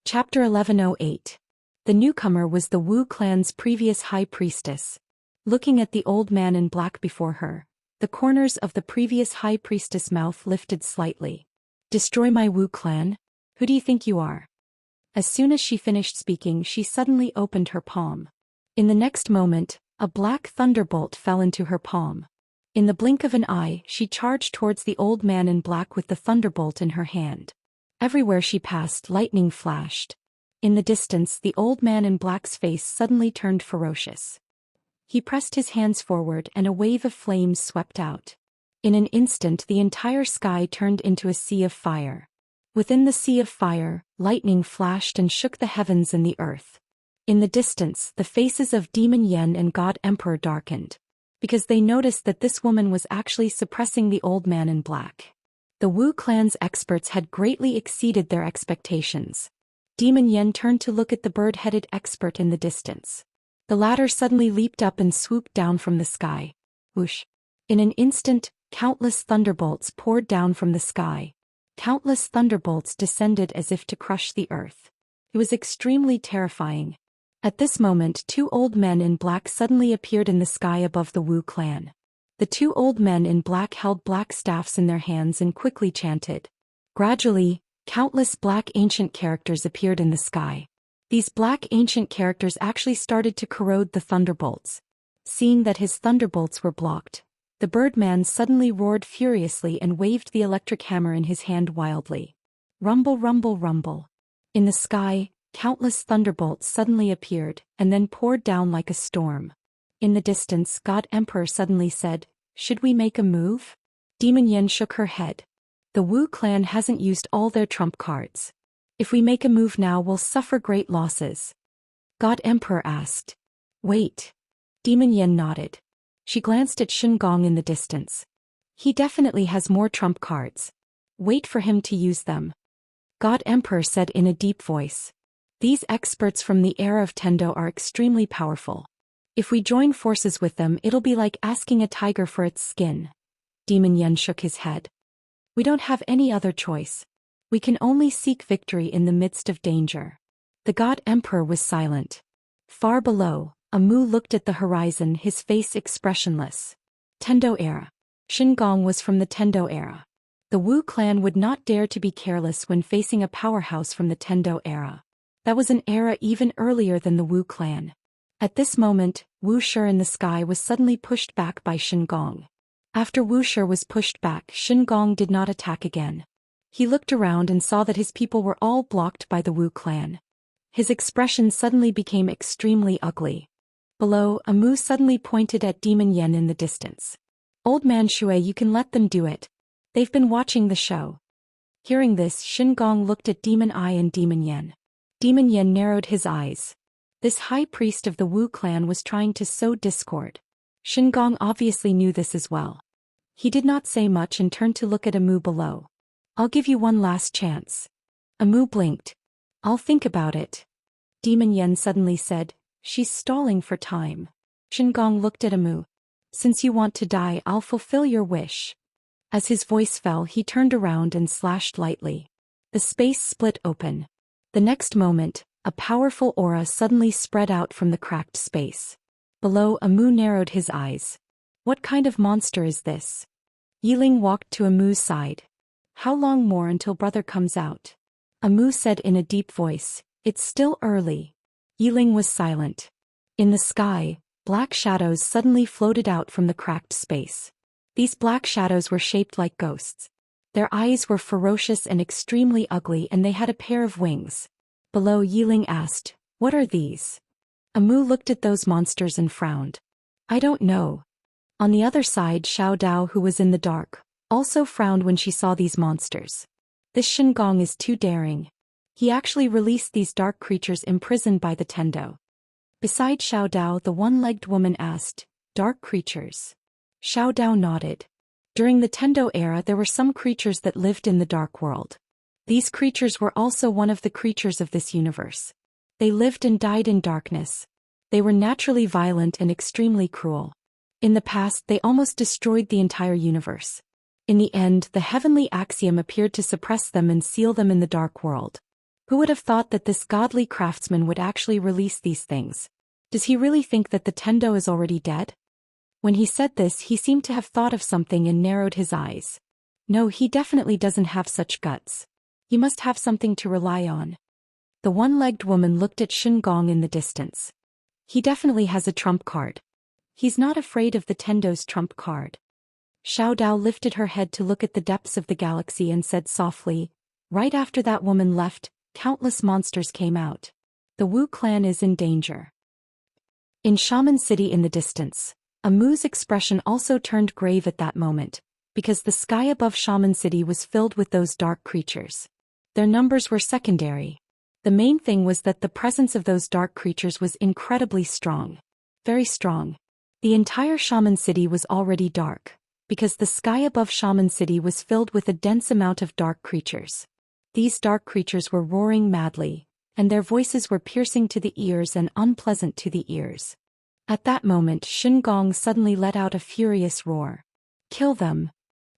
Chapter 1108. The newcomer was the Wu clan's previous high priestess. Looking at the old man in black before her, the corners of the previous high priestess' mouth lifted slightly. Destroy my Wu clan? Who do you think you are? As soon as she finished speaking, she suddenly opened her palm. In the next moment, a black thunderbolt fell into her palm. In the blink of an eye, she charged towards the old man in black with the thunderbolt in her hand. Everywhere she passed, lightning flashed. In the distance, the old man in black's face suddenly turned ferocious. He pressed his hands forward and a wave of flames swept out. In an instant, the entire sky turned into a sea of fire. Within the sea of fire, lightning flashed and shook the heavens and the earth. In the distance, the faces of Demon Yen and God Emperor darkened, because they noticed that this woman was actually suppressing the old man in black. The Wu clan's experts had greatly exceeded their expectations. Demon Yen turned to look at the bird-headed expert in the distance. The latter suddenly leaped up and swooped down from the sky. Whoosh! In an instant, countless thunderbolts poured down from the sky. Countless thunderbolts descended as if to crush the earth. It was extremely terrifying. At this moment, two old men in black suddenly appeared in the sky above the Wu clan. The two old men in black held black staffs in their hands and quickly chanted. Gradually, countless black ancient characters appeared in the sky. These black ancient characters actually started to corrode the thunderbolts. Seeing that his thunderbolts were blocked, the Birdman suddenly roared furiously and waved the electric hammer in his hand wildly. Rumble, rumble, rumble. In the sky, countless thunderbolts suddenly appeared and then poured down like a storm. In the distance, God Emperor suddenly said, "Should we make a move?" Demon Yen shook her head. The Wu clan hasn't used all their trump cards. If we make a move now, we'll suffer great losses. God Emperor asked. Wait. Demon Yen nodded. She glanced at Shen Gong in the distance. He definitely has more trump cards. Wait for him to use them. God Emperor said in a deep voice. These experts from the era of Tendo are extremely powerful. If we join forces with them, it'll be like asking a tiger for its skin. Demon Yen shook his head. We don't have any other choice. We can only seek victory in the midst of danger. The God Emperor was silent. Far below, Amu looked at the horizon, his face expressionless. Tendo era. Shen Gong was from the Tendo era. The Wu clan would not dare to be careless when facing a powerhouse from the Tendo era. That was an era even earlier than the Wu clan. At this moment, Wuxia in the sky was suddenly pushed back by Shen Gong. After Wuxia was pushed back, Shen Gong did not attack again. He looked around and saw that his people were all blocked by the Wu clan. His expression suddenly became extremely ugly. Below, Amu suddenly pointed at Demon Yen in the distance. Old man Shui, you can let them do it. They've been watching the show. Hearing this, Shen Gong looked at Demon Eye and Demon Yen. Demon Yen narrowed his eyes. This high priest of the Wu clan was trying to sow discord. Shen Gong obviously knew this as well. He did not say much and turned to look at Amu below. I'll give you one last chance. Amu blinked. I'll think about it. Demon Yen suddenly said, she's stalling for time. Shen Gong looked at Amu. Since you want to die, I'll fulfill your wish. As his voice fell, he turned around and slashed lightly. The space split open. The next moment, a powerful aura suddenly spread out from the cracked space. Below, Amu narrowed his eyes. What kind of monster is this? Yiling walked to Amu's side. How long more until brother comes out? Amu said in a deep voice, it's still early. Yiling was silent. In the sky, black shadows suddenly floated out from the cracked space. These black shadows were shaped like ghosts. Their eyes were ferocious and extremely ugly, and they had a pair of wings. Below, Yiling asked, what are these? Amu looked at those monsters and frowned. I don't know. On the other side, Xiao Dao, who was in the dark, also frowned when she saw these monsters. This Shen Gong is too daring. He actually released these dark creatures imprisoned by the Tendo. Beside Xiao Dao, the one-legged woman asked, dark creatures? Xiao Dao nodded. During the Tendo era, there were some creatures that lived in the dark world. These creatures were also one of the creatures of this universe. They lived and died in darkness. They were naturally violent and extremely cruel. In the past, they almost destroyed the entire universe. In the end, the heavenly axiom appeared to suppress them and seal them in the dark world. Who would have thought that this godly craftsman would actually release these things? Does he really think that the Tendo is already dead? When he said this, he seemed to have thought of something and narrowed his eyes. No, he definitely doesn't have such guts. He must have something to rely on. The one-legged woman looked at Shen Gong in the distance. He definitely has a trump card. He's not afraid of the Tendo's trump card. Xiao Dao lifted her head to look at the depths of the galaxy and said softly, right after that woman left, countless monsters came out. The Wu clan is in danger. In Shaman City in the distance, Amu's expression also turned grave at that moment, because the sky above Shaman City was filled with those dark creatures. Their numbers were secondary. The main thing was that the presence of those dark creatures was incredibly strong. Very strong. The entire Shaman City was already dark, because the sky above Shaman City was filled with a dense amount of dark creatures. These dark creatures were roaring madly, and their voices were piercing to the ears and unpleasant to the ears. At that moment Shen Gong suddenly let out a furious roar. Kill them!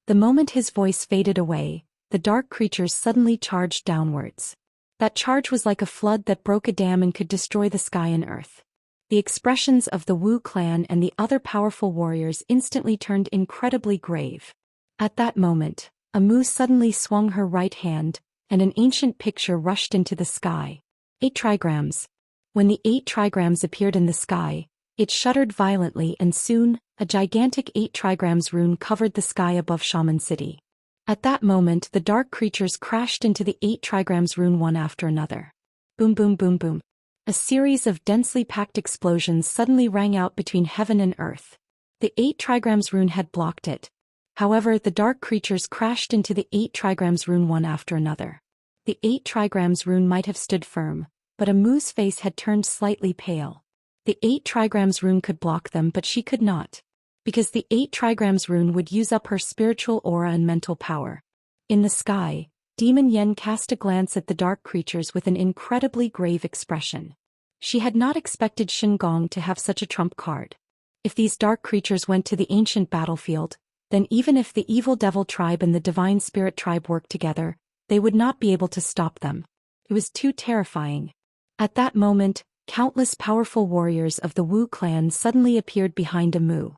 The moment his voice faded away, the dark creatures suddenly charged downwards. That charge was like a flood that broke a dam and could destroy the sky and earth. The expressions of the Wu clan and the other powerful warriors instantly turned incredibly grave. At that moment, Amu suddenly swung her right hand, and an ancient picture rushed into the sky. 8 trigrams. When the 8 trigrams appeared in the sky, it shuddered violently and soon, a gigantic 8 trigrams rune covered the sky above Shaman City. At that moment the dark creatures crashed into the 8 trigrams rune one after another. Boom boom boom boom. A series of densely packed explosions suddenly rang out between heaven and earth. The 8 trigrams rune had blocked it. However, the dark creatures crashed into the 8 trigrams rune one after another. The 8 trigrams rune might have stood firm, but Amu's face had turned slightly pale. The 8 trigrams rune could block them, but she could not. Because the 8 trigrams rune would use up her spiritual aura and mental power. In the sky, Demon Yen cast a glance at the dark creatures with an incredibly grave expression. She had not expected Shen Gong to have such a trump card. If these dark creatures went to the ancient battlefield, then even if the evil devil tribe and the divine spirit tribe worked together, they would not be able to stop them. It was too terrifying. At that moment, countless powerful warriors of the Wu clan suddenly appeared behind Amu.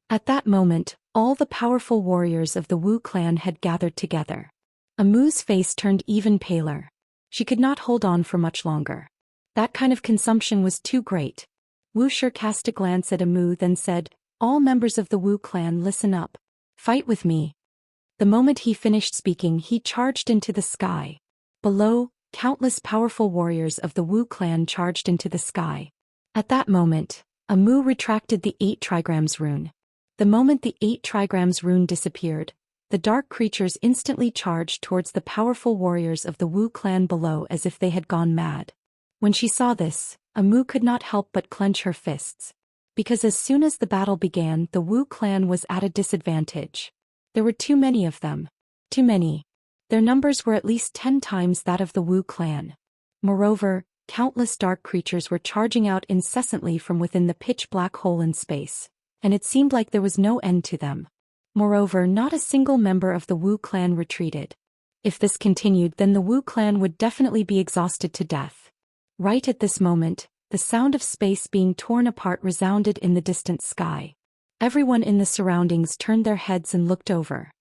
At that moment, all the powerful warriors of the Wu clan had gathered together. Amu's face turned even paler. She could not hold on for much longer. That kind of consumption was too great. Wuxia cast a glance at Amu, then said, "All members of the Wu clan, listen up. Fight with me." The moment he finished speaking, he charged into the sky. Below, countless powerful warriors of the Wu clan charged into the sky. At that moment, Amu retracted the 8 trigrams rune. The moment the 8 trigrams rune disappeared, the dark creatures instantly charged towards the powerful warriors of the Wu clan below as if they had gone mad. When she saw this, Amu could not help but clench her fists. Because as soon as the battle began, the Wu clan was at a disadvantage. There were too many of them. Too many. Their numbers were at least 10 times that of the Wu clan. Moreover, countless dark creatures were charging out incessantly from within the pitch-black hole in space, and it seemed like there was no end to them. Moreover, not a single member of the Wu clan retreated. If this continued, then the Wu clan would definitely be exhausted to death. Right at this moment, the sound of space being torn apart resounded in the distant sky. Everyone in the surroundings turned their heads and looked over.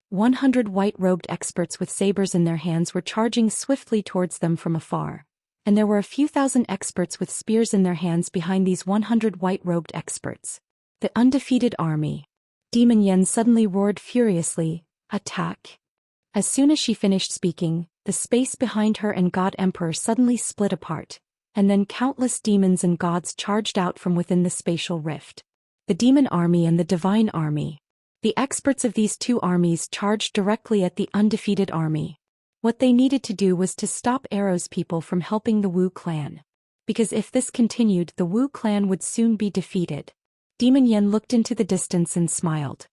100 white-robed experts with sabers in their hands were charging swiftly towards them from afar, and there were a few thousand experts with spears in their hands behind these 100 white-robed experts. The undefeated army. Demon Yen suddenly roared furiously, "Attack!" As soon as she finished speaking, the space behind her and God Emperor suddenly split apart, and then countless demons and gods charged out from within the spatial rift. The demon army and the divine army. The experts of these two armies charged directly at the undefeated army. What they needed to do was to stop Arrow's people from helping the Wu clan. Because if this continued, the Wu clan would soon be defeated. Demon Yen looked into the distance and smiled.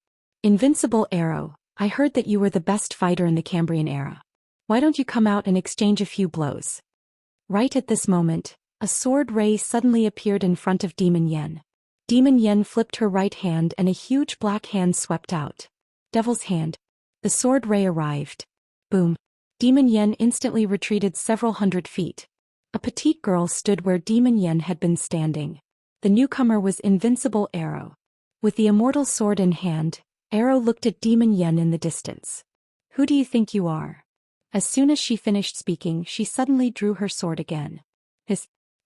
"Invincible Arrow, I heard that you were the best fighter in the Cambrian era. Why don't you come out and exchange a few blows?" Right at this moment, a sword ray suddenly appeared in front of Demon Yen. Demon Yen flipped her right hand and a huge black hand swept out. Devil's hand. The sword ray arrived. Boom. Demon Yen instantly retreated several hundred feet. A petite girl stood where Demon Yen had been standing. The newcomer was Invincible Arrow. With the immortal sword in hand, Arrow looked at Demon Yen in the distance. Who do you think you are? As soon as she finished speaking, she suddenly drew her sword again.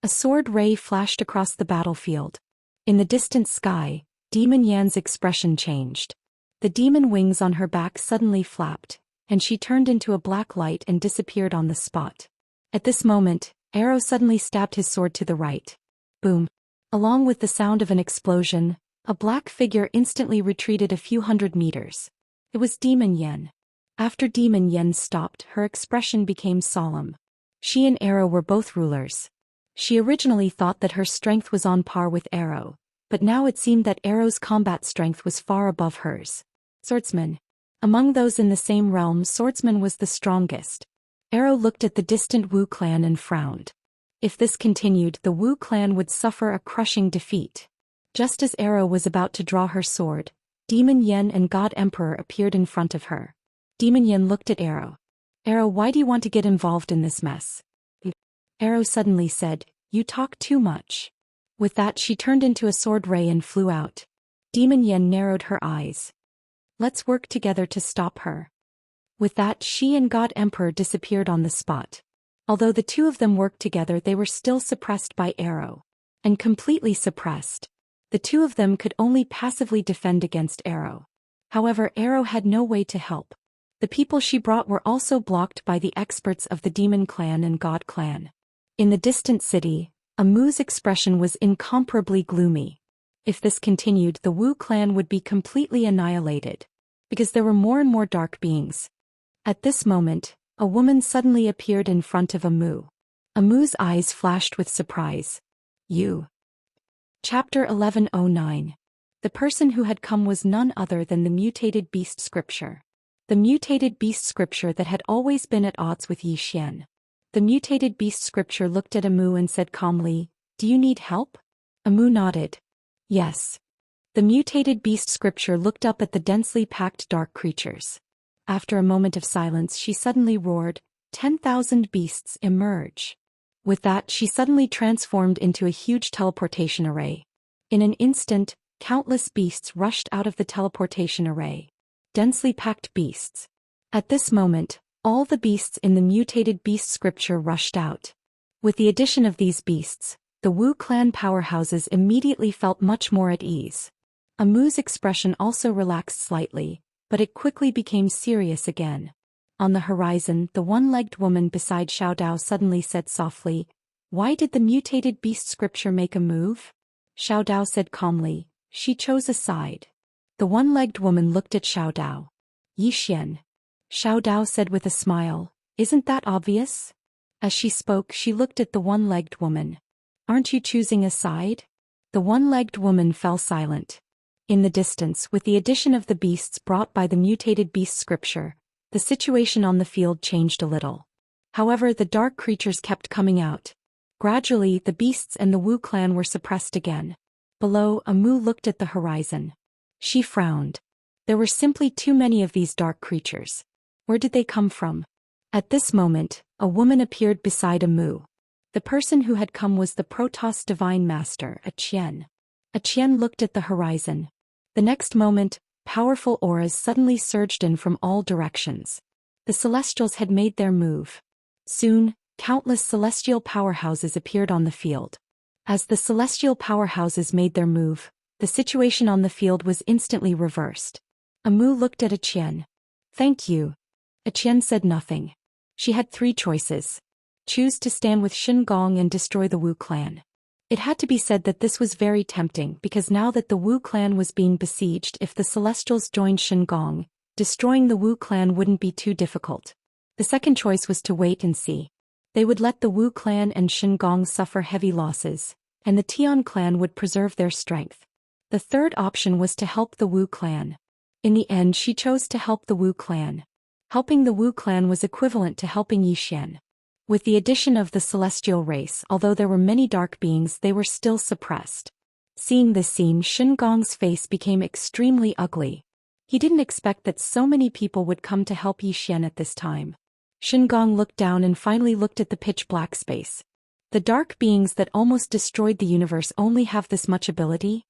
A sword ray flashed across the battlefield. In the distant sky, Demon Yan's expression changed. The demon wings on her back suddenly flapped, and she turned into a black light and disappeared on the spot. At this moment, Arrow suddenly stabbed his sword to the right. Boom! Along with the sound of an explosion, a black figure instantly retreated a few hundred meters. It was Demon Yen. After Demon Yen stopped, her expression became solemn. She and Arrow were both rulers. She originally thought that her strength was on par with Arrow, but now it seemed that Arrow's combat strength was far above hers. Swordsman. Among those in the same realm, Swordsman was the strongest. Arrow looked at the distant Wu clan and frowned. If this continued, the Wu clan would suffer a crushing defeat. Just as Arrow was about to draw her sword, Demon Yen and God Emperor appeared in front of her. Demon Yen looked at Arrow. Arrow, why do you want to get involved in this mess? Arrow suddenly said, you talk too much. With that, she turned into a sword ray and flew out. Demon Yen narrowed her eyes. Let's work together to stop her. With that, she and God Emperor disappeared on the spot. Although the two of them worked together, they were still suppressed by Arrow. And completely suppressed. The two of them could only passively defend against Arrow. However, Arrow had no way to help. The people she brought were also blocked by the experts of the Demon Clan and God Clan. In the distant city, Amu's expression was incomparably gloomy. If this continued, the Wu clan would be completely annihilated. Because there were more and more dark beings. At this moment, a woman suddenly appeared in front of Amu. Amu's eyes flashed with surprise. You. Chapter 1109. The person who had come was none other than the mutated beast scripture. The mutated beast scripture that had always been at odds with Zhou Xian. The mutated beast scripture looked at Amu and said calmly, do you need help? Amu nodded. Yes. The mutated beast scripture looked up at the densely packed dark creatures. After a moment of silence, she suddenly roared, 10,000 beasts emerge. With that, she suddenly transformed into a huge teleportation array. In an instant, countless beasts rushed out of the teleportation array. Densely packed beasts. At this moment, all the beasts in the mutated beast scripture rushed out. With the addition of these beasts, the Wu clan powerhouses immediately felt much more at ease. Amu's expression also relaxed slightly, but it quickly became serious again. On the horizon, the one-legged woman beside Xiao Dao suddenly said softly, why did the mutated beast scripture make a move? Xiao Dao said calmly, she chose a side. The one-legged woman looked at Xiao Dao. Yi Xian. Xiao Dao said with a smile, isn't that obvious? As she spoke, she looked at the one-legged woman. Aren't you choosing a side? The one-legged woman fell silent. In the distance, with the addition of the beasts brought by the mutated beast scripture, the situation on the field changed a little. However, the dark creatures kept coming out. Gradually, the beasts and the Wu clan were suppressed again. Below, Amu looked at the horizon. She frowned. There were simply too many of these dark creatures. Where did they come from? At this moment, a woman appeared beside Amu. The person who had come was the Protoss Divine Master, Qian. Qian looked at the horizon. The next moment, powerful auras suddenly surged in from all directions. The Celestials had made their move. Soon, countless celestial powerhouses appeared on the field. As the celestial powerhouses made their move, the situation on the field was instantly reversed. Amu looked at Qian. Thank you. Qian said nothing. She had three choices. Choose to stand with Shen Gong and destroy the Wu clan. It had to be said that this was very tempting because now that the Wu clan was being besieged, if the Celestials joined Shen Gong, destroying the Wu clan wouldn't be too difficult. The second choice was to wait and see. They would let the Wu clan and Shen Gong suffer heavy losses, and the Tian clan would preserve their strength. The third option was to help the Wu clan. In the end, she chose to help the Wu clan. Helping the Wu clan was equivalent to helping Yi Xian. With the addition of the celestial race, although there were many dark beings, they were still suppressed. Seeing this scene, Shen Gong's face became extremely ugly. He didn't expect that so many people would come to help Yi Xian at this time. Gong looked down and finally looked at the pitch-black space. The dark beings that almost destroyed the universe only have this much ability?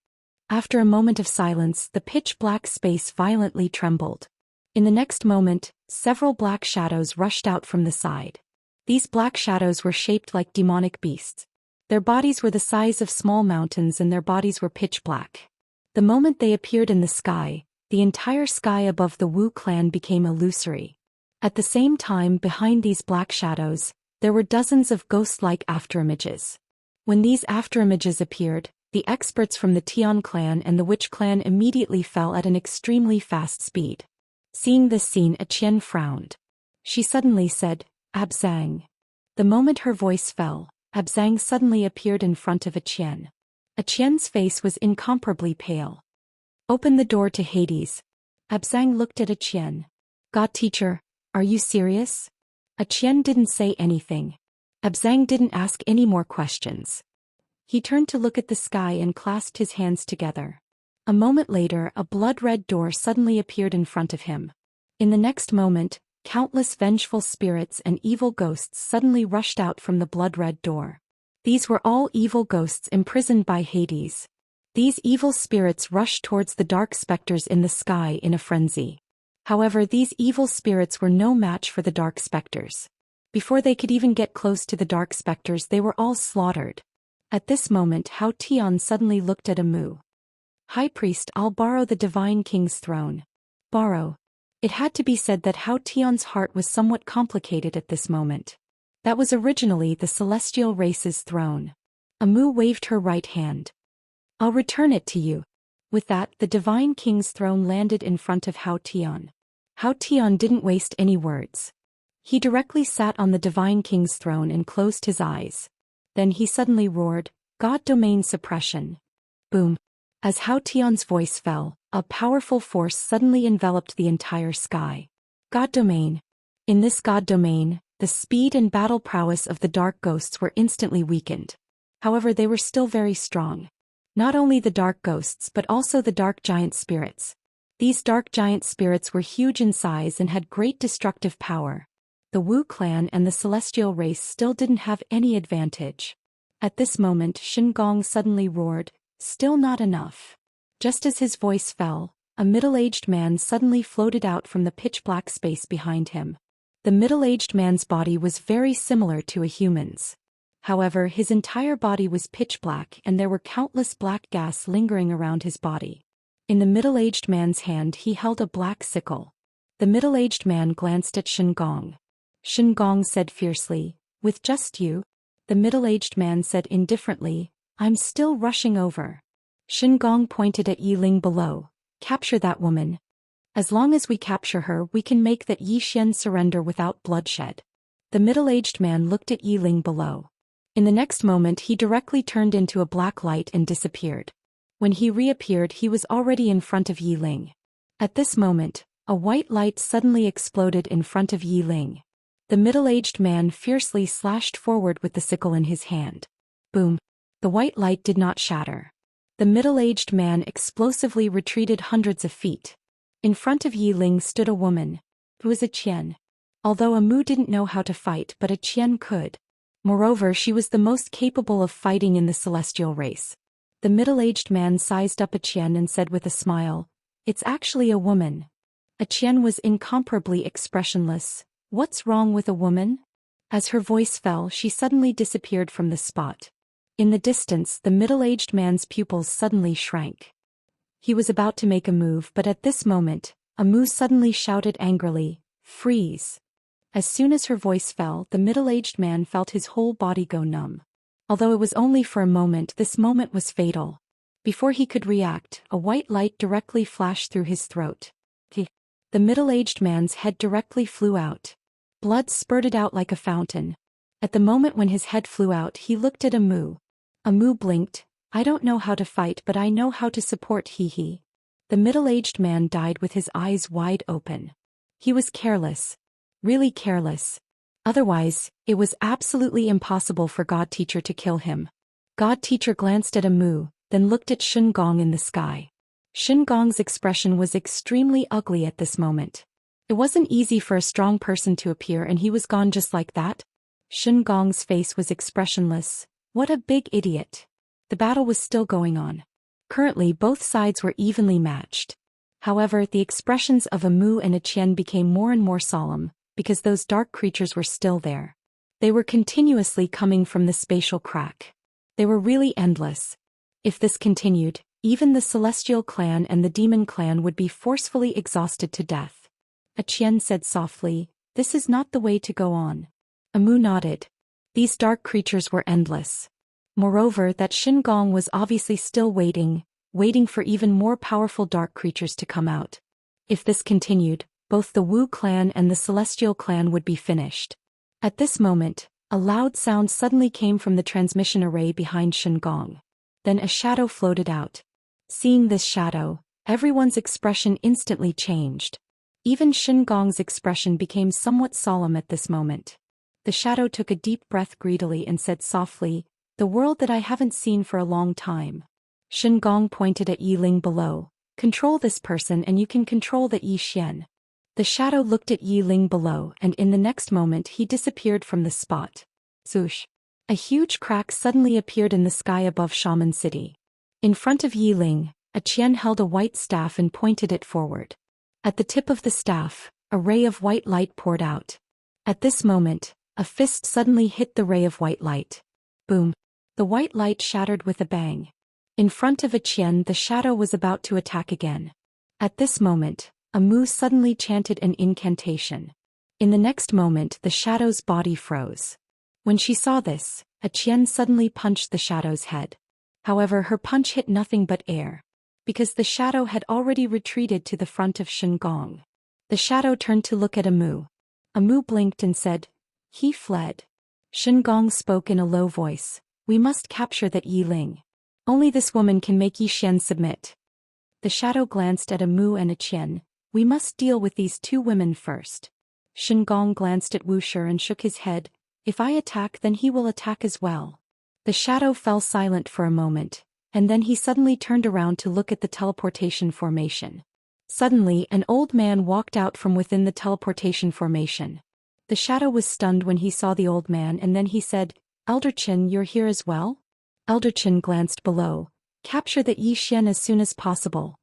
After a moment of silence, the pitch-black space violently trembled. In the next moment, several black shadows rushed out from the side. These black shadows were shaped like demonic beasts. Their bodies were the size of small mountains and their bodies were pitch black. The moment they appeared in the sky, the entire sky above the Wu clan became illusory. At the same time, behind these black shadows, there were dozens of ghost-like afterimages. When these afterimages appeared, the experts from the Tian clan and the Witch clan immediately fell at an extremely fast speed. Seeing this scene, Qian frowned. She suddenly said, Abzang. The moment her voice fell, Abzang suddenly appeared in front of Qian. Qian's face was incomparably pale. Open the door to Hades. Abzang looked at Qian. God teacher, are you serious? Qian didn't say anything. Abzang didn't ask any more questions. He turned to look at the sky and clasped his hands together. A moment later, a blood-red door suddenly appeared in front of him. In the next moment, countless vengeful spirits and evil ghosts suddenly rushed out from the blood-red door. These were all evil ghosts imprisoned by Hades. These evil spirits rushed towards the dark specters in the sky in a frenzy. However, these evil spirits were no match for the dark specters. Before they could even get close to the dark specters, they were all slaughtered. At this moment, Hao Tian suddenly looked at Amu. High Priest, I'll borrow the Divine King's throne. Borrow. It had to be said that Hao Tian's heart was somewhat complicated at this moment. That was originally the celestial race's throne. Amu waved her right hand. I'll return it to you. With that, the Divine King's throne landed in front of Hao Tian. Hao Tian didn't waste any words. He directly sat on the Divine King's throne and closed his eyes. Then he suddenly roared, God Domain Suppression. Boom. As Hao Tian's voice fell, a powerful force suddenly enveloped the entire sky. God Domain. In this God Domain, the speed and battle prowess of the dark ghosts were instantly weakened. However, they were still very strong. Not only the dark ghosts but also the dark giant spirits. These dark giant spirits were huge in size and had great destructive power. The Wu clan and the celestial race still didn't have any advantage. At this moment, Gong suddenly roared, still not enough. Just as his voice fell, a middle-aged man suddenly floated out from the pitch-black space behind him. The middle-aged man's body was very similar to a human's. However, his entire body was pitch-black and there were countless black gas lingering around his body. In the middle-aged man's hand he held a black sickle. The middle-aged man glanced at Gong. Gong said fiercely, with just you? The middle-aged man said indifferently, I'm still rushing over. Gong pointed at Yiling below. Capture that woman. As long as we capture her, we can make that Yi Xian surrender without bloodshed. The middle-aged man looked at Yiling below. In the next moment he directly turned into a black light and disappeared. When he reappeared he was already in front of Yiling. At this moment, a white light suddenly exploded in front of Yiling. The middle-aged man fiercely slashed forward with the sickle in his hand. Boom. The white light did not shatter. The middle-aged man explosively retreated hundreds of feet. In front of Yiling stood a woman. It was Qian. Although Amu didn't know how to fight, but Qian could. Moreover, she was the most capable of fighting in the celestial race. The middle-aged man sized up Qian and said with a smile, It's actually a woman. Qian was incomparably expressionless. What's wrong with a woman? As her voice fell, she suddenly disappeared from the spot. In the distance, the middle-aged man's pupils suddenly shrank. He was about to make a move, but at this moment, Amu suddenly shouted angrily, Freeze! As soon as her voice fell, the middle-aged man felt his whole body go numb. Although it was only for a moment, this moment was fatal. Before he could react, a white light directly flashed through his throat. The middle-aged man's head directly flew out. Blood spurted out like a fountain. At the moment when his head flew out, he looked at Amu. Amu blinked. I don't know how to fight, but I know how to support he. The middle-aged man died with his eyes wide open. He was careless. Really careless. Otherwise, it was absolutely impossible for God Teacher to kill him. God Teacher glanced at Amu, then looked at Gong in the sky. Gong's expression was extremely ugly at this moment. It wasn't easy for a strong person to appear and he was gone just like that. Shen Gong's face was expressionless. What a big idiot. The battle was still going on. Currently both sides were evenly matched. However, the expressions of a Mu and a Qian became more and more solemn, because those dark creatures were still there. They were continuously coming from the spatial crack. They were really endless. If this continued, even the Celestial clan and the Demon clan would be forcefully exhausted to death. A Qian said softly, "This is not the way to go on." A Mu nodded. These dark creatures were endless. Moreover, that Shen Gong was obviously still waiting for even more powerful dark creatures to come out. If this continued, both the Wu clan and the Celestial clan would be finished. At this moment, a loud sound suddenly came from the transmission array behind Shen Gong. Then a shadow floated out. Seeing this shadow, everyone's expression instantly changed. Even Shen Gong's expression became somewhat solemn at this moment. The shadow took a deep breath greedily and said softly, "The world that I haven't seen for a long time." Shen Gong pointed at Yi Ling below. "Control this person and you can control the Yi Xian." The shadow looked at Yi Ling below and in the next moment he disappeared from the spot. Swoosh! A huge crack suddenly appeared in the sky above Shaman City. In front of Yi Ling, a Qian held a white staff and pointed it forward. At the tip of the staff, a ray of white light poured out. At this moment, a fist suddenly hit the ray of white light. Boom! The white light shattered with a bang. In front of a Qian, the shadow was about to attack again. At this moment, a Mu suddenly chanted an incantation. In the next moment, the shadow's body froze. When she saw this, a Qian suddenly punched the shadow's head. However, her punch hit nothing but air. Because the shadow had already retreated to the front of Shen Gong. The shadow turned to look at a Mu. A Mu blinked and said, "He fled." Shen Gong spoke in a low voice, "We must capture that Yi Ling. Only this woman can make Yi Xian submit." The shadow glanced at a Mu and a Qian. "We must deal with these two women first." Shen Gong glanced at Wuxia and shook his head. "If I attack, then he will attack as well." The shadow fell silent for a moment, and then he suddenly turned around to look at the teleportation formation. Suddenly, an old man walked out from within the teleportation formation. The shadow was stunned when he saw the old man and then he said, "Elder Qin, you're here as well?" Elder Qin glanced below. "Capture that Yi Xian as soon as possible."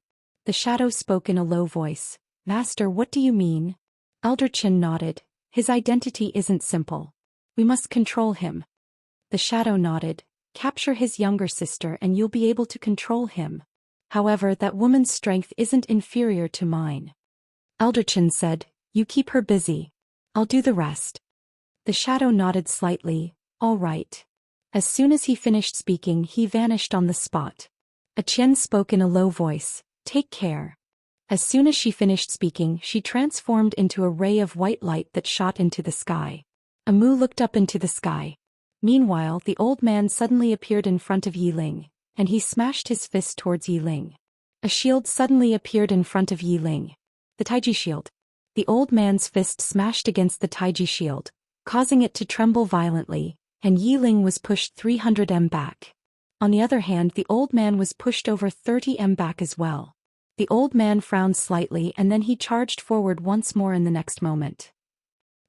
The shadow spoke in a low voice. "Master, what do you mean?" Elder Qin nodded. "His identity isn't simple. We must control him." The shadow nodded. "Capture his younger sister and you'll be able to control him. However, that woman's strength isn't inferior to mine." Elder Qin said, "You keep her busy. I'll do the rest." The shadow nodded slightly. "All right." As soon as he finished speaking, he vanished on the spot. A Qian spoke in a low voice, "Take care." As soon as she finished speaking, she transformed into a ray of white light that shot into the sky. A Mu looked up into the sky. Meanwhile, the old man suddenly appeared in front of Yi Ling, and he smashed his fist towards Yi Ling. A shield suddenly appeared in front of Yi Ling. The Taiji shield. The old man's fist smashed against the Taiji shield, causing it to tremble violently, and Yi Ling was pushed 300 m back. On the other hand, the old man was pushed over 30 m back as well. The old man frowned slightly and then he charged forward once more in the next moment.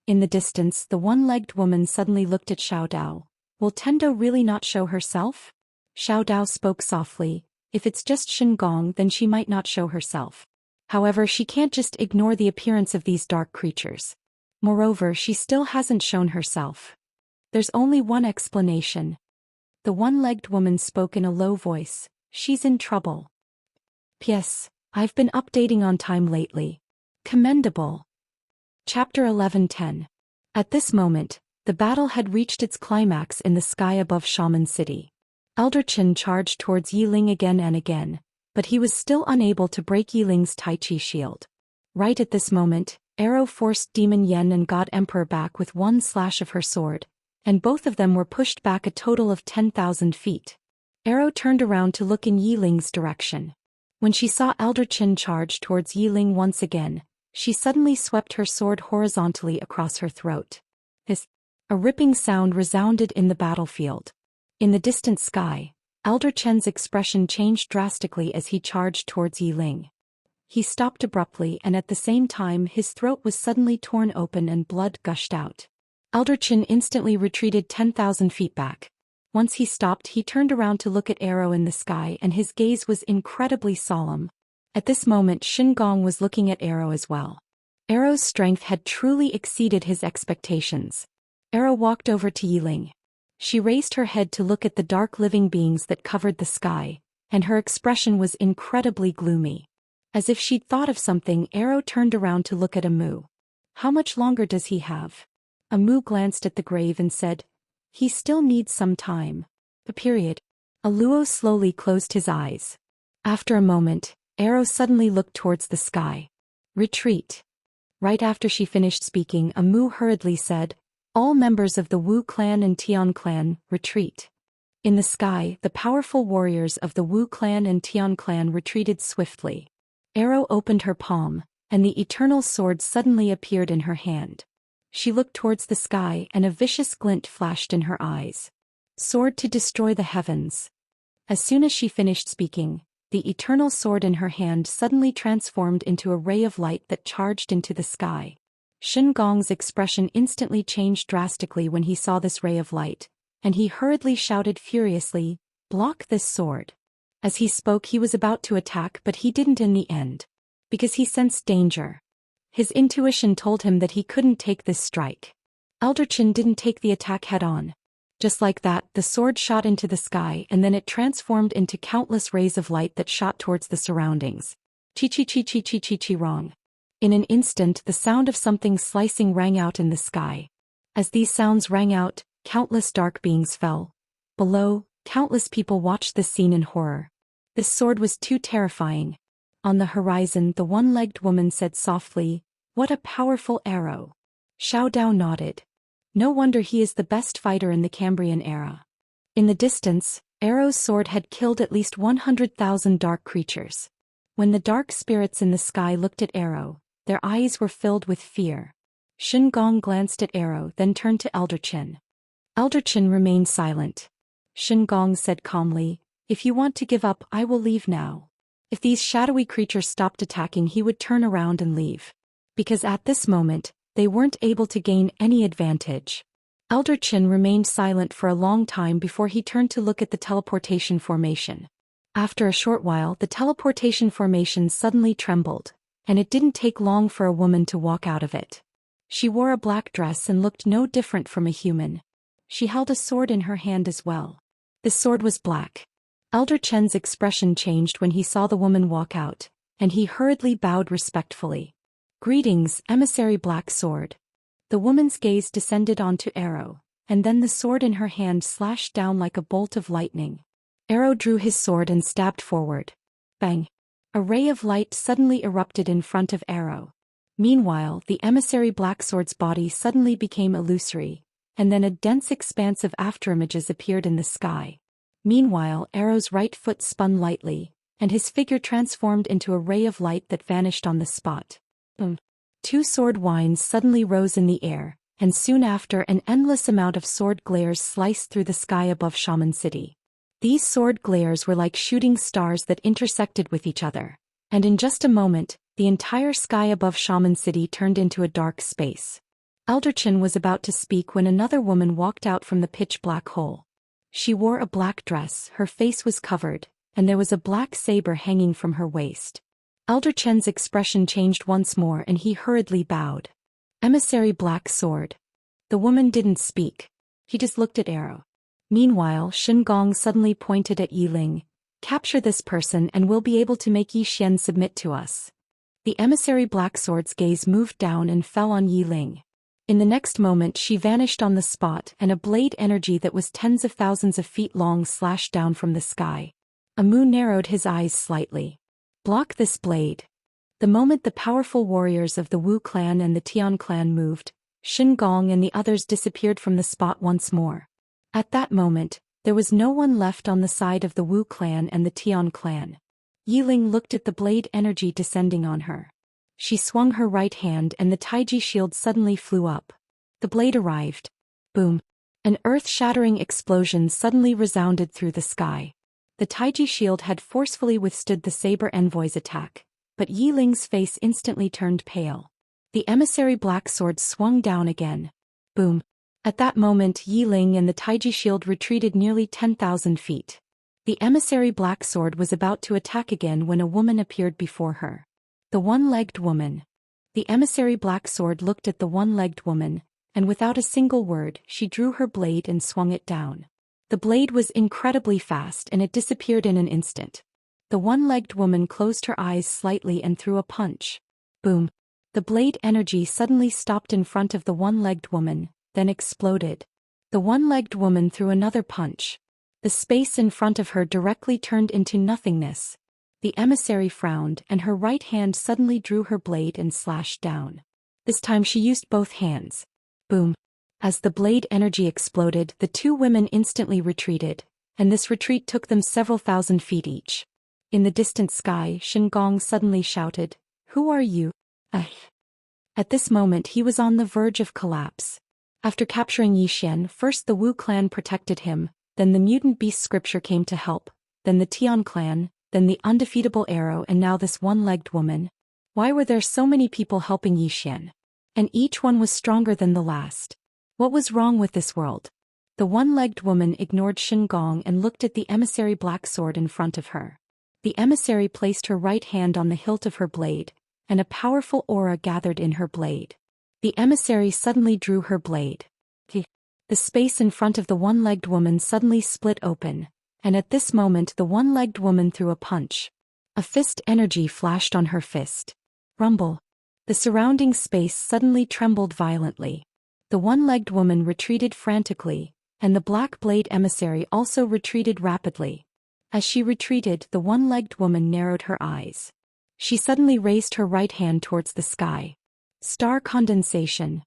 In the distance, the one-legged woman suddenly looked at Xiao Dao. "Will Tendo really not show herself?" Xiao Dao spoke softly. "If it's just Shen Gong, then she might not show herself. However, she can't just ignore the appearance of these dark creatures. Moreover, she still hasn't shown herself. There's only one explanation." The one-legged woman spoke in a low voice. "She's in trouble." P.S. I've been updating on time lately. Commendable. Chapter 11:10. At this moment, the battle had reached its climax in the sky above Shaman City. Elder Qin charged towards Yi Ling again and again, but he was still unable to break Yi Ling's Tai Chi shield. Right at this moment, Arrow forced Demon Yen and God Emperor back with one slash of her sword, and both of them were pushed back a total of 10,000 feet. Arrow turned around to look in Yi Ling's direction. When she saw Elder Qin charge towards Yi Ling once again, she suddenly swept her sword horizontally across her throat. Hiss! A ripping sound resounded in the battlefield. In the distant sky, Elder Chen's expression changed drastically as he charged towards Yi Ling. He stopped abruptly, and at the same time his throat was suddenly torn open and blood gushed out. Elder Qin instantly retreated 10,000 feet back. Once he stopped, he turned around to look at Arrow in the sky, and his gaze was incredibly solemn. At this moment Shin Gong was looking at Arrow as well. Arrow's strength had truly exceeded his expectations. Arrow walked over to Yiling. She raised her head to look at the dark living beings that covered the sky, and her expression was incredibly gloomy. As if she'd thought of something, Arrow turned around to look at Amu. How much longer does he have? Amu glanced at the grave and said, he still needs some time. Aluo slowly closed his eyes. After a moment, Arrow suddenly looked towards the sky. Retreat. Right after she finished speaking, Amu hurriedly said, all members of the Wu clan and Tian clan, retreat. In the sky, the powerful warriors of the Wu clan and Tian clan retreated swiftly. Arrow opened her palm, and the eternal sword suddenly appeared in her hand. She looked towards the sky, and a vicious glint flashed in her eyes. Sword to destroy the heavens. As soon as she finished speaking, the eternal sword in her hand suddenly transformed into a ray of light that charged into the sky. Shin Gong's expression instantly changed drastically when he saw this ray of light, and he hurriedly shouted furiously, block this sword. As he spoke, he was about to attack, but he didn't in the end. Because he sensed danger. His intuition told him that he couldn't take this strike. Elder Qin didn't take the attack head-on. Just like that, the sword shot into the sky, and then it transformed into countless rays of light that shot towards the surroundings. Chi-chi-chi-chi-chi-chi-chi-rong. In an instant, the sound of something slicing rang out in the sky. As these sounds rang out, countless dark beings fell. Below, countless people watched this scene in horror. This sword was too terrifying. On the horizon, the one-legged woman said softly, what a powerful arrow. Xiao Dao nodded. No wonder he is the best fighter in the Cambrian era. In the distance, Arrow's sword had killed at least 100,000 dark creatures. When the dark spirits in the sky looked at Arrow, their eyes were filled with fear. Shin Gong glanced at Arrow, then turned to Elder Qin. Elder Qin remained silent. Shin Gong said calmly, if you want to give up, I will leave now. If these shadowy creatures stopped attacking, he would turn around and leave. Because at this moment, they weren't able to gain any advantage. Elder Qin remained silent for a long time before he turned to look at the teleportation formation. After a short while, the teleportation formation suddenly trembled, and it didn't take long for a woman to walk out of it. She wore a black dress and looked no different from a human. She held a sword in her hand as well. The sword was black. Elder Chen's expression changed when he saw the woman walk out, and he hurriedly bowed respectfully. Greetings, emissary Black Sword. The woman's gaze descended onto Arrow, and then the sword in her hand slashed down like a bolt of lightning. Arrow drew his sword and stabbed forward. Bang! A ray of light suddenly erupted in front of Arrow. Meanwhile, the emissary Black Sword's body suddenly became illusory, and then a dense expanse of afterimages appeared in the sky. Meanwhile, Arrow's right foot spun lightly, and his figure transformed into a ray of light that vanished on the spot. Boom! Two sword whines suddenly rose in the air, and soon after an endless amount of sword glares sliced through the sky above Shaman City. These sword glares were like shooting stars that intersected with each other, and in just a moment, the entire sky above Shaman City turned into a dark space. Elder Qin was about to speak when another woman walked out from the pitch-black hole. She wore a black dress, her face was covered, and there was a black saber hanging from her waist. Elder Chen's expression changed once more and he hurriedly bowed. Emissary Black Sword. The woman didn't speak. He just looked at Arrow. Meanwhile, Shin Gong suddenly pointed at Yiling. Capture this person and we'll be able to make Yi Xian submit to us. The emissary Black Sword's gaze moved down and fell on Yiling. In the next moment she vanished on the spot and a blade energy that was tens of thousands of feet long slashed down from the sky. Amu narrowed his eyes slightly. Block this blade. The moment the powerful warriors of the Wu clan and the Tian clan moved, Shin Gong and the others disappeared from the spot once more. At that moment, there was no one left on the side of the Wu clan and the Tian clan. Yiling looked at the blade energy descending on her. She swung her right hand and the Taiji shield suddenly flew up. The blade arrived. Boom! An earth-shattering explosion suddenly resounded through the sky. The Taiji shield had forcefully withstood the Saber Envoy's attack, but Yi Ling's face instantly turned pale. The emissary black sword swung down again. Boom. At that moment Yi Ling and the Taiji shield retreated nearly 10,000 feet. The emissary black sword was about to attack again when a woman appeared before her. The one-legged woman. The emissary black sword looked at the one-legged woman, and without a single word she drew her blade and swung it down. The blade was incredibly fast and it disappeared in an instant. The one-legged woman closed her eyes slightly and threw a punch. Boom. The blade energy suddenly stopped in front of the one-legged woman, then exploded. The one-legged woman threw another punch. The space in front of her directly turned into nothingness. The emissary frowned and her right hand suddenly drew her blade and slashed down. This time she used both hands. Boom. As the blade energy exploded, the two women instantly retreated, and this retreat took them several thousand feet each. In the distant sky, Shen Gong suddenly shouted, "Who are you?" At this moment he was on the verge of collapse. After capturing Yi Xian, first the Wu clan protected him, then the mutant beast scripture came to help, then the Tian clan, then the undefeatable arrow, and now this one-legged woman. Why were there so many people helping Yi Xian? And each one was stronger than the last. What was wrong with this world? The one-legged woman ignored Shen Gong and looked at the emissary black sword in front of her. The emissary placed her right hand on the hilt of her blade, and a powerful aura gathered in her blade. The emissary suddenly drew her blade. The space in front of the one-legged woman suddenly split open, and at this moment the one-legged woman threw a punch. A fist energy flashed on her fist. Rumble. The surrounding space suddenly trembled violently. The one-legged woman retreated frantically, and the black blade emissary also retreated rapidly. As she retreated, the one-legged woman narrowed her eyes. She suddenly raised her right hand towards the sky. Star condensation.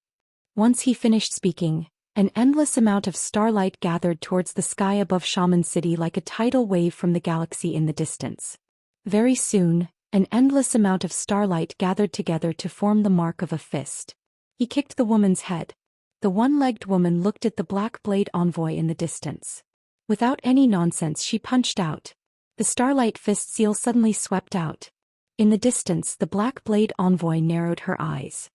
Once he finished speaking, an endless amount of starlight gathered towards the sky above Shaman City like a tidal wave from the galaxy in the distance. Very soon, an endless amount of starlight gathered together to form the mark of a fist. He kicked the woman's head. The one-legged woman looked at the black blade envoy in the distance. Without any nonsense she punched out. The starlight fist seal suddenly swept out. In the distance the black blade envoy narrowed her eyes.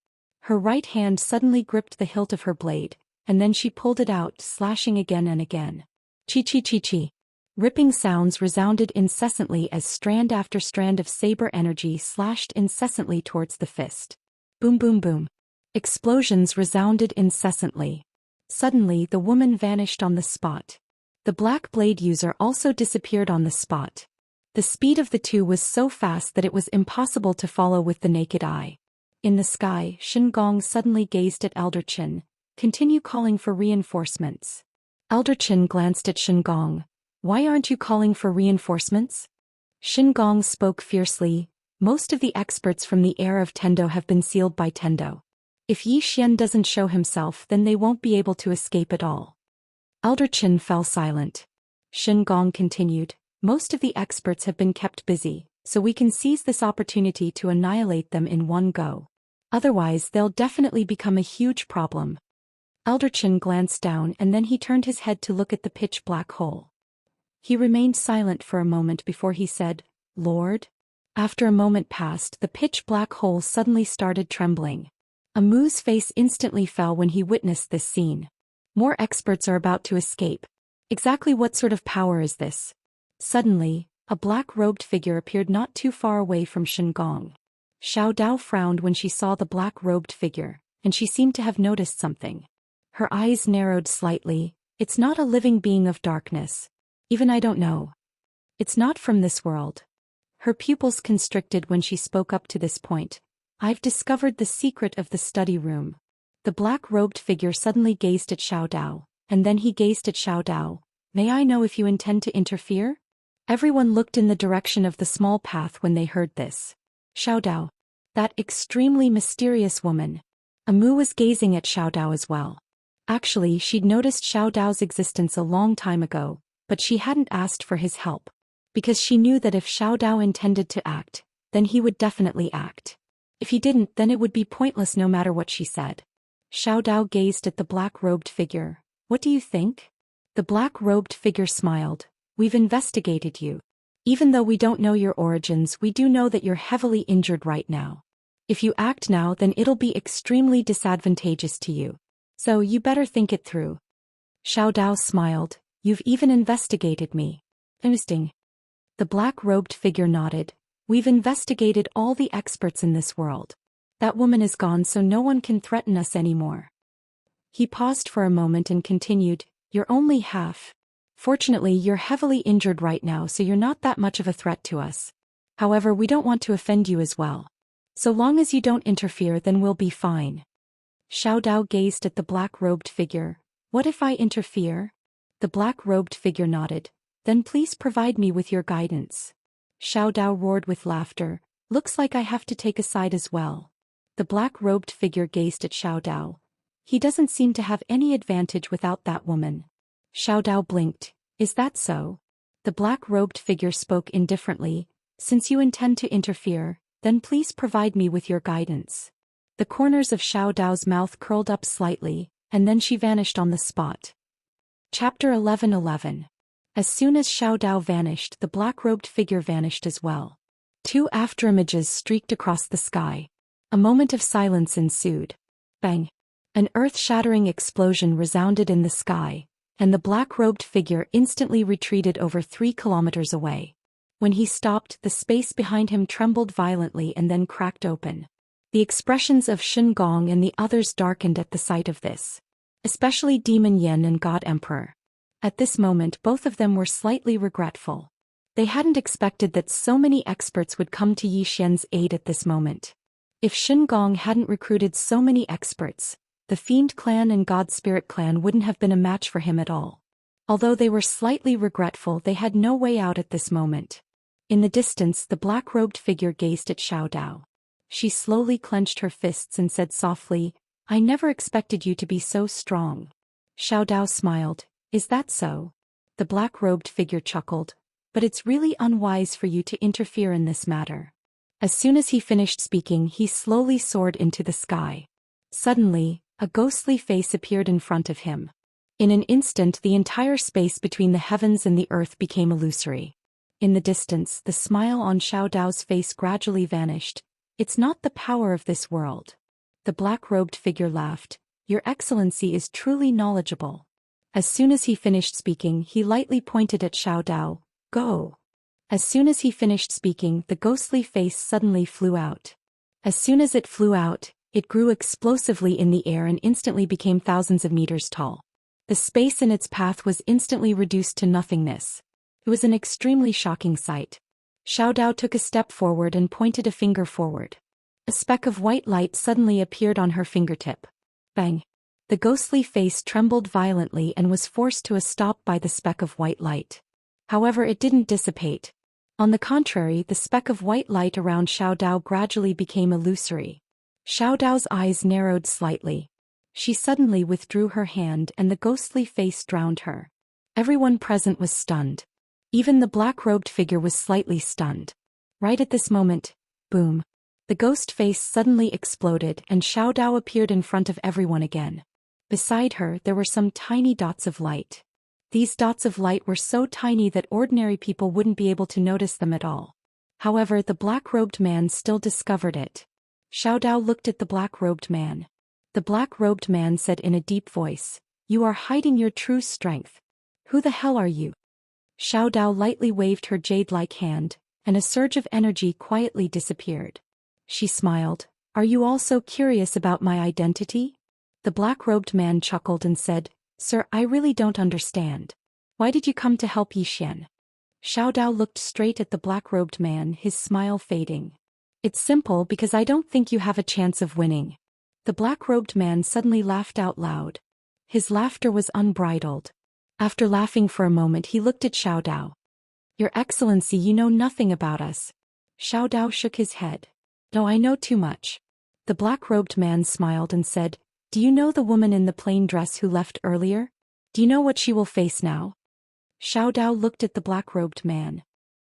Her right hand suddenly gripped the hilt of her blade, and then she pulled it out, slashing again and again. Chi-chi-chi-chi. Ripping sounds resounded incessantly as strand after strand of saber energy slashed incessantly towards the fist. Boom boom boom. Explosions resounded incessantly. Suddenly the woman vanished on the spot. The black blade user also disappeared on the spot. The speed of the two was so fast that it was impossible to follow with the naked eye. In the sky, Shen Gong suddenly gazed at Elder Qin. Continue calling for reinforcements. Elder Qin glanced at Shen Gong. Why aren't you calling for reinforcements? Shen Gong spoke fiercely. Most of the experts from the era of Tendo have been sealed by Tendo. If Yi Xian doesn't show himself, then they won't be able to escape at all. Elder Qin fell silent. Shen Gong continued. Most of the experts have been kept busy, so we can seize this opportunity to annihilate them in one go. Otherwise they'll definitely become a huge problem. Elder Qin glanced down and then he turned his head to look at the pitch black hole. He remained silent for a moment before he said, "Lord?" After a moment passed, the pitch black hole suddenly started trembling. Amu's face instantly fell when he witnessed this scene. More experts are about to escape. Exactly what sort of power is this? Suddenly, a black-robed figure appeared not too far away from Shen Gong. Xiao Dao frowned when she saw the black-robed figure, and she seemed to have noticed something. Her eyes narrowed slightly. It's not a living being of darkness. Even I don't know. It's not from this world. Her pupils constricted when she spoke up to this point. I've discovered the secret of the study room. The black-robed figure suddenly gazed at Xiao Dao, and then he gazed at Xiao Dao. May I know if you intend to interfere? Everyone looked in the direction of the small path when they heard this. Xiao Dao. That extremely mysterious woman. Amu was gazing at Xiao Dao as well. Actually, she'd noticed Xiao Dao's existence a long time ago, but she hadn't asked for his help. Because she knew that if Xiao Dao intended to act, then he would definitely act. If he didn't, then it would be pointless no matter what she said. Xiao Dao gazed at the black-robed figure. What do you think? The black-robed figure smiled. We've investigated you. Even though we don't know your origins, we do know that you're heavily injured right now. If you act now, then it'll be extremely disadvantageous to you. So you better think it through. Xiao Dao smiled. You've even investigated me. Interesting. The black-robed figure nodded. We've investigated all the experts in this world. That woman is gone, so no one can threaten us anymore. He paused for a moment and continued, you're only half. Fortunately, you're heavily injured right now, so you're not that much of a threat to us. However, we don't want to offend you as well. So long as you don't interfere, then we'll be fine. Xiao Dao gazed at the black-robed figure. What if I interfere? The black-robed figure nodded. Then please provide me with your guidance. Xiao Dao roared with laughter. Looks like I have to take a side as well. The black-robed figure gazed at Xiao Dao. He doesn't seem to have any advantage without that woman. Xiao Dao blinked. Is that so? The black-robed figure spoke indifferently. Since you intend to interfere, then please provide me with your guidance. The corners of Xiao Dao's mouth curled up slightly, and then she vanished on the spot. Chapter 11:11. As soon as Xiao Dao vanished, the black-robed figure vanished as well. Two afterimages streaked across the sky. A moment of silence ensued. Bang! An earth-shattering explosion resounded in the sky, and the black-robed figure instantly retreated over 3 kilometers away. When he stopped, the space behind him trembled violently and then cracked open. The expressions of Shen Gong and the others darkened at the sight of this. Especially Demon Yen and God Emperor. At this moment, both of them were slightly regretful. They hadn't expected that so many experts would come to Yi Xian's aid at this moment. If Shen Gong hadn't recruited so many experts, the Fiend Clan and God Spirit Clan wouldn't have been a match for him at all. Although they were slightly regretful, they had no way out at this moment. In the distance, the black-robed figure gazed at Xiao Dao. She slowly clenched her fists and said softly, I never expected you to be so strong. Xiao Dao smiled. Is that so? The black-robed figure chuckled. But it's really unwise for you to interfere in this matter. As soon as he finished speaking, he slowly soared into the sky. Suddenly, a ghostly face appeared in front of him. In an instant, the entire space between the heavens and the earth became illusory. In the distance, the smile on Xiao Dao's face gradually vanished. It's not the power of this world. The black-robed figure laughed. Your Excellency is truly knowledgeable. As soon as he finished speaking, he lightly pointed at Xiao Dao. Go. As soon as he finished speaking, the ghostly face suddenly flew out. As soon as it flew out, it grew explosively in the air and instantly became thousands of meters tall. The space in its path was instantly reduced to nothingness. It was an extremely shocking sight. Xiao Dao took a step forward and pointed a finger forward. A speck of white light suddenly appeared on her fingertip. Bang! The ghostly face trembled violently and was forced to a stop by the speck of white light. However, it didn't dissipate. On the contrary, the speck of white light around Xiao Dao gradually became illusory. Xiao Dao's eyes narrowed slightly. She suddenly withdrew her hand and the ghostly face drowned her. Everyone present was stunned. Even the black-robed figure was slightly stunned. Right at this moment, boom! The ghost face suddenly exploded and Xiao Dao appeared in front of everyone again. Beside her, there were some tiny dots of light. These dots of light were so tiny that ordinary people wouldn't be able to notice them at all. However, the black-robed man still discovered it. Xiao Dao looked at the black-robed man. The black-robed man said in a deep voice, You are hiding your true strength. Who the hell are you? Xiao Dao lightly waved her jade-like hand, and a surge of energy quietly disappeared. She smiled. Are you also curious about my identity? The black-robed man chuckled and said, Sir, I really don't understand. Why did you come to help Yi Xian? Xiao Dao looked straight at the black-robed man, his smile fading. It's simple because I don't think you have a chance of winning. The black-robed man suddenly laughed out loud. His laughter was unbridled. After laughing for a moment, he looked at Xiao Dao. Your Excellency, you know nothing about us. Xiao Dao shook his head. No, I know too much. The black-robed man smiled and said, Do you know the woman in the plain dress who left earlier? Do you know what she will face now? Xiao Dao looked at the black-robed man.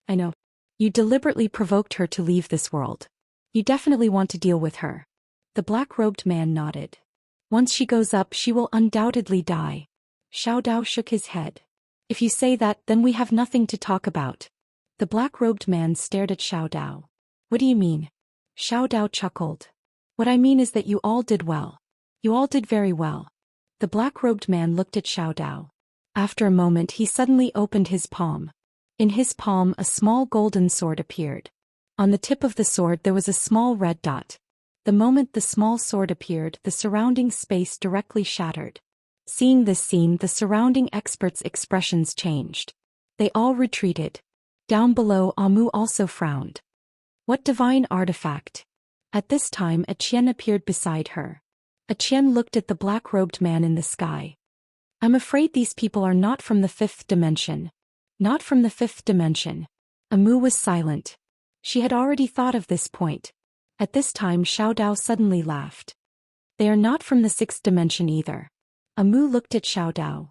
I know. You deliberately provoked her to leave this world. You definitely want to deal with her. The black-robed man nodded. Once she goes up, she will undoubtedly die. Xiao Dao shook his head. If you say that, then we have nothing to talk about. The black-robed man stared at Xiao Dao. What do you mean? Xiao Dao chuckled. What I mean is that you all did well. You all did very well. The black-robed man looked at Xiao Dao. After a moment he suddenly opened his palm. In his palm a small golden sword appeared. On the tip of the sword there was a small red dot. The moment the small sword appeared, the surrounding space directly shattered. Seeing this scene, the surrounding experts' expressions changed. They all retreated. Down below, Amu also frowned. What divine artifact? At this time a Qian appeared beside her. A Qian looked at the black-robed man in the sky. I'm afraid these people are not from the fifth dimension. Not from the fifth dimension. Amu was silent. She had already thought of this point. At this time Xiao Dao suddenly laughed. They are not from the sixth dimension either. Amu looked at Xiao Dao.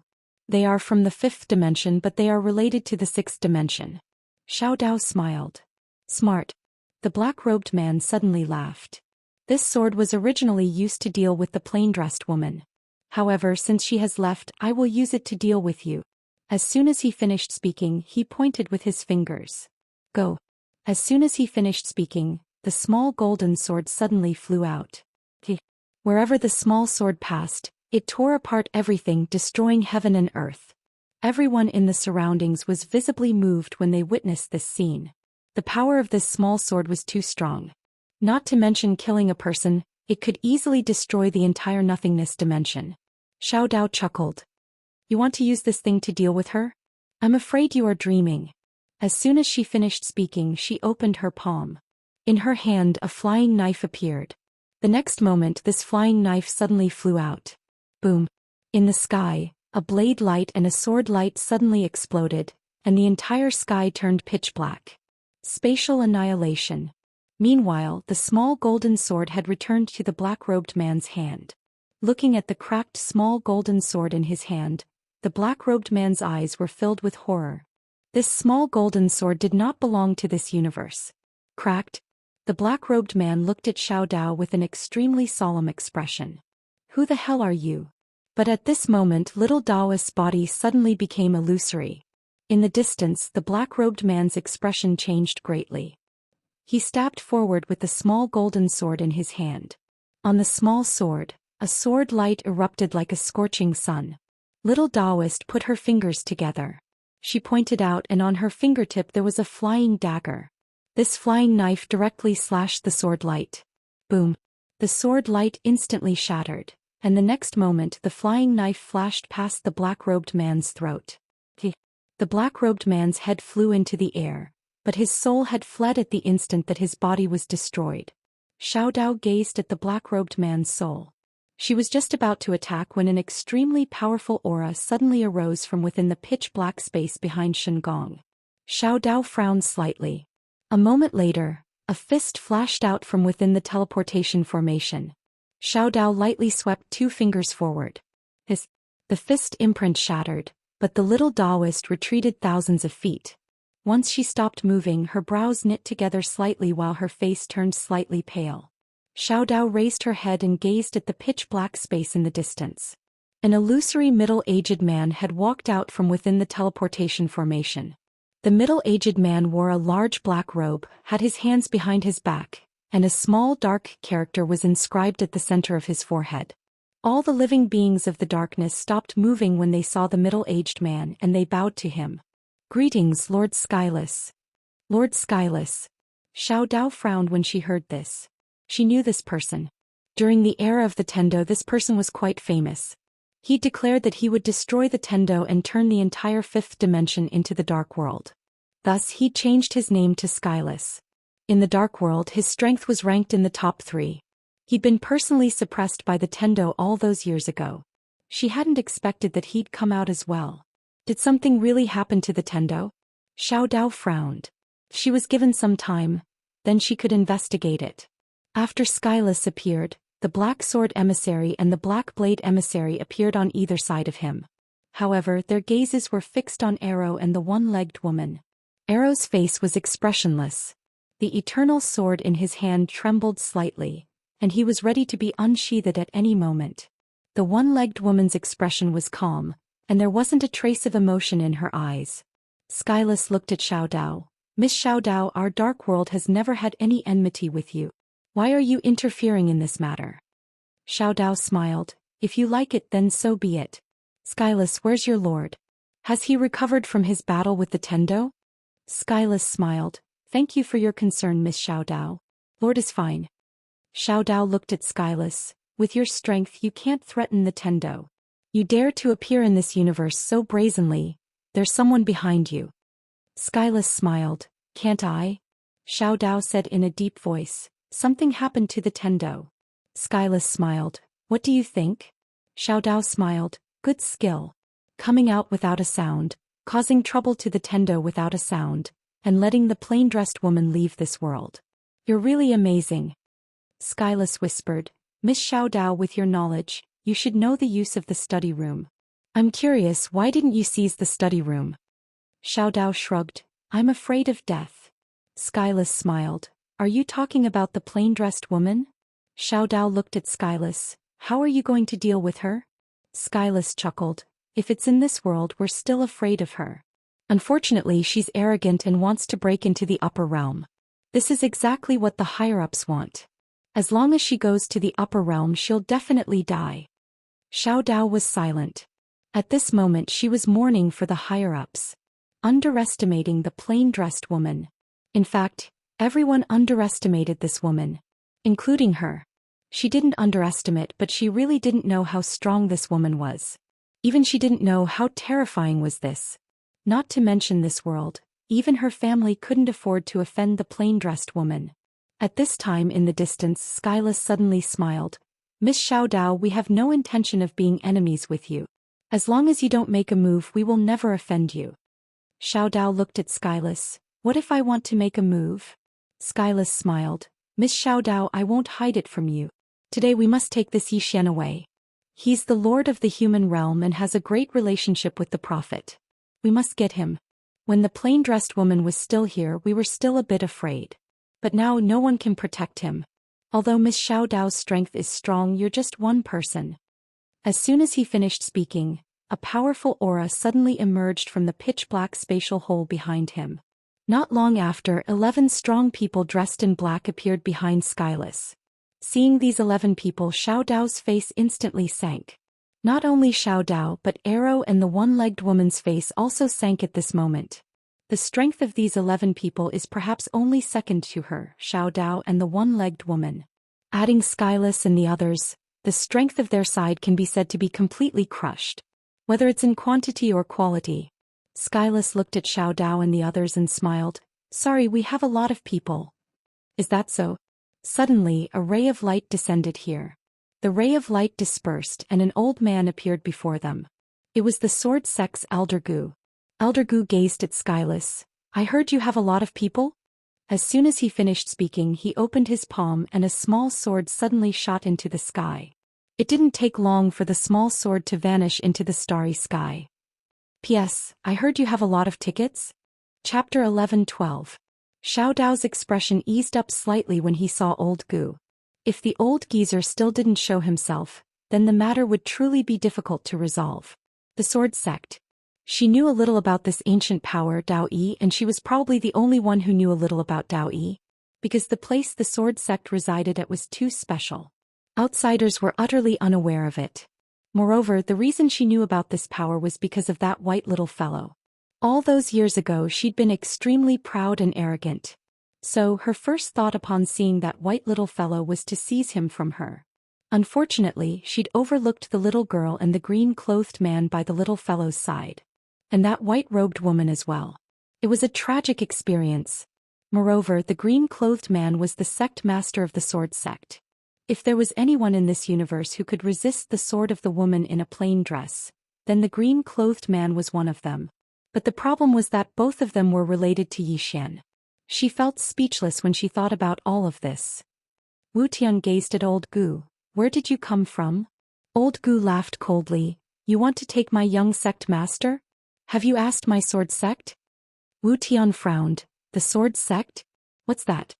They are from the fifth dimension, but they are related to the sixth dimension. Xiao Dao smiled. Smart. The black-robed man suddenly laughed. This sword was originally used to deal with the plain-dressed woman. However, since she has left, I will use it to deal with you. As soon as he finished speaking, he pointed with his fingers. Go. As soon as he finished speaking, the small golden sword suddenly flew out. Wherever the small sword passed, it tore apart everything, destroying heaven and earth. Everyone in the surroundings was visibly moved when they witnessed this scene. The power of this small sword was too strong. Not to mention killing a person, it could easily destroy the entire nothingness dimension. Xiao Dao chuckled. You want to use this thing to deal with her? I'm afraid you are dreaming. As soon as she finished speaking, she opened her palm. In her hand a flying knife appeared. The next moment this flying knife suddenly flew out. Boom. In the sky, a blade light and a sword light suddenly exploded, and the entire sky turned pitch black. Spatial annihilation. Meanwhile, the small golden sword had returned to the black-robed man's hand. Looking at the cracked small golden sword in his hand, the black-robed man's eyes were filled with horror. This small golden sword did not belong to this universe. Cracked. The black-robed man looked at Xiao Dao with an extremely solemn expression. Who the hell are you? But at this moment little Daoist's body suddenly became illusory. In the distance the black-robed man's expression changed greatly. He stabbed forward with the small golden sword in his hand. On the small sword, a sword light erupted like a scorching sun. Little Daoist put her fingers together. She pointed out, and on her fingertip there was a flying dagger. This flying knife directly slashed the sword light. Boom. The sword light instantly shattered, and the next moment the flying knife flashed past the black-robed man's throat. The black-robed man's head flew into the air, but his soul had fled at the instant that his body was destroyed. Xiao Dao gazed at the black-robed man's soul. She was just about to attack when an extremely powerful aura suddenly arose from within the pitch-black space behind Shengong. Xiao Dao frowned slightly. A moment later, a fist flashed out from within the teleportation formation. Xiao Dao lightly swept 2 fingers forward. The fist imprint shattered, but the little Daoist retreated thousands of feet. Once she stopped moving, her brows knit together slightly while her face turned slightly pale. Xiao Dao raised her head and gazed at the pitch-black space in the distance. An illusory middle-aged man had walked out from within the teleportation formation. The middle-aged man wore a large black robe, had his hands behind his back, and a small dark character was inscribed at the center of his forehead. All the living beings of the darkness stopped moving when they saw the middle-aged man, and they bowed to him. Greetings, Lord Skyless. Lord Skyless. Xiao Dao frowned when she heard this. She knew this person. During the era of the Tendo, this person was quite famous. He declared that he would destroy the Tendo and turn the entire fifth dimension into the Dark World. Thus he changed his name to Skyless. In the Dark World his strength was ranked in the top 3. He'd been personally suppressed by the Tendo all those years ago. She hadn't expected that he'd come out as well. Did something really happen to the Tendo? Xiao Dao frowned. She was given some time, then she could investigate it. After Skyless appeared, the Black Sword Emissary and the Black Blade Emissary appeared on either side of him. However, their gazes were fixed on Arrow and the one-legged woman. Arrow's face was expressionless. The eternal sword in his hand trembled slightly, and he was ready to be unsheathed at any moment. The one-legged woman's expression was calm, and there wasn't a trace of emotion in her eyes. Skyless looked at Xiao Dao. Miss Xiaodao, our dark world has never had any enmity with you. Why are you interfering in this matter? Xiaodao smiled. If you like it then so be it. Skyless, where's your lord? Has he recovered from his battle with the Tendo? Skyless smiled. Thank you for your concern, Miss Xiaodao. Lord is fine. Xiaodao looked at Skyless. With your strength you can't threaten the Tendo. You dare to appear in this universe so brazenly. There's someone behind you. Skyless smiled. Can't I? Xiaodao said in a deep voice. Something happened to the Tendo. Skyless smiled. What do you think? Xiaodao smiled. Good skill. Coming out without a sound, causing trouble to the Tendo without a sound, and letting the plain-dressed woman leave this world. You're really amazing. Skyless whispered. Miss Xiaodao, with your knowledge, you should know the use of the study room. I'm curious, why didn't you seize the study room? Xiaodao shrugged. I'm afraid of death. Skyless smiled. Are you talking about the plain-dressed woman? Xiaodao looked at Skyless. How are you going to deal with her? Skyless chuckled. If it's in this world, we're still afraid of her. Unfortunately, she's arrogant and wants to break into the upper realm. This is exactly what the higher-ups want. As long as she goes to the upper realm, she'll definitely die. Xiaodao was silent. At this moment she was mourning for the higher-ups, underestimating the plain-dressed woman. In fact, everyone underestimated this woman, including her. She didn't underestimate, but she really didn't know how strong this woman was. Even she didn't know how terrifying was this. Not to mention this world, even her family couldn't afford to offend the plain-dressed woman. At this time in the distance, Skyless suddenly smiled. Miss Xiaodao, we have no intention of being enemies with you. As long as you don't make a move, we will never offend you. Xiaodao looked at Skyless. What if I want to make a move? Skyless smiled. Miss Xiaodao, I won't hide it from you. Today we must take this Zhou Xian away. He's the lord of the human realm and has a great relationship with the prophet. We must get him. When the plain-dressed woman was still here, we were still a bit afraid. But now no one can protect him. Although Miss Xiaodao's strength is strong, you're just one person. As soon as he finished speaking, a powerful aura suddenly emerged from the pitch-black spatial hole behind him. Not long after, 11 strong people dressed in black appeared behind Skyless. Seeing these 11 people, Xiaodao's face instantly sank. Not only Xiaodao but Arrow and the one-legged woman's face also sank at this moment. The strength of these 11 people is perhaps only second to her, Xiaodao and the one-legged woman. Adding Skyless and the others, the strength of their side can be said to be completely crushed. Whether it's in quantity or quality. Skyless looked at Xiaodao and the others and smiled. Sorry, we have a lot of people. Is that so? Suddenly, a ray of light descended here. The ray of light dispersed and an old man appeared before them. It was the sword sect's Elder Gu. Elder Gu gazed at Skyless. I heard you have a lot of people? As soon as he finished speaking, he opened his palm and a small sword suddenly shot into the sky. It didn't take long for the small sword to vanish into the starry sky. P.S. I heard you have a lot of tickets? Chapter 11-12. Xiaodao's expression eased up slightly when he saw old Gu. If the old geezer still didn't show himself, then the matter would truly be difficult to resolve. The sword sect. She knew a little about this ancient power, Daoist, and she was probably the only one who knew a little about Daoist, because the place the sword sect resided at was too special. Outsiders were utterly unaware of it. Moreover, the reason she knew about this power was because of that white little fellow. All those years ago she'd been extremely proud and arrogant. So, her first thought upon seeing that white little fellow was to seize him from her. Unfortunately, she'd overlooked the little girl and the green-clothed man by the little fellow's side. And that white-robed woman as well. It was a tragic experience. Moreover, the green-clothed man was the sect master of the sword sect. If there was anyone in this universe who could resist the sword of the woman in a plain dress, then the green-clothed man was one of them. But the problem was that both of them were related to Zhou Xian. She felt speechless when she thought about all of this. Wu Tian gazed at old Gu. Where did you come from? Old Gu laughed coldly. You want to take my young sect master? Have you asked my sword sect? Wu Tian frowned. The sword sect? What's that?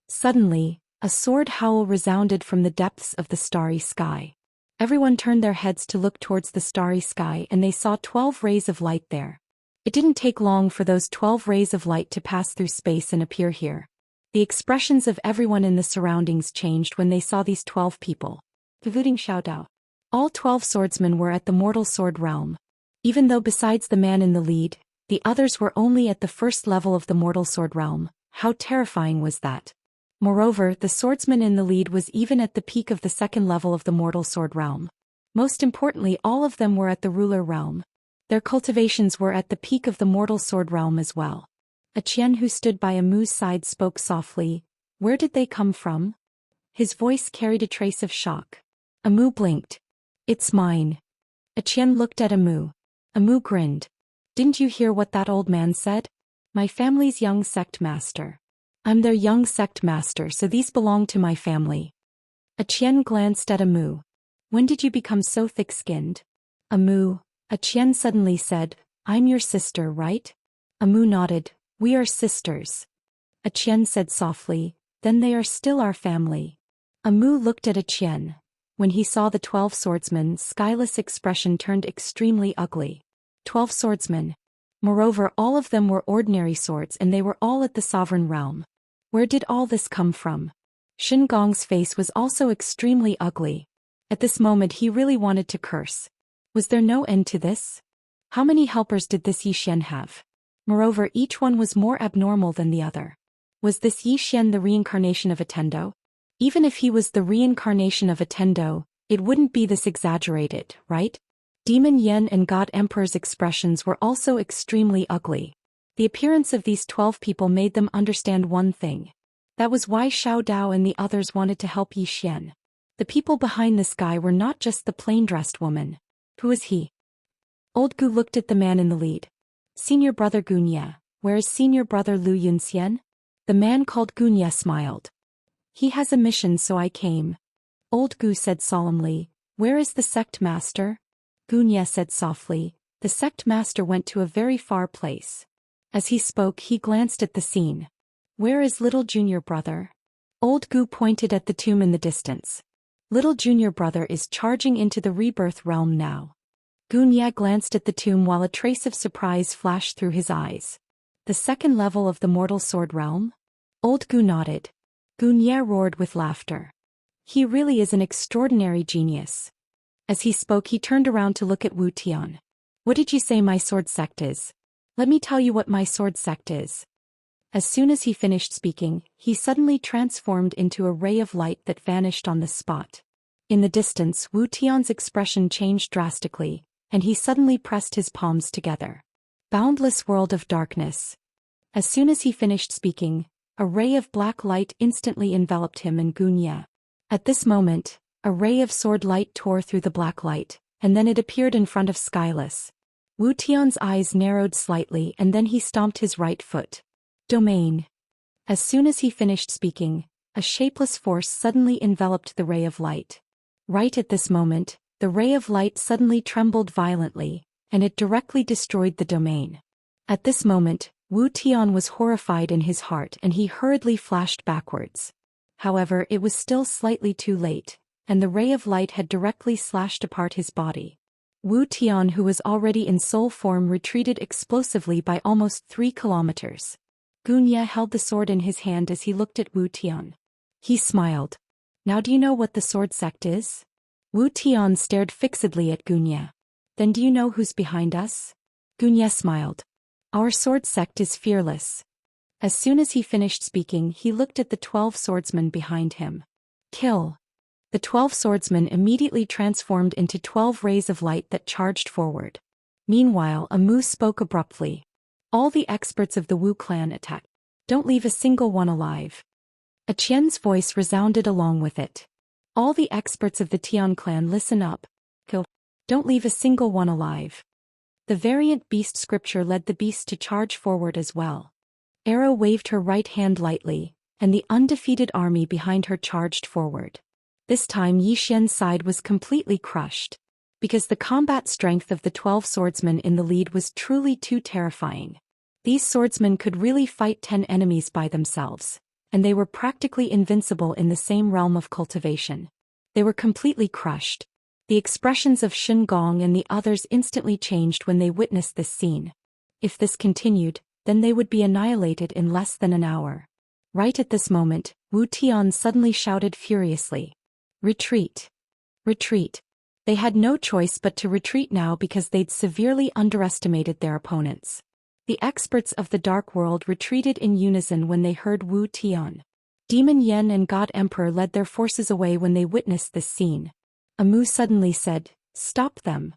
Suddenly, a sword howl resounded from the depths of the starry sky. Everyone turned their heads to look towards the starry sky and they saw 12 rays of light there. It didn't take long for those 12 rays of light to pass through space and appear here. The expressions of everyone in the surroundings changed when they saw these 12 people, including Xiao Dao. All 12 swordsmen were at the mortal sword realm. Even though besides the man in the lead, the others were only at the first level of the mortal sword realm, how terrifying was that? Moreover, the swordsman in the lead was even at the peak of the second level of the mortal sword realm. Most importantly, all of them were at the ruler realm. Their cultivations were at the peak of the mortal sword realm as well. A Qian who stood by Amu's side spoke softly. Where did they come from? His voice carried a trace of shock. Amu blinked. It's mine. A Qian looked at Amu. Amu grinned. Didn't you hear what that old man said? My family's young sect master. I'm their young sect master, so these belong to my family. A Qian glanced at Amu. When did you become so thick-skinned? Amu, a Qian suddenly said, I'm your sister, right? Amu nodded. We are sisters. A Qian said softly, then they are still our family. Amu looked at a Qian. When he saw the 12 swordsmen, Skyla's expression turned extremely ugly. 12 swordsmen. Moreover, all of them were ordinary swords and they were all at the sovereign realm. Where did all this come from? Shen Gong's face was also extremely ugly. At this moment he really wanted to curse. Was there no end to this? How many helpers did this Yi Xian have? Moreover, each one was more abnormal than the other. Was this Yi Xian the reincarnation of a Tendo? Even if he was the reincarnation of a Tendo, it wouldn't be this exaggerated, right? Demon Yen and God Emperor's expressions were also extremely ugly. The appearance of these 12 people made them understand one thing. That was why Xiao Dao and the others wanted to help Yi Xian. The people behind this guy were not just the plain-dressed woman. Who is he? Old Gu looked at the man in the lead. Senior brother Gunya, where is senior brother Lu Yunxian? The man called Gunya smiled. He has a mission, so I came. Old Gu said solemnly, where is the sect master? Gunya said softly, the sect master went to a very far place. As he spoke, he glanced at the scene. Where is little junior brother? Old Gu pointed at the tomb in the distance. Little junior brother is charging into the rebirth realm now. Gunya glanced at the tomb while a trace of surprise flashed through his eyes. The second level of the mortal sword realm? Old Gu nodded. Gunya roared with laughter. He really is an extraordinary genius. As he spoke, he turned around to look at Wu Tian. What did you say my sword sect is? Let me tell you what my sword sect is. As soon as he finished speaking, he suddenly transformed into a ray of light that vanished on the spot. In the distance, Wu Tian's expression changed drastically, and he suddenly pressed his palms together. Boundless world of darkness. As soon as he finished speaking, a ray of black light instantly enveloped him and Gunya. At this moment, a ray of sword light tore through the black light, and then it appeared in front of Skyless. Wu Tian's eyes narrowed slightly and then he stomped his right foot. Domain. As soon as he finished speaking, a shapeless force suddenly enveloped the ray of light. Right at this moment, the ray of light suddenly trembled violently, and it directly destroyed the domain. At this moment, Wu Tian was horrified in his heart and he hurriedly flashed backwards. However, it was still slightly too late, and the ray of light had directly slashed apart his body. Wu Tian, who was already in soul form, retreated explosively by almost 3 kilometers. Gunya held the sword in his hand as he looked at Wu Tian. He smiled. Now do you know what the sword sect is? Wu Tian stared fixedly at Gunya. Then do you know who's behind us? Gunya smiled. Our sword sect is fearless. As soon as he finished speaking, he looked at the 12 swordsmen behind him. Kill. The 12 swordsmen immediately transformed into 12 rays of light that charged forward. Meanwhile, Amu spoke abruptly. All the experts of the Wu clan attack. Don't leave a single one alive. A Qian's voice resounded along with it. All the experts of the Tian clan, listen up. Kill. Don't leave a single one alive. The variant beast scripture led the beast to charge forward as well. Arrow waved her right hand lightly, and the undefeated army behind her charged forward. This time Yi Xian's side was completely crushed. Because the combat strength of the 12 swordsmen in the lead was truly too terrifying. These swordsmen could really fight 10 enemies by themselves, and they were practically invincible in the same realm of cultivation. They were completely crushed. The expressions of Shen Gong and the others instantly changed when they witnessed this scene. If this continued, then they would be annihilated in less than an hour. Right at this moment, Wu Tian suddenly shouted furiously. Retreat! Retreat! They had no choice but to retreat now because they'd severely underestimated their opponents. The experts of the Dark World retreated in unison when they heard Wu Tian. Demon Yen and God Emperor led their forces away when they witnessed this scene. Amu suddenly said, "Stop them."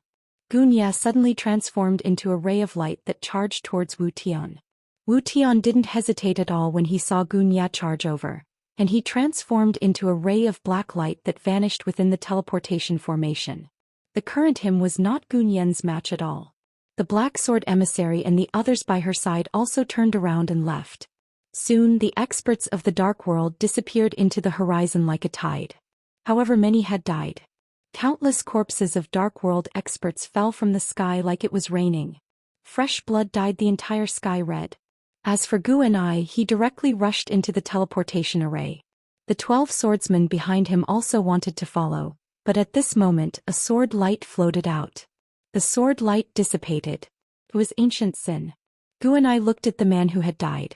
Gunya suddenly transformed into a ray of light that charged towards Wu Tian. Wu Tian didn't hesitate at all when he saw Gunya charge over, and he transformed into a ray of black light that vanished within the teleportation formation. The current him was not Gunyan's match at all. The Black Sword emissary and the others by her side also turned around and left. Soon the experts of the Dark World disappeared into the horizon like a tide. However many had died. Countless corpses of Dark World experts fell from the sky like it was raining. Fresh blood dyed the entire sky red. As for Gu and I, he directly rushed into the teleportation array. The 12 swordsmen behind him also wanted to follow, but at this moment a sword light floated out. The sword light dissipated. It was ancient sin. Gu and I looked at the man who had died.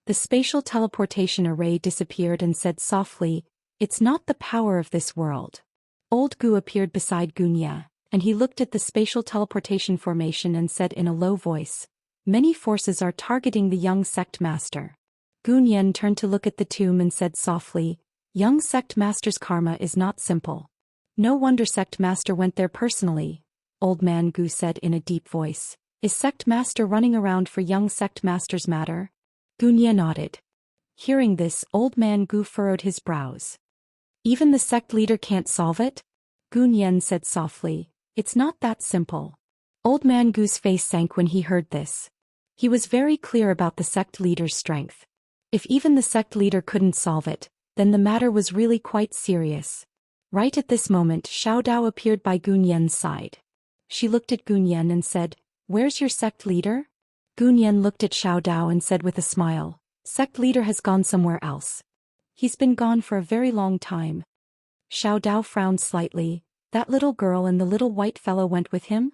The spatial teleportation array disappeared and said softly, "It's not the power of this world." Old Gu appeared beside Gunya, and he looked at the spatial teleportation formation and said in a low voice, "Many forces are targeting the young sect master." Gunyan turned to look at the tomb and said softly, "Young sect master's karma is not simple. No wonder sect master went there personally." Old man Gu said in a deep voice, "Is sect master running around for young sect master's matter?" Gunya nodded. Hearing this, old man Gu furrowed his brows. "Even the sect leader can't solve it?" Gunyan said softly, "It's not that simple." Old man Gu's face sank when he heard this. He was very clear about the sect leader's strength. If even the sect leader couldn't solve it, then the matter was really quite serious. Right at this moment, Xiao Dao appeared by Gunyan's side. She looked at Gunyan and said, "Where's your sect leader?" Gunyan looked at Xiao Dao and said with a smile, "Sect leader has gone somewhere else. He's been gone for a very long time." Xiao Dao frowned slightly. "That little girl and the little white fellow went with him?"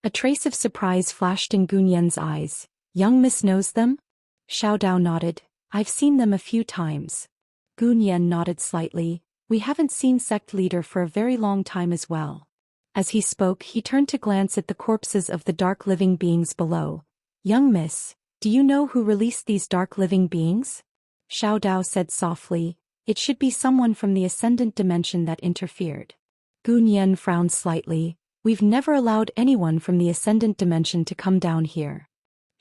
A trace of surprise flashed in Gunyan's eyes. "Young miss knows them?" Xiao Dao nodded. "I've seen them a few times." Gunyan nodded slightly. "We haven't seen sect leader for a very long time as well." As he spoke, he turned to glance at the corpses of the dark living beings below. "Young miss, do you know who released these dark living beings?" Xiao Dao said softly, "It should be someone from the ascendant dimension that interfered." Gunyan frowned slightly. "We've never allowed anyone from the ascendant dimension to come down here."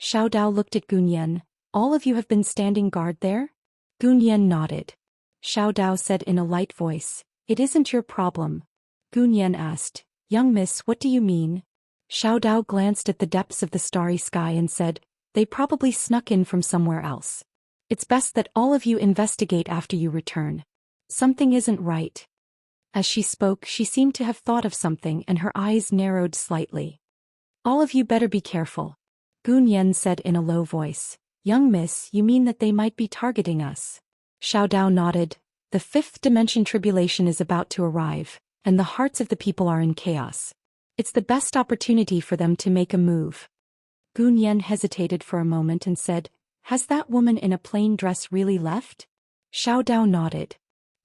Xiao Dao looked at Gunyan. "All of you have been standing guard there?" Gunyan nodded. Xiao Dao said in a light voice, "It isn't your problem." Gunyan asked, "Young miss, what do you mean?" Xiao Dao glanced at the depths of the starry sky and said, "They probably snuck in from somewhere else. It's best that all of you investigate after you return. Something isn't right." As she spoke, she seemed to have thought of something and her eyes narrowed slightly. "All of you better be careful." Gunyan said in a low voice, "Young miss, you mean that they might be targeting us?" Xiao Dao nodded. "The fifth dimension tribulation is about to arrive, and the hearts of the people are in chaos. It's the best opportunity for them to make a move." Gunyan hesitated for a moment and said, "Has that woman in a plain dress really left?" Xiao Dao nodded.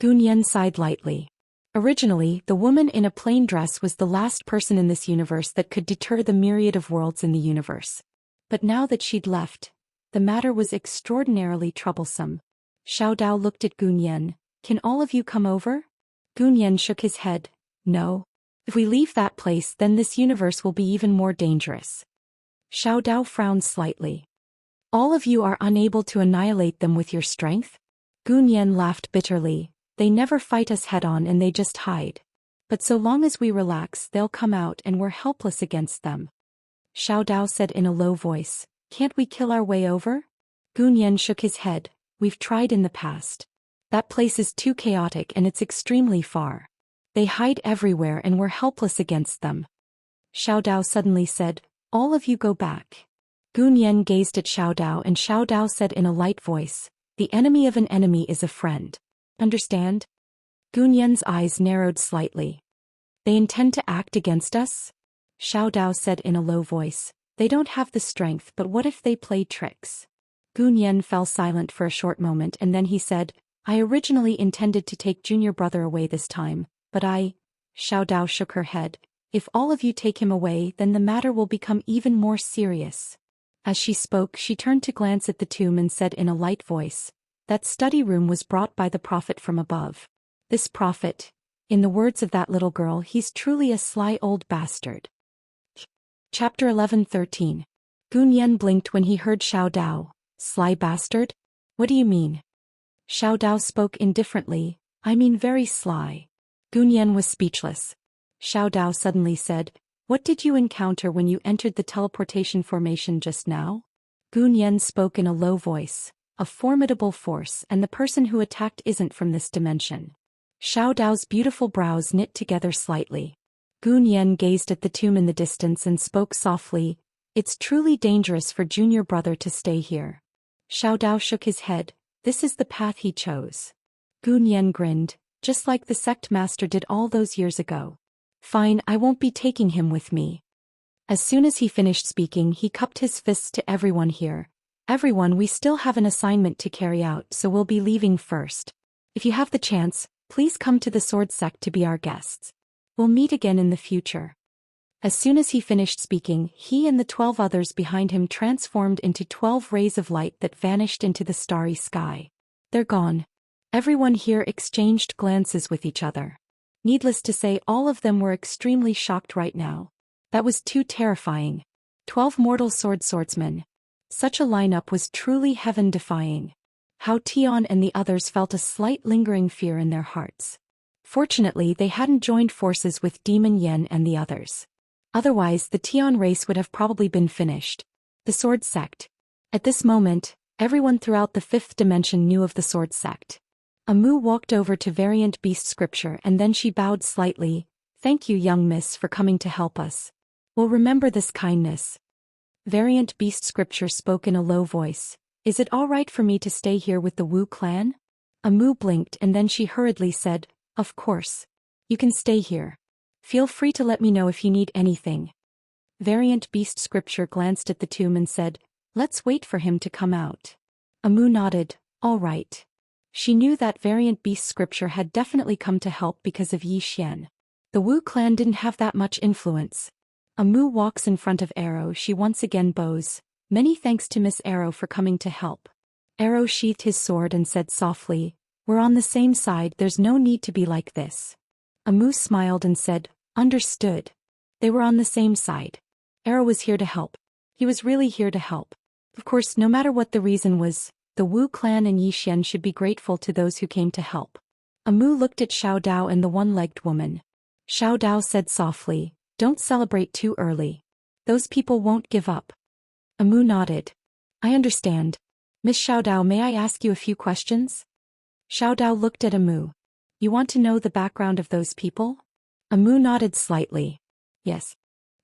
Gunyan sighed lightly. Originally, the woman in a plain dress was the last person in this universe that could deter the myriad of worlds in the universe. But now that she'd left, the matter was extraordinarily troublesome. Xiao Dao looked at Gunyan. "Can all of you come over?" Gunyan shook his head. "No. If we leave that place, then this universe will be even more dangerous." Xiao Dao frowned slightly. "All of you are unable to annihilate them with your strength?" Gunyan laughed bitterly. "They never fight us head-on and they just hide. But so long as we relax, they'll come out and we're helpless against them." Xiao Dao said in a low voice, "Can't we kill our way over?" Gunyan shook his head. "We've tried in the past. That place is too chaotic and it's extremely far. They hide everywhere and we're helpless against them." Xiao Dao suddenly said, "All of you go back." Gunyan gazed at Xiao Dao and Xiao Dao said in a light voice, "The enemy of an enemy is a friend. Understand?" Gunyan's eyes narrowed slightly. "They intend to act against us?" Xiao Dao said in a low voice, They don't have the strength, but what if they play tricks? Gu Nian fell silent for a short moment and then he said, I originally intended to take junior brother away this time, but Xiao Dao shook her head. If all of you take him away, then the matter will become even more serious. As she spoke, she turned to glance at the tomb and said in a light voice, that study room was brought by the prophet from above. This prophet, in the words of that little girl, he's truly a sly old bastard. Chapter 11:13. Gu Nian blinked when he heard Xiao Dao. Sly bastard? What do you mean? Xiao Dao spoke indifferently, I mean very sly. Gu Nian was speechless. Xiao Dao suddenly said, what did you encounter when you entered the teleportation formation just now? Gu Nian spoke in a low voice, a formidable force, and the person who attacked isn't from this dimension. Xiao Dao's beautiful brows knit together slightly. Gu Nian gazed at the tomb in the distance and spoke softly, it's truly dangerous for junior brother to stay here. Xiao Dao shook his head, this is the path he chose. Gu Nian grinned, just like the sect master did all those years ago. Fine, I won't be taking him with me. As soon as he finished speaking, he cupped his fists to everyone here. Everyone, we still have an assignment to carry out, so we'll be leaving first. If you have the chance, please come to the sword sect to be our guests. We'll meet again in the future. As soon as he finished speaking, he and the 12 others behind him transformed into 12 rays of light that vanished into the starry sky. They're gone. Everyone here exchanged glances with each other. Needless to say, all of them were extremely shocked right now. That was too terrifying. 12 mortal swordsmen. Such a lineup was truly heaven-defying. Hao Tian and the others felt a slight lingering fear in their hearts. Fortunately, they hadn't joined forces with Demon Yen and the others. Otherwise, the Tian race would have probably been finished. The Sword Sect. At this moment, everyone throughout the 5th dimension knew of the Sword Sect. Amu walked over to Variant Beast Scripture and then she bowed slightly. Thank you, young miss, for coming to help us. We'll remember this kindness. Variant Beast Scripture spoke in a low voice. Is it all right for me to stay here with the Wu clan? Amu blinked and then she hurriedly said, of course. You can stay here. Feel free to let me know if you need anything. Variant Beast Scripture glanced at the tomb and said, let's wait for him to come out. Amu nodded, all right. She knew that Variant Beast Scripture had definitely come to help because of Yi Xian. The Wu clan didn't have that much influence. Amu walks in front of Arrow. She once again bows. Many thanks to Miss Arrow for coming to help. Arrow sheathed his sword and said softly, we're on the same side, there's no need to be like this. Amu smiled and said, understood. They were on the same side. Arrow was here to help. He was really here to help. Of course, no matter what the reason was, the Wu clan and Yi Xian should be grateful to those who came to help. Amu looked at Xiao Dao and the one-legged woman. Xiao Dao said softly, don't celebrate too early. Those people won't give up. Amu nodded. I understand. Miss Xiao Dao, may I ask you a few questions? Xiao Dao looked at Amu. You want to know the background of those people? Amu nodded slightly. Yes.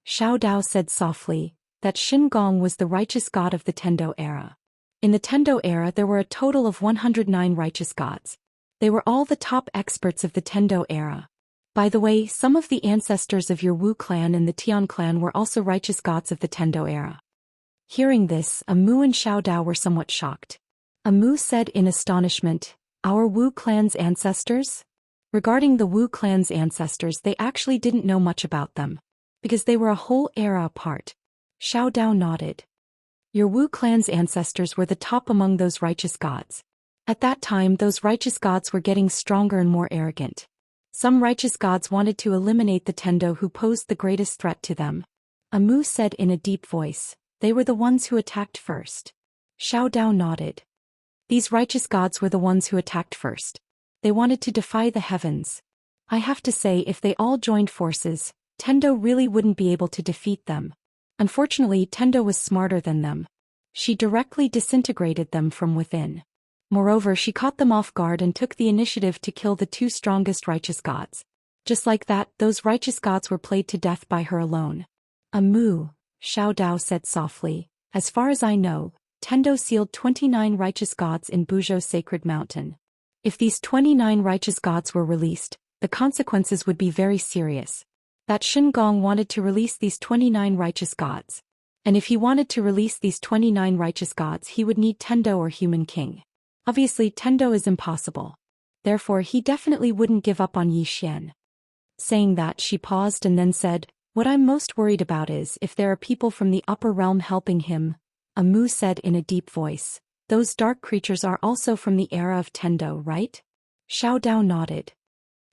Xiao Dao said softly, that Shin Gong was the righteous god of the Tendo era. In the Tendo era there were a total of 109 righteous gods. They were all the top experts of the Tendo era. By the way, some of the ancestors of your Wu clan and the Tian clan were also righteous gods of the Tendo era. Hearing this, Amu and Xiao Dao were somewhat shocked. Amu said in astonishment, our Wu clan's ancestors? Regarding the Wu clan's ancestors, they actually didn't know much about them, because they were a whole era apart. Xiao Dao nodded. Your Wu clan's ancestors were the top among those righteous gods. At that time, those righteous gods were getting stronger and more arrogant. Some righteous gods wanted to eliminate the Tendo who posed the greatest threat to them. Amu said in a deep voice, they were the ones who attacked first. Xiao Dao nodded. These righteous gods were the ones who attacked first. They wanted to defy the heavens. I have to say, if they all joined forces, Tendo really wouldn't be able to defeat them. Unfortunately, Tendo was smarter than them. She directly disintegrated them from within. Moreover, she caught them off guard and took the initiative to kill the two strongest righteous gods. Just like that, those righteous gods were played to death by her alone. Amu, Xiao Dao said softly, as far as I know, Tendo sealed 29 righteous gods in Buzhou Sacred Mountain. If these 29 righteous gods were released, the consequences would be very serious. That Shin Gong wanted to release these 29 righteous gods. And if he wanted to release these 29 righteous gods, he would need Tendo or human king. Obviously, Tendo is impossible. Therefore, he definitely wouldn't give up on Yi Xian. Saying that, she paused and then said, "What I'm most worried about is if there are people from the upper realm helping him." Amu said in a deep voice, "Those dark creatures are also from the era of Tendo, right?" Xiao Dao nodded.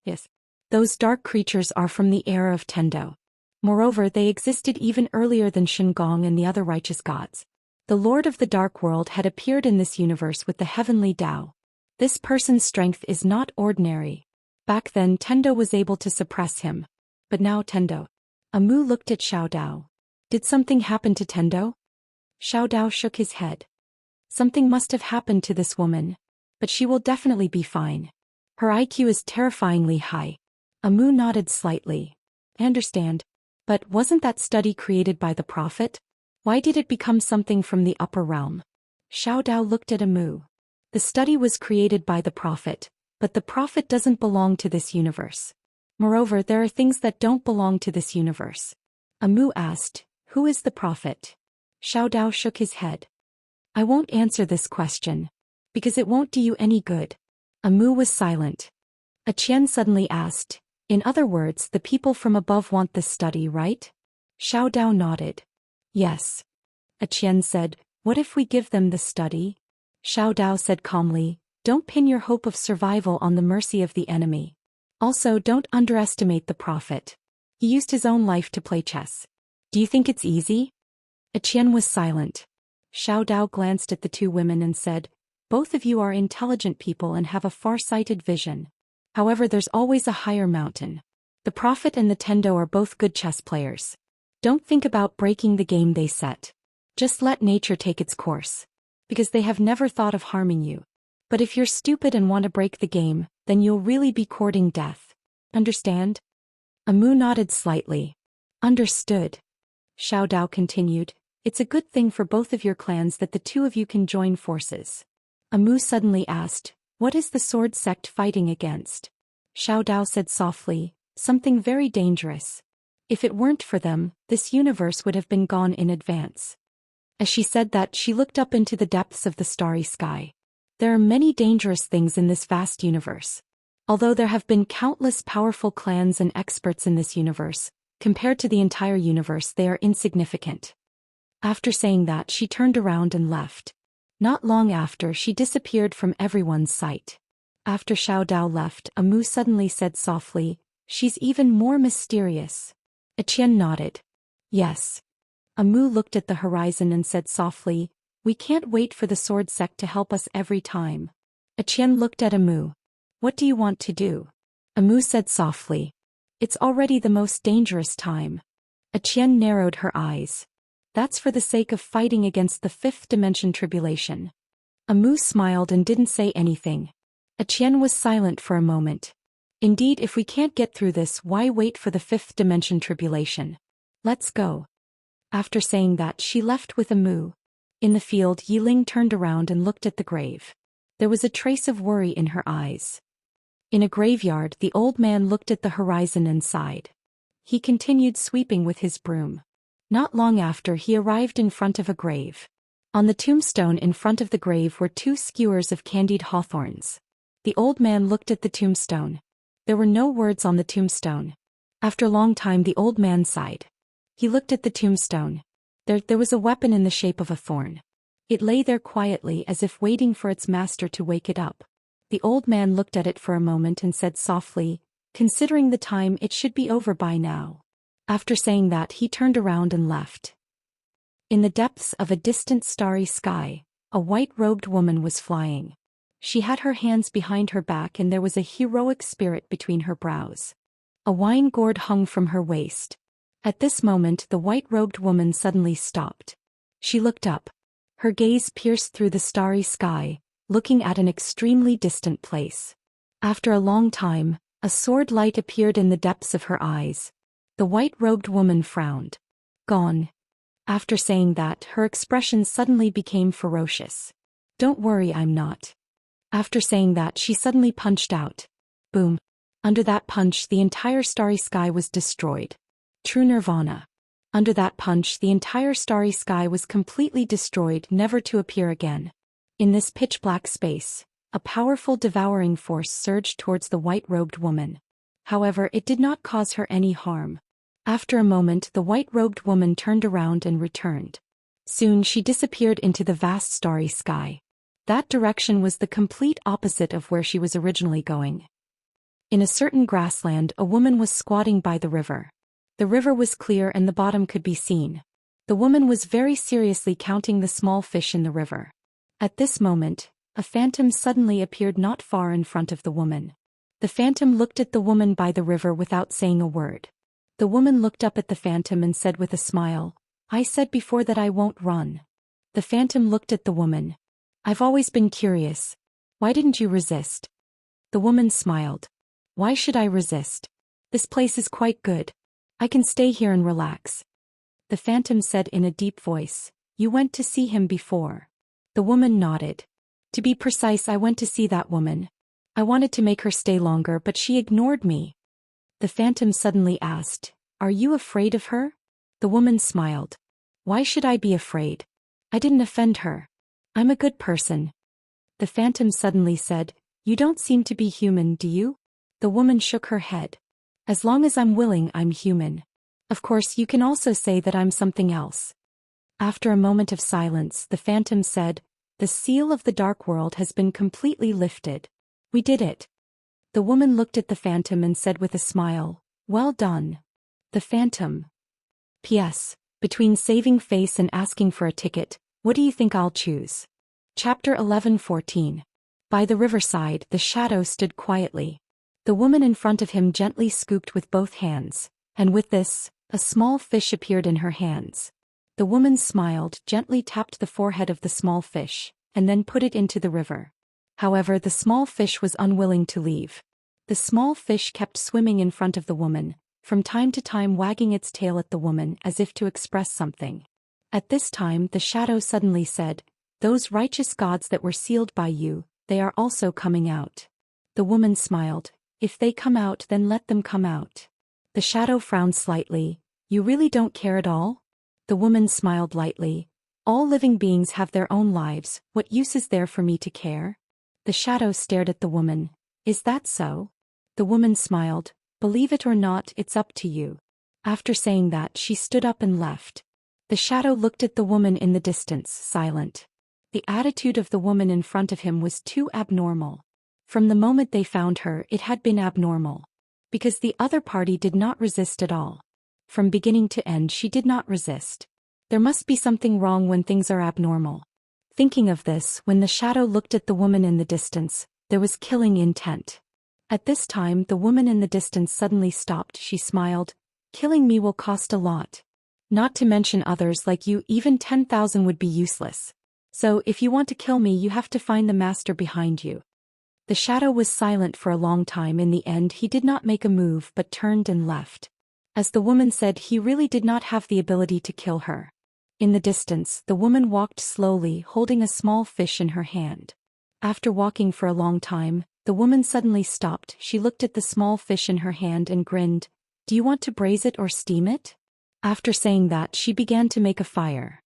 "Yes. Those dark creatures are from the era of Tendo. Moreover, they existed even earlier than Shengong and the other righteous gods. The Lord of the Dark World had appeared in this universe with the heavenly Dao. This person's strength is not ordinary. Back then Tendo was able to suppress him. But now Tendo." Amu looked at Xiao Dao. "Did something happen to Tendo?" Xiao Dao shook his head. "Something must have happened to this woman. But she will definitely be fine. Her IQ is terrifyingly high." Amu nodded slightly. "I understand. But wasn't that study created by the prophet? Why did it become something from the upper realm?" Xiao Dao looked at Amu. "The study was created by the prophet, but the prophet doesn't belong to this universe. Moreover, there are things that don't belong to this universe." Amu asked, "Who is the prophet?" Xiao Dao shook his head. "I won't answer this question. Because it won't do you any good." Amu was silent. Qian suddenly asked, "In other words, the people from above want this study, right?" Xiao Dao nodded. "Yes." Qian said, "What if we give them the study?" Xiao Dao said calmly, "Don't pin your hope of survival on the mercy of the enemy. Also, don't underestimate the prophet. He used his own life to play chess. Do you think it's easy?" Qian was silent. Xiao Dao glanced at the two women and said, "Both of you are intelligent people and have a far-sighted vision. However, there's always a higher mountain. The prophet and the Tendo are both good chess players. Don't think about breaking the game they set. Just let nature take its course. Because they have never thought of harming you. But if you're stupid and want to break the game, then you'll really be courting death. Understand?" Amu nodded slightly. "Understood." Xiao Dao continued, "It's a good thing for both of your clans that the two of you can join forces." Amu suddenly asked, "What is the sword sect fighting against?" Xiao Dao said softly, "Something very dangerous. If it weren't for them, this universe would have been gone in advance." As she said that, she looked up into the depths of the starry sky. There are many dangerous things in this vast universe. Although there have been countless powerful clans and experts in this universe, compared to the entire universe they are insignificant. After saying that, she turned around and left. Not long after, she disappeared from everyone's sight. After Xiao Dao left, Amu suddenly said softly, "She's even more mysterious." Qian nodded. "Yes." Amu looked at the horizon and said softly, "We can't wait for the sword sect to help us every time." Qian looked at Amu. "What do you want to do?" Amu said softly, "It's already the most dangerous time." Qian narrowed her eyes. "That's for the sake of fighting against the fifth dimension tribulation." Amu smiled and didn't say anything. Qian was silent for a moment. "Indeed, if we can't get through this, why wait for the fifth dimension tribulation? Let's go." After saying that, she left with Amu. In the field, Yiling turned around and looked at the grave. There was a trace of worry in her eyes. In a graveyard, the old man looked at the horizon and sighed. He continued sweeping with his broom. Not long after, he arrived in front of a grave. On the tombstone in front of the grave were two skewers of candied hawthorns. The old man looked at the tombstone. There were no words on the tombstone. After a long time, the old man sighed. He looked at the tombstone. There was a weapon in the shape of a thorn. It lay there quietly as if waiting for its master to wake it up. The old man looked at it for a moment and said softly, "Considering the time, it should be over by now." After saying that, he turned around and left. In the depths of a distant starry sky, a white-robed woman was flying. She had her hands behind her back and there was a heroic spirit between her brows. A wine gourd hung from her waist. At this moment, the white-robed woman suddenly stopped. She looked up. Her gaze pierced through the starry sky, looking at an extremely distant place. After a long time, a sword light appeared in the depths of her eyes. The white-robed woman frowned. "Gone." After saying that, her expression suddenly became ferocious. "Don't worry, I'm not." After saying that, she suddenly punched out. Boom. Under that punch, the entire starry sky was destroyed. True nirvana. Under that punch, the entire starry sky was completely destroyed, never to appear again. In this pitch-black space, a powerful devouring force surged towards the white-robed woman. However, it did not cause her any harm. After a moment, the white-robed woman turned around and returned. Soon she disappeared into the vast starry sky. That direction was the complete opposite of where she was originally going. In a certain grassland, a woman was squatting by the river. The river was clear and the bottom could be seen. The woman was very seriously counting the small fish in the river. At this moment, a phantom suddenly appeared not far in front of the woman. The phantom looked at the woman by the river without saying a word. The woman looked up at the phantom and said with a smile, "I said before that I won't run." The phantom looked at the woman. "I've always been curious. Why didn't you resist?" The woman smiled. "Why should I resist? This place is quite good. I can stay here and relax." The phantom said in a deep voice, "You went to see him before." The woman nodded. "To be precise, I went to see that woman. I wanted to make her stay longer, but she ignored me." The phantom suddenly asked, "Are you afraid of her?" The woman smiled. "Why should I be afraid? I didn't offend her. I'm a good person." The phantom suddenly said, "You don't seem to be human, do you?" The woman shook her head. "As long as I'm willing, I'm human. Of course, you can also say that I'm something else." After a moment of silence, the phantom said, "The seal of the dark world has been completely lifted. We did it." The woman looked at the phantom and said with a smile, "Well done." The phantom. P.S. Between saving face and asking for a ticket, what do you think I'll choose? Chapter 11:14. By the riverside, the shadow stood quietly. The woman in front of him gently scooped with both hands, and with this, a small fish appeared in her hands. The woman smiled, gently tapped the forehead of the small fish, and then put it into the river. However, the small fish was unwilling to leave. The small fish kept swimming in front of the woman, from time to time wagging its tail at the woman as if to express something. At this time, the shadow suddenly said, "Those righteous gods that were sealed by you, they are also coming out." The woman smiled. "If they come out, then let them come out." The shadow frowned slightly. "You really don't care at all?" The woman smiled lightly. "All living beings have their own lives, what use is there for me to care?" The shadow stared at the woman. "Is that so?" The woman smiled. "Believe it or not, it's up to you." After saying that, she stood up and left. The shadow looked at the woman in the distance, silent. The attitude of the woman in front of him was too abnormal. From the moment they found her, it had been abnormal. Because the other party did not resist at all. From beginning to end, she did not resist. There must be something wrong when things are abnormal. Thinking of this, when the shadow looked at the woman in the distance, there was killing intent. At this time, the woman in the distance suddenly stopped. She smiled. "Killing me will cost a lot. Not to mention others like you, even 10,000 would be useless. So, if you want to kill me, you have to find the master behind you." The shadow was silent for a long time. In the end, he did not make a move but turned and left. As the woman said, he really did not have the ability to kill her. In the distance, the woman walked slowly, holding a small fish in her hand. After walking for a long time, the woman suddenly stopped. She looked at the small fish in her hand and grinned. "Do you want to braise it or steam it?" After saying that, she began to make a fire.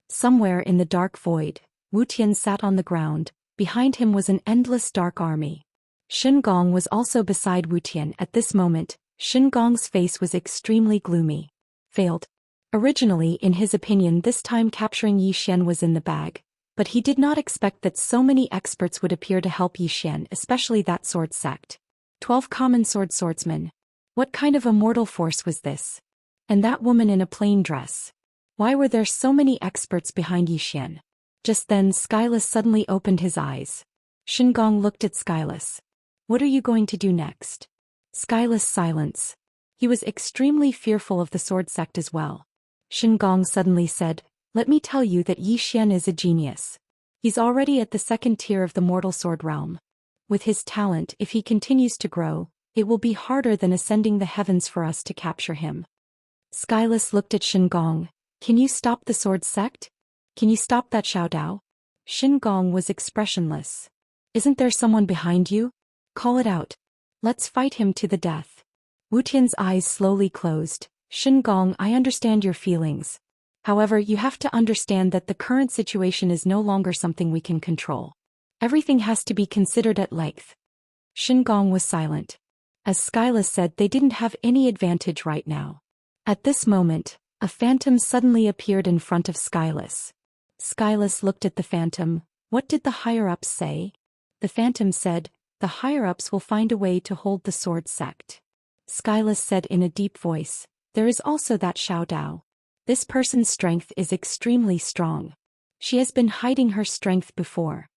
Somewhere in the dark void, Wuxian sat on the ground. Behind him was an endless dark army. Shen Gong was also beside Wuxian. At this moment, Shen Gong's face was extremely gloomy. Failed. Originally, in his opinion, this time capturing Yi Xian was in the bag, but he did not expect that so many experts would appear to help Yi Xian, especially that sword sect. 12 common swordsmen. What kind of immortal force was this? And that woman in a plain dress. Why were there so many experts behind Yi Xian? Just then, Skyless suddenly opened his eyes. Shen Gong looked at Skyless. "What are you going to do next?" Skyless silence. He was extremely fearful of the sword sect as well. Shen Gong suddenly said, "Let me tell you that Yi Xian is a genius. He's already at the second tier of the mortal sword realm. With his talent, if he continues to grow, it will be harder than ascending the heavens for us to capture him." Skyless looked at Shen Gong. "Can you stop the sword sect? Can you stop that Xiao Dao?" Shen Gong was expressionless. "Isn't there someone behind you? Call it out. Let's fight him to the death." Wu Tian's eyes slowly closed. Shen Gong, I understand your feelings. However, you have to understand that the current situation is no longer something we can control. Everything has to be considered at length. Shen Gong was silent. As Skyless said, they didn't have any advantage right now. At this moment, a phantom suddenly appeared in front of Skyless. Skyless looked at the phantom. What did the higher-ups say? The phantom said, the higher-ups will find a way to hold the sword sect. Skyless said in a deep voice, there is also that Xiao Dao. This person's strength is extremely strong. She has been hiding her strength before.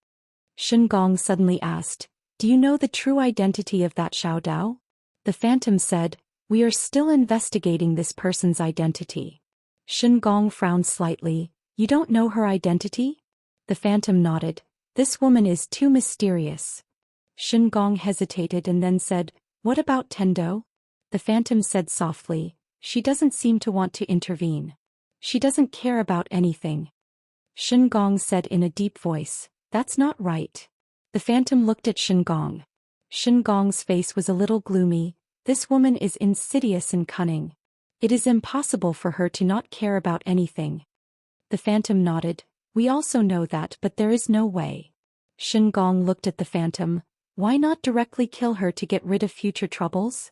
Shen Gong suddenly asked, do you know the true identity of that Xiao Dao? The phantom said, we are still investigating this person's identity. Shen Gong frowned slightly, you don't know her identity? The phantom nodded, this woman is too mysterious. Shen Gong hesitated and then said, what about Tendo? The phantom said softly, she doesn't seem to want to intervene. She doesn't care about anything. Shen Gong said in a deep voice, that's not right. The phantom looked at Shen Gong. Shen Gong's face was a little gloomy, this woman is insidious and cunning. It is impossible for her to not care about anything. The phantom nodded, we also know that, but there is no way. Shen Gong looked at the phantom, why not directly kill her to get rid of future troubles?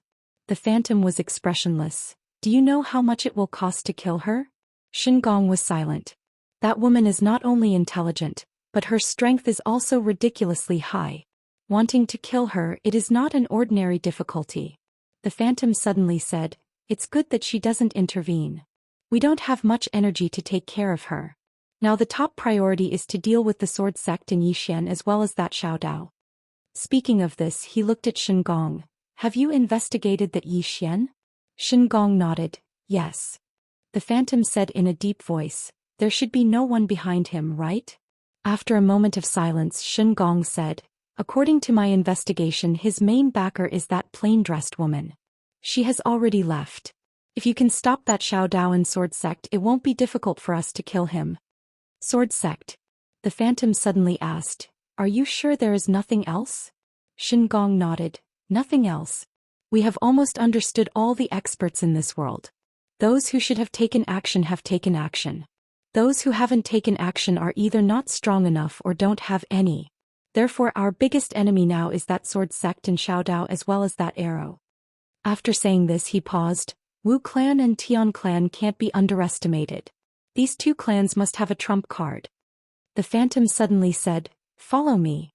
The phantom was expressionless, do you know how much it will cost to kill her? Shen Gong was silent. That woman is not only intelligent, but her strength is also ridiculously high. Wanting to kill her, it is not an ordinary difficulty. The phantom suddenly said, it's good that she doesn't intervene. We don't have much energy to take care of her. Now the top priority is to deal with the sword sect in Yixian as well as that Xiao Dao. Speaking of this, he looked at Shen Gong. Have you investigated that Yixian? Shen Gong nodded, yes. The phantom said in a deep voice, there should be no one behind him, right? After a moment of silence, Shen Gong said, according to my investigation, his main backer is that plain-dressed woman. She has already left. If you can stop that Xiao Dao and sword sect, it won't be difficult for us to kill him. Sword sect? The phantom suddenly asked, are you sure there is nothing else? Shen Gong nodded, nothing else. We have almost understood all the experts in this world. Those who should have taken action have taken action. Those who haven't taken action are either not strong enough or don't have any. Therefore our biggest enemy now is that sword sect and Xiao Dao as well as that arrow. After saying this he paused, Wu clan and Tian clan can't be underestimated. These two clans must have a trump card. The phantom suddenly said, follow me.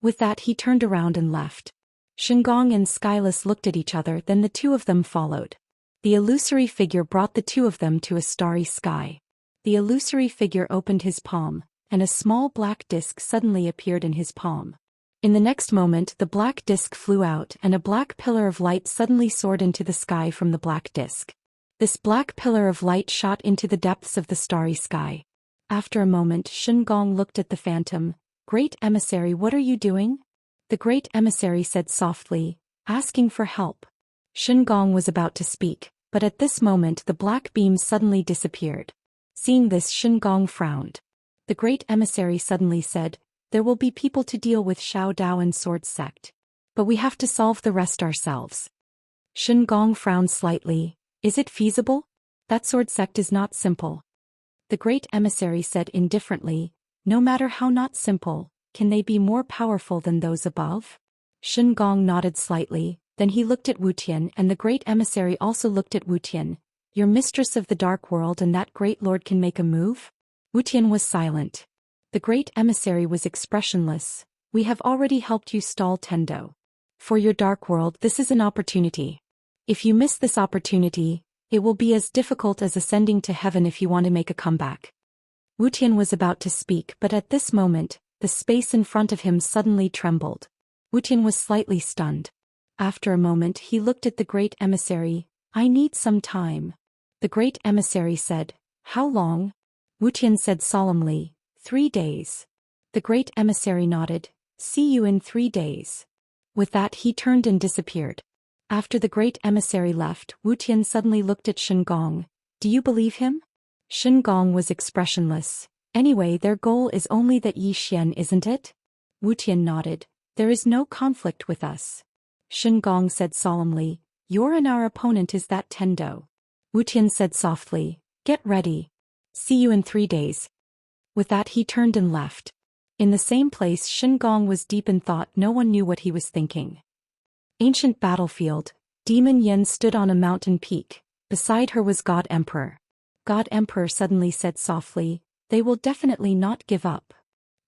With that he turned around and left. Shen Gong and Skyless looked at each other, then the two of them followed. The illusory figure brought the two of them to a starry sky. The illusory figure opened his palm, and a small black disc suddenly appeared in his palm. In the next moment the black disc flew out and a black pillar of light suddenly soared into the sky from the black disc. This black pillar of light shot into the depths of the starry sky. After a moment Shen Gong looked at the phantom. Great emissary, what are you doing? The great emissary said softly, asking for help. Shen Gong was about to speak, but at this moment the black beam suddenly disappeared. Seeing this, Shen Gong frowned. The great emissary suddenly said, there will be people to deal with Xiao Dao and sword sect. But we have to solve the rest ourselves. Shen Gong frowned slightly. Is it feasible? That sword sect is not simple. The great emissary said indifferently, no matter how not simple, can they be more powerful than those above? Shen Gong nodded slightly, then he looked at Wu Tian and the great emissary also looked at Wu Tian. Your mistress of the dark world and that great lord can make a move? Wu Tian was silent. The great emissary was expressionless. We have already helped you stall Tendo. For your dark world, this is an opportunity. If you miss this opportunity, it will be as difficult as ascending to heaven if you want to make a comeback. Wu Tian was about to speak, but at this moment, the space in front of him suddenly trembled. Wu Tian was slightly stunned. After a moment he looked at the great emissary. I need some time. The great emissary said, how long? Wu Tian said solemnly, 3 days. The great emissary nodded, see you in 3 days. With that he turned and disappeared. After the great emissary left, Wu Tian suddenly looked at Shen Gong. Do you believe him? Shen Gong was expressionless. Anyway, their goal is only that Yixian, isn't it? Wu Tian nodded. There is no conflict with us. Shen Gong said solemnly, your and our opponent is that Tendo. Wuxian said softly, "Get ready. See you in 3 days." With that he turned and left. In the same place Gong was deep in thought. No one knew what he was thinking. Ancient battlefield. Demon Yen stood on a mountain peak. Beside her was God Emperor. God Emperor suddenly said softly, "They will definitely not give up."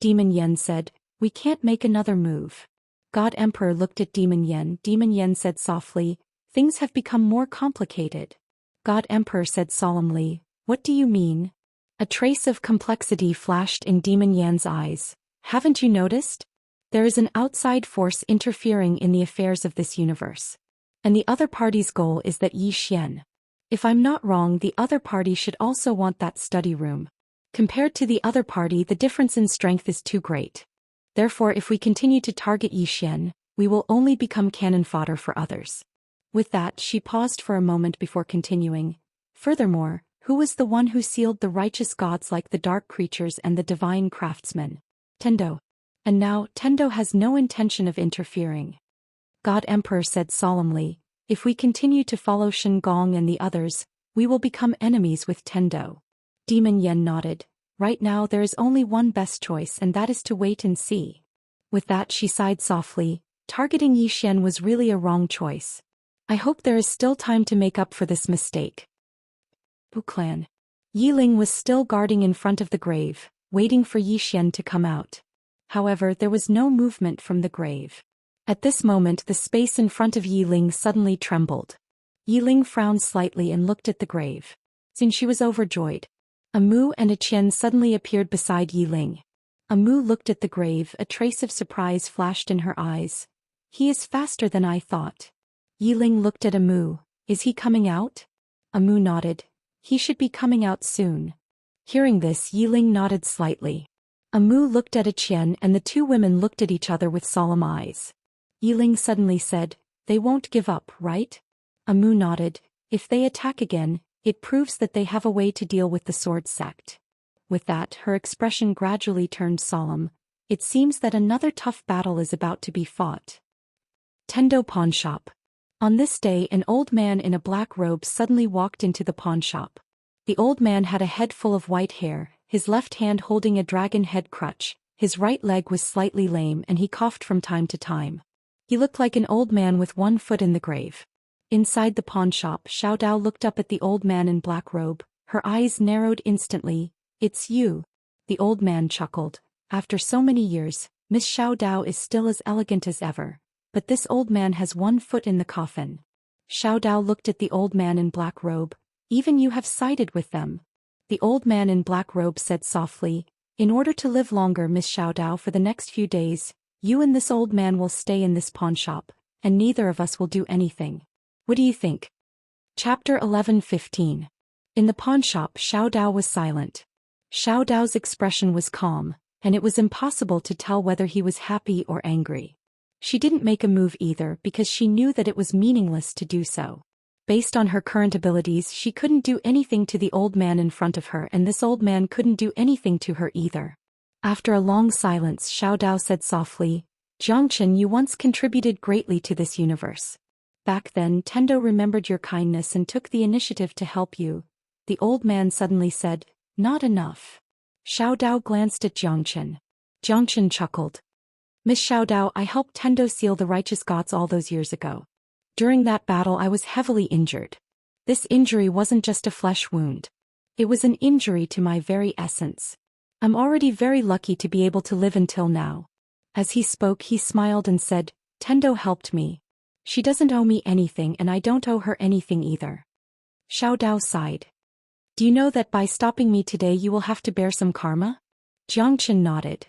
Demon Yen said, "We can't make another move." God Emperor looked at Demon Yen. Demon Yen said softly, "Things have become more complicated." God Emperor said solemnly, "What do you mean?" A trace of complexity flashed in Demon Yan's eyes. "Haven't you noticed? There is an outside force interfering in the affairs of this universe. And the other party's goal is that Zhou Xian. If I'm not wrong, the other party should also want that study room. Compared to the other party, the difference in strength is too great. Therefore, if we continue to target Zhou Xian, we will only become cannon fodder for others." With that, she paused for a moment before continuing. "Furthermore, who was the one who sealed the righteous gods like the dark creatures and the divine craftsman? Tendo. And now, Tendo has no intention of interfering." God Emperor said solemnly, "If we continue to follow Gong and the others, we will become enemies with Tendo." Demon Yen nodded. "Right now there is only one best choice, and that is to wait and see." With that she sighed softly. Targeting Zhou Xian was really a wrong choice. I hope there is still time to make up for this mistake. Bu Clan. Yiling was still guarding in front of the grave, waiting for Zhou Xian to come out. However, there was no movement from the grave. At this moment the space in front of Yiling suddenly trembled. Yiling frowned slightly and looked at the grave. Soon she was overjoyed. A Mu and a Qian suddenly appeared beside Yiling. A Mu looked at the grave. A trace of surprise flashed in her eyes. "He is faster than I thought." Yiling looked at a Mu. "Is he coming out?" A Mu nodded. "He should be coming out soon." Hearing this, Yiling nodded slightly. A Mu looked at a Qian and the two women looked at each other with solemn eyes. Yiling suddenly said, "They won't give up, right?" A Mu nodded. "If they attack again, it proves that they have a way to deal with the sword sect." With that, her expression gradually turned solemn. "It seems that another tough battle is about to be fought." Tendo Pawn Shop. On this day, an old man in a black robe suddenly walked into the pawn shop. The old man had a head full of white hair, his left hand holding a dragon head crutch, his right leg was slightly lame and he coughed from time to time. He looked like an old man with one foot in the grave. Inside the pawn shop, Xiao Dao looked up at the old man in black robe. Her eyes narrowed instantly. "It's you." The old man chuckled. "After so many years, Miss Xiao Dao is still as elegant as ever. But this old man has one foot in the coffin." Xiao Dao looked at the old man in black robe. "Even you have sided with them." The old man in black robe said softly, "In order to live longer, Miss Xiao Dao, for the next few days, you and this old man will stay in this pawn shop, and neither of us will do anything. What do you think?" Chapter 11:15. In the pawn shop, Xiao Dao was silent. Xiao Dao's expression was calm, and it was impossible to tell whether he was happy or angry. She didn't make a move either because she knew that it was meaningless to do so. Based on her current abilities, she couldn't do anything to the old man in front of her, and this old man couldn't do anything to her either. After a long silence, Xiao Dao said softly, "Jiangchen, you once contributed greatly to this universe. Back then, Tendo remembered your kindness and took the initiative to help you." The old man suddenly said, "Not enough." Xiao Dao glanced at Jiangchen. Jiangchen chuckled. "Miss Xiao Dao, I helped Tendo seal the righteous gods all those years ago. During that battle I was heavily injured. This injury wasn't just a flesh wound. It was an injury to my very essence. I'm already very lucky to be able to live until now." As he spoke, he smiled and said, "Tendo helped me. She doesn't owe me anything and I don't owe her anything either." Xiao Dao sighed. "Do you know that by stopping me today you will have to bear some karma?" Jiangchen nodded.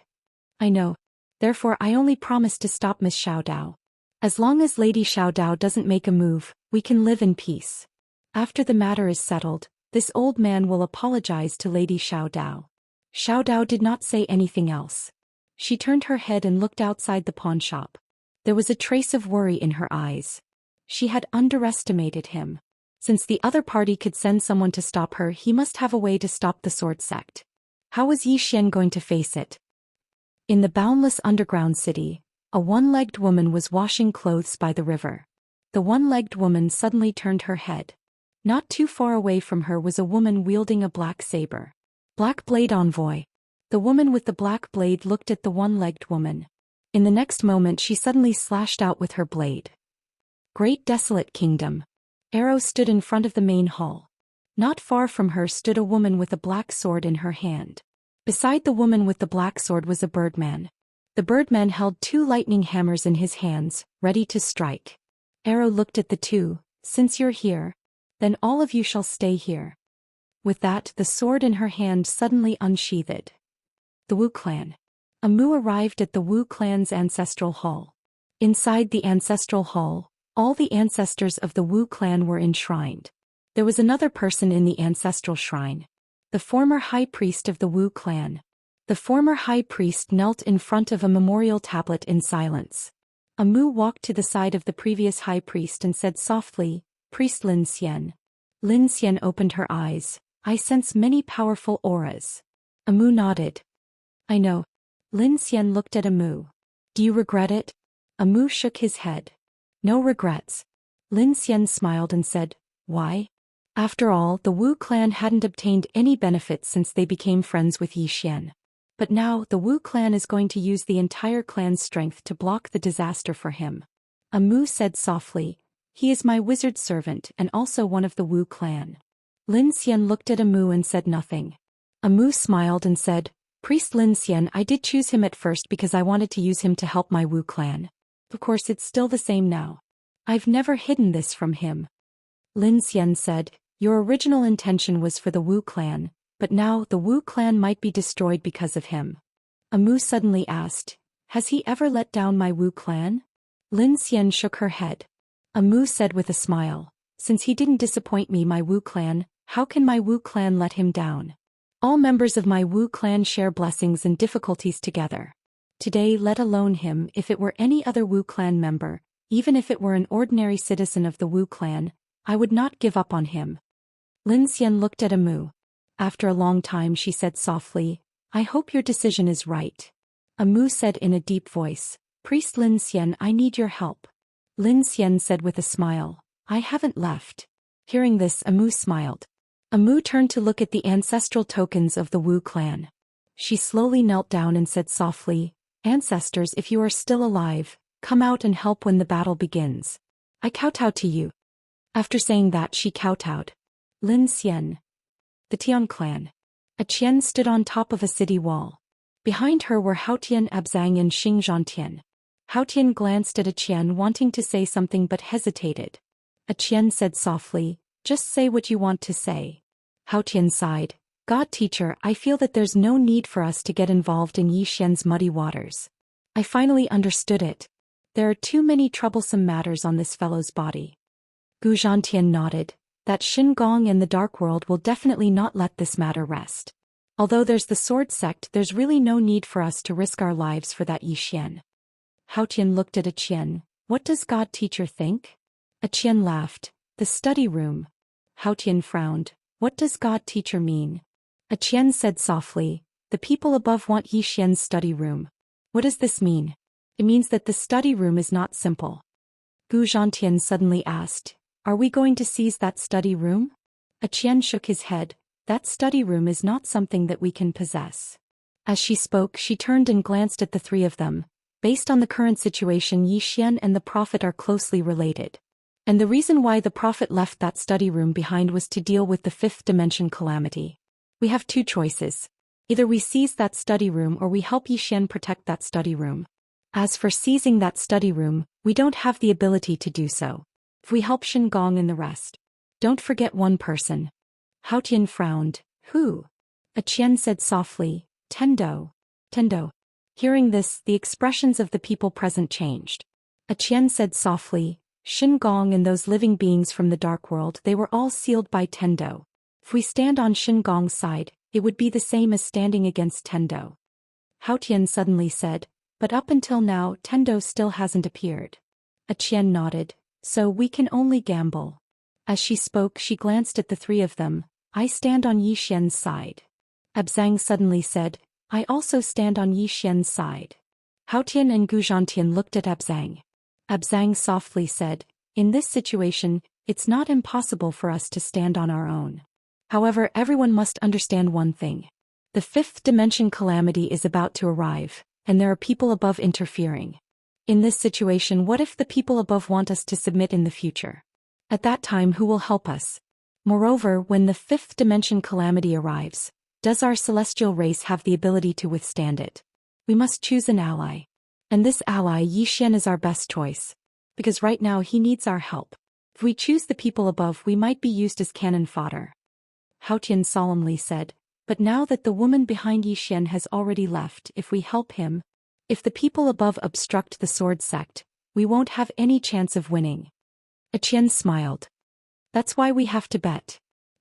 "I know. Therefore I only promise to stop Miss Xiao Dao. As long as Lady Xiao Dao doesn't make a move, we can live in peace. After the matter is settled, this old man will apologize to Lady Xiao Dao." Xiao Dao did not say anything else. She turned her head and looked outside the pawn shop. There was a trace of worry in her eyes. She had underestimated him. Since the other party could send someone to stop her, he must have a way to stop the sword sect. How was Zhou Xian going to face it? In the boundless underground city, a one-legged woman was washing clothes by the river. The one-legged woman suddenly turned her head. Not too far away from her was a woman wielding a black saber. Black Blade Envoy. The woman with the black blade looked at the one-legged woman. In the next moment she suddenly slashed out with her blade. Great Desolate Kingdom. Arrow stood in front of the main hall. Not far from her stood a woman with a black sword in her hand. Beside the woman with the black sword was a birdman. The birdman held 2 lightning hammers in his hands, ready to strike. Arrow looked at the two. Since you're here, then all of you shall stay here. With that, the sword in her hand suddenly unsheathed. The Wu clan. Amu arrived at the Wu clan's ancestral hall. Inside the ancestral hall, all the ancestors of the Wu clan were enshrined. There was another person in the ancestral shrine. The former high priest of the Wu clan. The former high priest knelt in front of a memorial tablet in silence. Amu walked to the side of the previous high priest and said softly, "Priest Lin Xian." Lin Xian opened her eyes. "I sense many powerful auras." Amu nodded. "I know." Lin Xian looked at Amu. "Do you regret it?" Amu shook his head. "No regrets." Lin Xian smiled and said, "Why?" After all, the Wu clan hadn't obtained any benefits since they became friends with Yi Xian. But now, the Wu clan is going to use the entire clan's strength to block the disaster for him. Amu said softly, "He is my wizard servant and also one of the Wu clan." Lin Xian looked at Amu and said nothing. Amu smiled and said, "Priest Lin Xian, I did choose him at first because I wanted to use him to help my Wu clan. Of course it's still the same now. I've never hidden this from him." Lin Xian said, "Your original intention was for the Wu clan, but now the Wu clan might be destroyed because of him." Amu suddenly asked, "Has he ever let down my Wu clan?" Lin Xian shook her head. Amu said with a smile, "Since he didn't disappoint me, my Wu clan, how can my Wu clan let him down? All members of my Wu clan share blessings and difficulties together. Today, let alone him, if it were any other Wu clan member, even if it were an ordinary citizen of the Wu clan, I would not give up on him." Lin Xian looked at Amu. After a long time she said softly, "I hope your decision is right." Amu said in a deep voice, "Priest Lin Xian, I need your help." Lin Xian said with a smile, "I haven't left." Hearing this, Amu smiled. Amu turned to look at the ancestral tokens of the Wu clan. She slowly knelt down and said softly, "Ancestors, if you are still alive, come out and help when the battle begins. I kowtow to you." After saying that, she kowtowed. Lin Xian. The Tian clan. A Qian stood on top of a city wall. Behind her were Haotian, Abzang and Xingzhantian. Haotian glanced at a Qian wanting to say something but hesitated. A Qian said softly, "Just say what you want to say." Haotian sighed. "God teacher, I feel that there's no need for us to get involved in Yi Xian's muddy waters. I finally understood it. There are too many troublesome matters on this fellow's body." Gu Zhantian nodded. "That Shin Gong and the Dark World will definitely not let this matter rest. Although there's the sword sect, there's really no need for us to risk our lives for that Yi Xian." Haotian looked at a Qian. "What does God teacher think?" A Qian laughed. "The study room." Haotian frowned. "What does God teacher mean?" A Qian said softly, "The people above want Yi Xian's study room." "What does this mean?" "It means that the study room is not simple." Gu Zhantian suddenly asked, "Are we going to seize that study room?" A Qian shook his head. "That study room is not something that we can possess." As she spoke, she turned and glanced at the three of them. Based on the current situation, Yi Xian and the Prophet are closely related. And the reason why the Prophet left that study room behind was to deal with the fifth dimension calamity. We have two choices. Either we seize that study room or we help Yi Xian protect that study room. As for seizing that study room, we don't have the ability to do so. If we help Shin Gong and the rest. Don't forget one person. Haotian frowned. "Who?" A Qian said softly, "Tendo." "Tendo." Hearing this, the expressions of the people present changed. A Qian said softly, "Shin Gong and those living beings from the Dark World, they were all sealed by Tendo. If we stand on Shin Gong's side, it would be the same as standing against Tendo." Haotian suddenly said, "But up until now, Tendo still hasn't appeared." A Qian nodded. "So we can only gamble." As she spoke, she glanced at the three of them. "I stand on Yi Xian's side." Abzang suddenly said, "I also stand on Yi Xian's side." Haotian and Gu Zhantian looked at Abzang. Abzang softly said, "In this situation, It's not impossible for us to stand on our own. However, everyone must understand one thing. The fifth dimension calamity is about to arrive, and there are people above interfering. In this situation, what if the people above want us to submit in the future? At that time, who will help us? Moreover, when the fifth dimension calamity arrives, does our celestial race have the ability to withstand it? We must choose an ally. And this ally, Zhou Xian, is our best choice. Because right now he needs our help. If we choose the people above, we might be used as cannon fodder. Zhou Xian solemnly said, but now that the woman behind Zhou Xian has already left, if we help him, if the people above obstruct the sword sect, we won't have any chance of winning. Qian smiled. That's why we have to bet.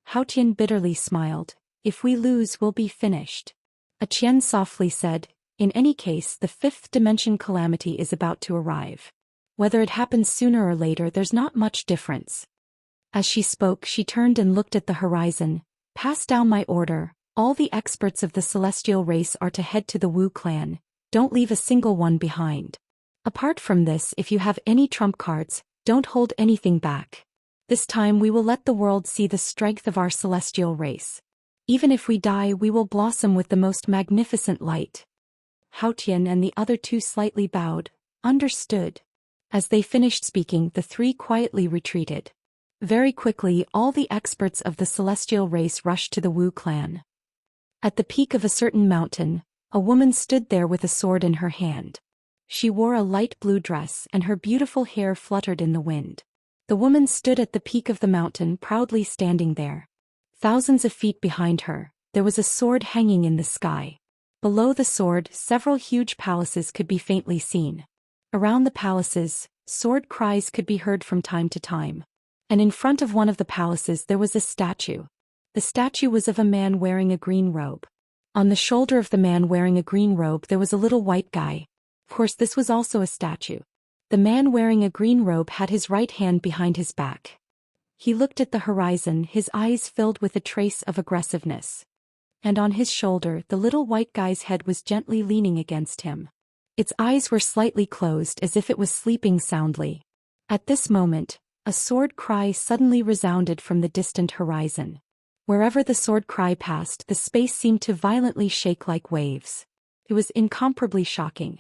Zhou Xian bitterly smiled. If we lose, we'll be finished. Qian softly said, in any case, the fifth dimension calamity is about to arrive. Whether it happens sooner or later, there's not much difference. As she spoke, she turned and looked at the horizon. Pass down my order. All the experts of the celestial race are to head to the Wu clan. Don't leave a single one behind. Apart from this, if you have any trump cards, don't hold anything back. This time we will let the world see the strength of our celestial race. Even if we die, we will blossom with the most magnificent light. Zhou Xian and the other two slightly bowed. Understood. As they finished speaking, the three quietly retreated. Very quickly, all the experts of the celestial race rushed to the Wu clan. At the peak of a certain mountain, a woman stood there with a sword in her hand. She wore a light blue dress and her beautiful hair fluttered in the wind. The woman stood at the peak of the mountain, proudly standing there. Thousands of feet behind her, there was a sword hanging in the sky. Below the sword, several huge palaces could be faintly seen. Around the palaces, sword cries could be heard from time to time. And in front of one of the palaces there was a statue. The statue was of a man wearing a green robe. On the shoulder of the man wearing a green robe there was a little white guy. Of course, this was also a statue. The man wearing a green robe had his right hand behind his back. He looked at the horizon, his eyes filled with a trace of aggressiveness. And on his shoulder, the little white guy's head was gently leaning against him. Its eyes were slightly closed as if it was sleeping soundly. At this moment, a sword cry suddenly resounded from the distant horizon. Wherever the sword cry passed, the space seemed to violently shake like waves. It was incomparably shocking.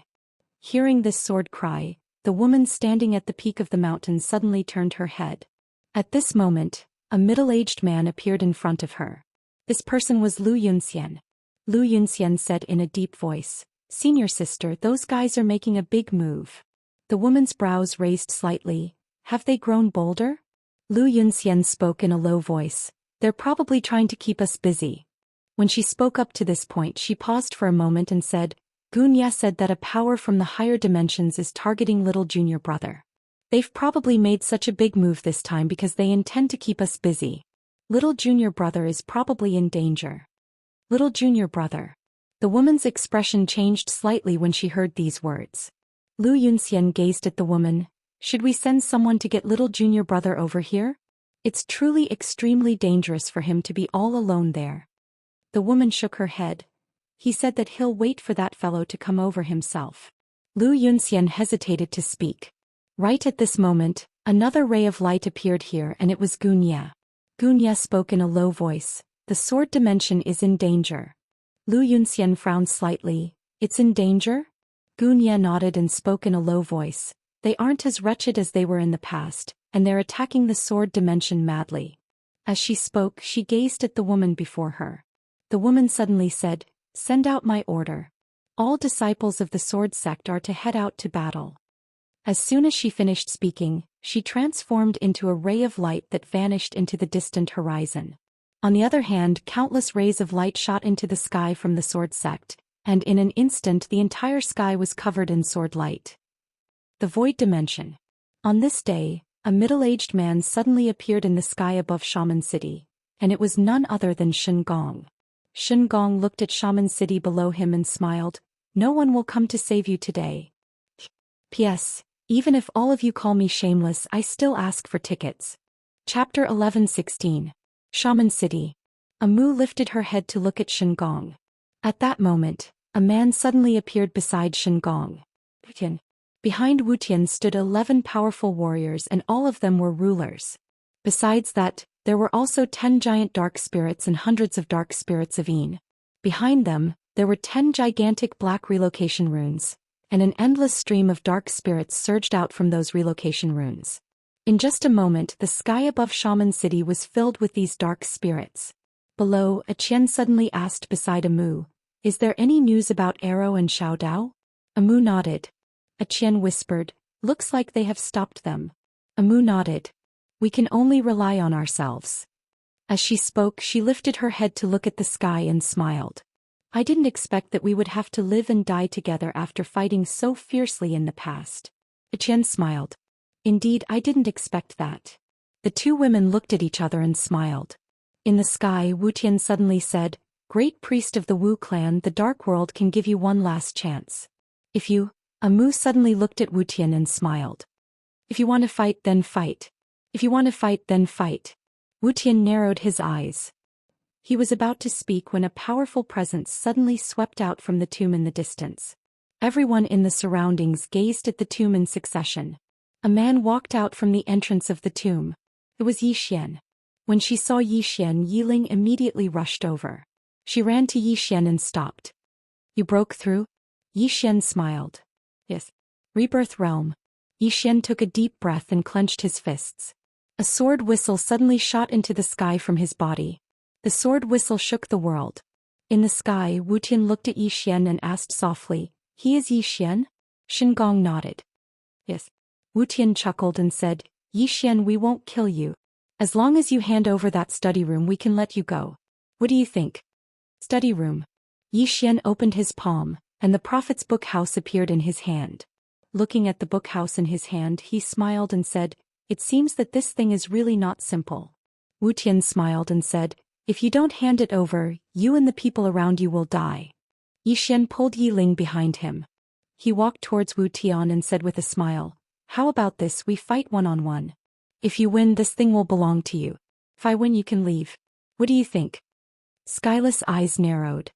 Hearing this sword cry, the woman standing at the peak of the mountain suddenly turned her head. At this moment, a middle-aged man appeared in front of her. This person was Lu Yunxian. Lu Yunxian said in a deep voice, "Senior sister, those guys are making a big move." The woman's brows raised slightly. Have they grown bolder? Lu Yunxian spoke in a low voice. They're probably trying to keep us busy. When she spoke up to this point, she paused for a moment and said, Gunya said that a power from the higher dimensions is targeting little junior brother. They've probably made such a big move this time because they intend to keep us busy. Little junior brother is probably in danger. Little junior brother. The woman's expression changed slightly when she heard these words. Lu Yunxian gazed at the woman. Should we send someone to get little junior brother over here? It's truly extremely dangerous for him to be all alone there. The woman shook her head. He said that he'll wait for that fellow to come over himself. Lu Yunxian hesitated to speak. Right at this moment, another ray of light appeared here and it was Gunya. Gunya spoke in a low voice. The sword dimension is in danger. Lu Yunxian frowned slightly. It's in danger? Gunya nodded and spoke in a low voice. They aren't as wretched as they were in the past, and they're attacking the sword dimension madly. As she spoke, she gazed at the woman before her. The woman suddenly said, Send out my order. All disciples of the sword sect are to head out to battle. As soon as she finished speaking, she transformed into a ray of light that vanished into the distant horizon. On the other hand, countless rays of light shot into the sky from the sword sect, and in an instant the entire sky was covered in sword light. The void dimension. On this day, a middle-aged man suddenly appeared in the sky above Shaman City, and it was none other than Shen Gong. Shen Gong looked at Shaman City below him and smiled. No one will come to save you today. P.S. Even if all of you call me shameless, I still ask for tickets. Chapter 11:16. Shaman City. Amu lifted her head to look at Shen Gong. At that moment, a man suddenly appeared beside Shen Gong. Behind Wu Tian stood 11 powerful warriors and all of them were rulers. Besides that, there were also 10 giant dark spirits and hundreds of dark spirits of Yin. Behind them, there were 10 gigantic black relocation runes, and an endless stream of dark spirits surged out from those relocation runes. In just a moment, the sky above Shaman City was filled with these dark spirits. Below, a Qian suddenly asked beside Amu, "Is there any news about Arrow and Xiao Dao?" Amu nodded. A Qian whispered, "Looks like they have stopped them." Amu nodded. "We can only rely on ourselves." As she spoke, she lifted her head to look at the sky and smiled. "I didn't expect that we would have to live and die together after fighting so fiercely in the past." Qian smiled. "Indeed, I didn't expect that." The two women looked at each other and smiled. In the sky, Wu Tian suddenly said, "Great priest of the Wu clan, the dark world can give you one last chance. If you..." Amu suddenly looked at Wu Tian and smiled. "If you want to fight, then fight. If you want to fight, then fight." Wu Tian narrowed his eyes. He was about to speak when a powerful presence suddenly swept out from the tomb in the distance. Everyone in the surroundings gazed at the tomb in succession. A man walked out from the entrance of the tomb. It was Yi Xian. When she saw Yi Xian, Yi Ling immediately rushed over. She ran to Yi Xian and stopped. "You broke through?" Yi Xian smiled. "Yes." "Rebirth realm." Yi Xian took a deep breath and clenched his fists. A sword whistle suddenly shot into the sky from his body. The sword whistle shook the world. In the sky, Wu Tian looked at Yi Xian and asked softly, "He is Yi Xian?" Shin Gong nodded. "Yes." Wu Tian chuckled and said, "Yi Xian, we won't kill you. As long as you hand over that study room, we can let you go. What do you think?" "Study room." Yi Xian opened his palm, and the Prophet's book house appeared in his hand. Looking at the book house in his hand, he smiled and said, "It seems that this thing is really not simple." Wu Tian smiled and said, "If you don't hand it over, you and the people around you will die." Yi Xian pulled Yi Ling behind him. He walked towards Wu Tian and said with a smile, "How about this, we fight one-on-one? If you win, this thing will belong to you. If I win, you can leave. What do you think?" Skyless eyes narrowed.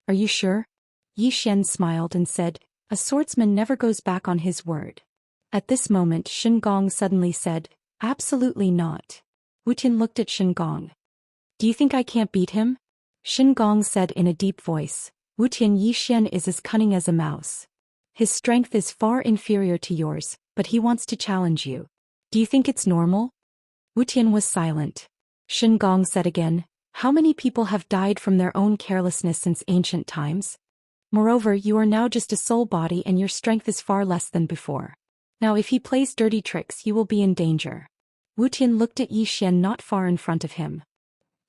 "Are you sure?" Yi Xian smiled and said, "A swordsman never goes back on his word." At this moment, Shin Gong suddenly said, "Absolutely not." Wu Tian looked at Shin Gong. "Do you think I can't beat him?" Shin Gong said in a deep voice, "Wu Tian, Yi Xian is as cunning as a mouse. His strength is far inferior to yours, but he wants to challenge you. Do you think it's normal?" Wu Tian was silent. Shin Gong said again, "How many people have died from their own carelessness since ancient times? Moreover, you are now just a soul body and your strength is far less than before. Now if he plays dirty tricks, you will be in danger." Wu Tian looked at Yi Xian not far in front of him.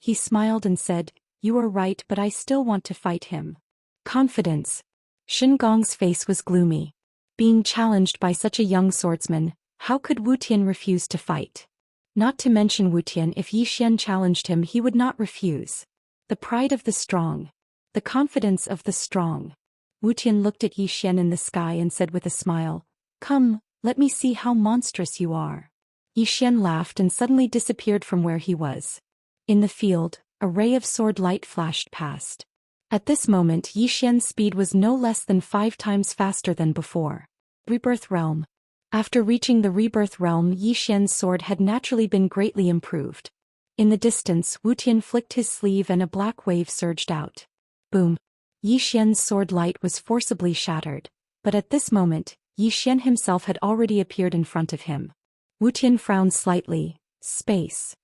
He smiled and said, "You are right, but I still want to fight him." Confidence. Shin Gong's face was gloomy. Being challenged by such a young swordsman, how could Wu Tian refuse to fight? Not to mention Wu Tian, if Yi Xian challenged him, he would not refuse. The pride of the strong. The confidence of the strong. Wu Tian looked at Yi Xian in the sky and said with a smile, "Come, let me see how monstrous you are." Yi Xian laughed and suddenly disappeared from where he was. In the field, a ray of sword light flashed past. At this moment, Yi Xian's speed was no less than 5 times faster than before. Rebirth realm. After reaching the rebirth realm, Yi Xian's sword had naturally been greatly improved. In the distance, Wu Tian flicked his sleeve and a black wave surged out. Boom. Yi Xian's sword light was forcibly shattered, but at this moment, Yi Xian himself had already appeared in front of him. Wu Tian frowned slightly. Space.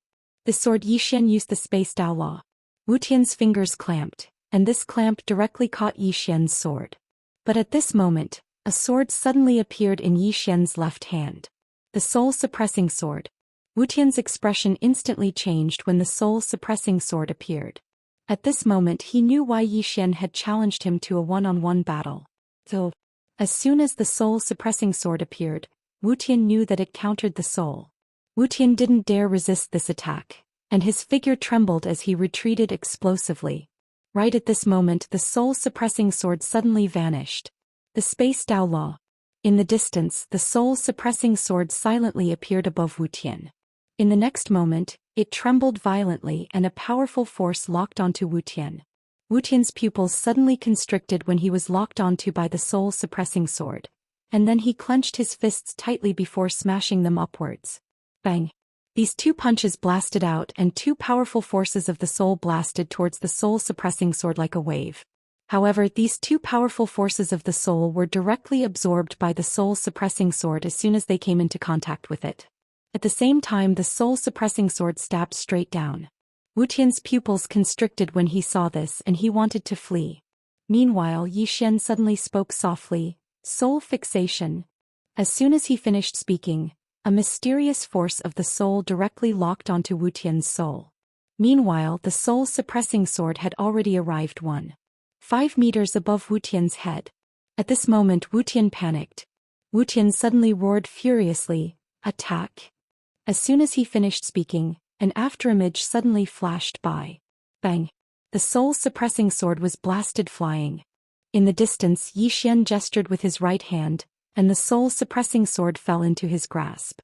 The sword Yi Xian used the space Dao law. Wu Tian's fingers clamped, and this clamp directly caught Yi Xian's sword. But at this moment, a sword suddenly appeared in Yi Xian's left hand. The soul-suppressing sword. Wu Tian's expression instantly changed when the soul-suppressing sword appeared. At this moment he knew why Yi Xian had challenged him to a one-on-one battle. So, as soon as the soul-suppressing sword appeared, Wu Tian knew that it countered the soul. Wu Tian didn't dare resist this attack, and his figure trembled as he retreated explosively. Right at this moment the soul-suppressing sword suddenly vanished. The space Dao law. In the distance, the soul-suppressing sword silently appeared above Wu Tian. In the next moment, it trembled violently and a powerful force locked onto Wu Tian. Wu Tian's pupils suddenly constricted when he was locked onto by the soul-suppressing sword, and then he clenched his fists tightly before smashing them upwards. Bang! These two punches blasted out and two powerful forces of the soul blasted towards the soul-suppressing sword like a wave. However, these two powerful forces of the soul were directly absorbed by the soul-suppressing sword as soon as they came into contact with it. At the same time, the soul-suppressing sword stabbed straight down. Wu Tian's pupils constricted when he saw this and he wanted to flee. Meanwhile, Xian suddenly spoke softly, "Soul fixation." As soon as he finished speaking, a mysterious force of the soul directly locked onto Wu Tian's soul. Meanwhile, the soul-suppressing sword had already arrived 1.5 meters above Wu Tian's head. At this moment Wu Tian panicked. Wu Tian suddenly roared furiously, "Attack!" As soon as he finished speaking, an afterimage suddenly flashed by. Bang! The soul-suppressing sword was blasted flying. In the distance, Xian gestured with his right hand, and the soul-suppressing sword fell into his grasp.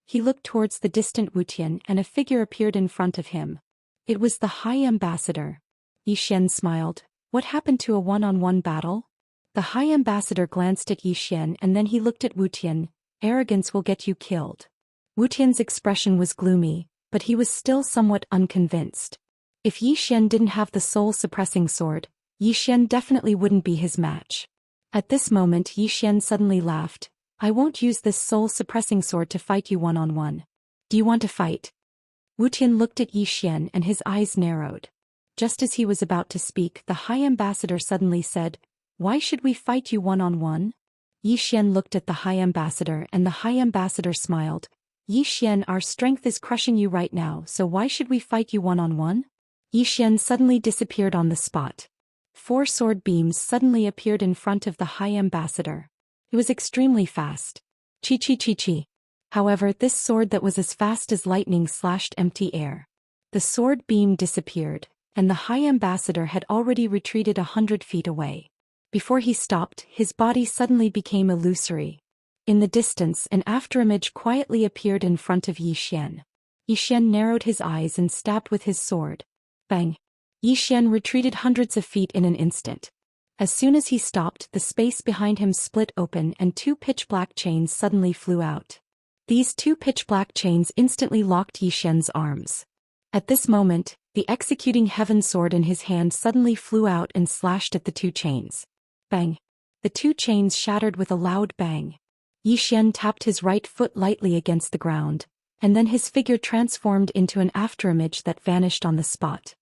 He looked towards the distant Wu Tian and a figure appeared in front of him. It was the High Ambassador. Xian smiled. "What happened to a one-on-one battle?" The High Ambassador glanced at Xian and then he looked at Wu Tian. "Arrogance will get you killed." Wu Tian's expression was gloomy, but he was still somewhat unconvinced. If Xian didn't have the soul-suppressing sword, Xian definitely wouldn't be his match. At this moment Xian suddenly laughed. "I won't use this soul-suppressing sword to fight you one-on-one. Do you want to fight?" Wu Tian looked at Xian and his eyes narrowed. Just as he was about to speak, the High Ambassador suddenly said, "Why should we fight you one-on-one?" Xian looked at the High Ambassador and the High Ambassador smiled. "Xian, our strength is crushing you right now, so why should we fight you one-on-one?" Xian suddenly disappeared on the spot. 4 sword beams suddenly appeared in front of the High Ambassador. It was extremely fast. Chi. However, this sword that was as fast as lightning slashed empty air. The sword beam disappeared, and the High Ambassador had already retreated 100 feet away. Before he stopped, his body suddenly became illusory. In the distance, an afterimage quietly appeared in front of Xian. Xian narrowed his eyes and stabbed with his sword. Bang! Xian retreated hundreds of feet in an instant. As soon as he stopped, the space behind him split open and 2 pitch-black chains suddenly flew out. These 2 pitch-black chains instantly locked Xian's arms. At this moment, the executing heaven sword in his hand suddenly flew out and slashed at the 2 chains. Bang! The 2 chains shattered with a loud bang. Xian tapped his right foot lightly against the ground, and then his figure transformed into an afterimage that vanished on the spot.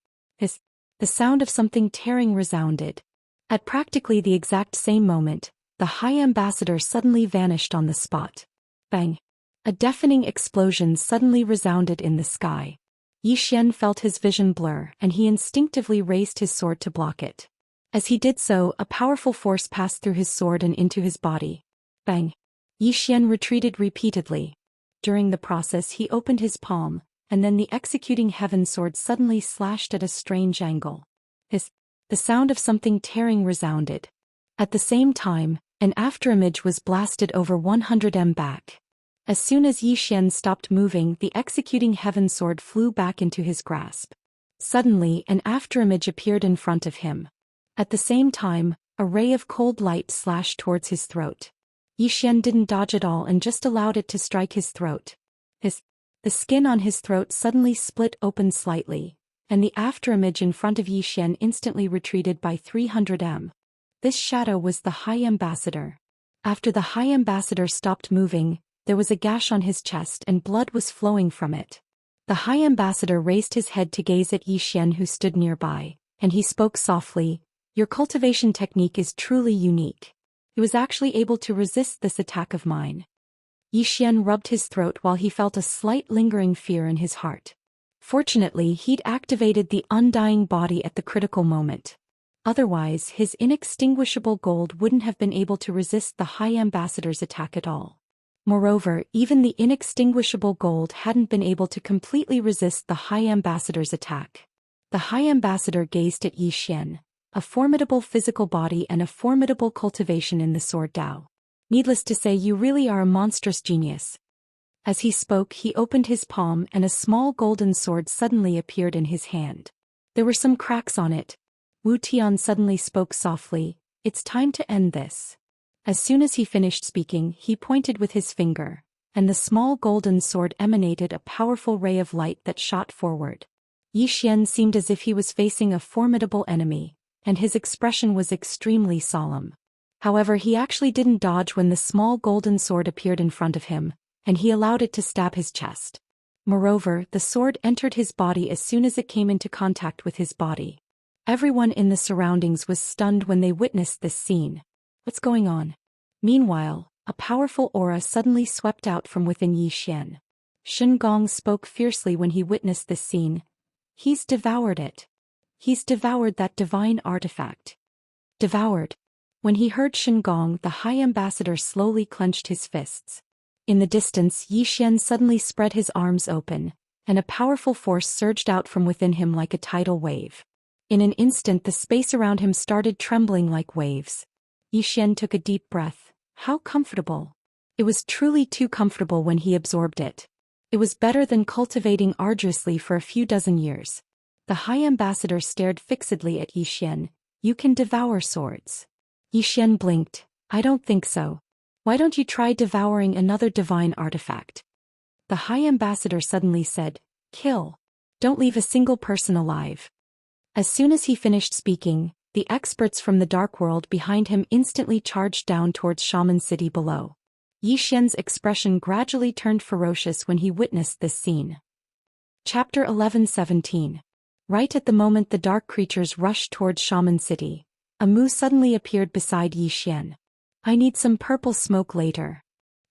The sound of something tearing resounded. At practically the exact same moment, the High Ambassador suddenly vanished on the spot. Bang! A deafening explosion suddenly resounded in the sky. Xian felt his vision blur and he instinctively raised his sword to block it. As he did so, a powerful force passed through his sword and into his body. Bang! Xian retreated repeatedly. During the process he opened his palm, and then the executing heaven sword suddenly slashed at a strange angle. The sound of something tearing resounded. At the same time, an afterimage was blasted over 100 m back. As soon as Xian stopped moving, the executing heaven sword flew back into his grasp. Suddenly, an afterimage appeared in front of him. At the same time, a ray of cold light slashed towards his throat. Xian didn't dodge at all and just allowed it to strike his throat. The skin on his throat suddenly split open slightly, and the afterimage in front of Xian instantly retreated by 300 m. This shadow was the High Ambassador. After the High Ambassador stopped moving, there was a gash on his chest and blood was flowing from it. The High Ambassador raised his head to gaze at Xian who stood nearby, and he spoke softly, "Your cultivation technique is truly unique. He was actually able to resist this attack of mine." Xian rubbed his throat while he felt a slight lingering fear in his heart. Fortunately, he'd activated the undying body at the critical moment. Otherwise, his inextinguishable gold wouldn't have been able to resist the High Ambassador's attack at all. Moreover, even the inextinguishable gold hadn't been able to completely resist the High Ambassador's attack. The High Ambassador gazed at Xian, a formidable physical body and a formidable cultivation in the sword Dao. "Needless to say, you really are a monstrous genius." As he spoke, he opened his palm and a small golden sword suddenly appeared in his hand. There were some cracks on it. Wu Tian suddenly spoke softly, "It's time to end this." As soon as he finished speaking, he pointed with his finger, and the small golden sword emanated a powerful ray of light that shot forward. Yi Xian seemed as if he was facing a formidable enemy, and his expression was extremely solemn. However, he actually didn't dodge when the small golden sword appeared in front of him, and he allowed it to stab his chest. Moreover, the sword entered his body as soon as it came into contact with his body. Everyone in the surroundings was stunned when they witnessed this scene. What's going on? Meanwhile, a powerful aura suddenly swept out from within Yi Xian. Shen Gong spoke fiercely when he witnessed this scene. He's devoured it. He's devoured that divine artifact. Devoured. When he heard Shen Gong, the High Ambassador slowly clenched his fists. In the distance, Yi Xian suddenly spread his arms open, and a powerful force surged out from within him like a tidal wave. In an instant, the space around him started trembling like waves. Yi Xian took a deep breath. How comfortable. It was truly too comfortable when he absorbed it. It was better than cultivating arduously for a few dozen years. The High Ambassador stared fixedly at Yi Xian. You can devour swords. Yi Xian blinked. I don't think so. Why don't you try devouring another divine artifact? The High Ambassador suddenly said, Kill. Don't leave a single person alive. As soon as he finished speaking, the experts from the dark world behind him instantly charged down towards Shaman City below. Yi Xian's expression gradually turned ferocious when he witnessed this scene. Chapter 11:17. Right at the moment the dark creatures rushed towards Shaman City, a Mu suddenly appeared beside Yi Xian. I need some purple smoke later.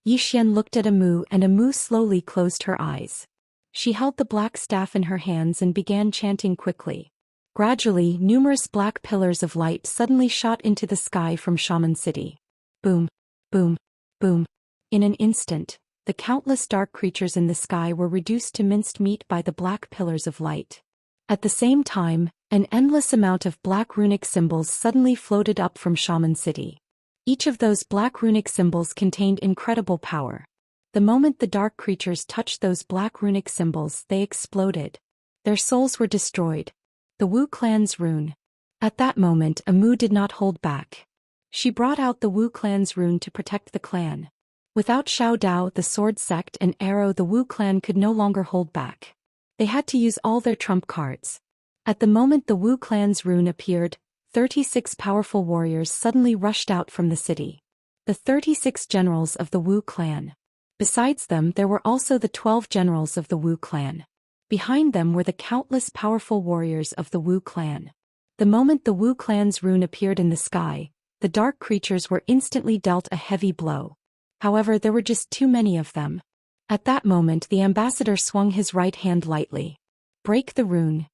Yi Xian looked at Amu and Amu slowly closed her eyes. She held the black staff in her hands and began chanting quickly. Gradually, numerous black pillars of light suddenly shot into the sky from Shaman City. Boom, boom, boom. In an instant, the countless dark creatures in the sky were reduced to minced meat by the black pillars of light. At the same time, an endless amount of black runic symbols suddenly floated up from Shaman City. Each of those black runic symbols contained incredible power. The moment the dark creatures touched those black runic symbols, they exploded. Their souls were destroyed. The Wu clan's rune. At that moment, Amu did not hold back. She brought out the Wu clan's rune to protect the clan. Without Xiao Dao, the sword sect, and arrow, the Wu clan could no longer hold back. They had to use all their trump cards. At the moment the Wu clan's rune appeared, 36 powerful warriors suddenly rushed out from the city. The 36 generals of the Wu clan. Besides them, there were also the 12 generals of the Wu clan. Behind them were the countless powerful warriors of the Wu clan. The moment the Wu clan's rune appeared in the sky, the dark creatures were instantly dealt a heavy blow. However, there were just too many of them. At that moment, the ambassador swung his right hand lightly. Break the rune.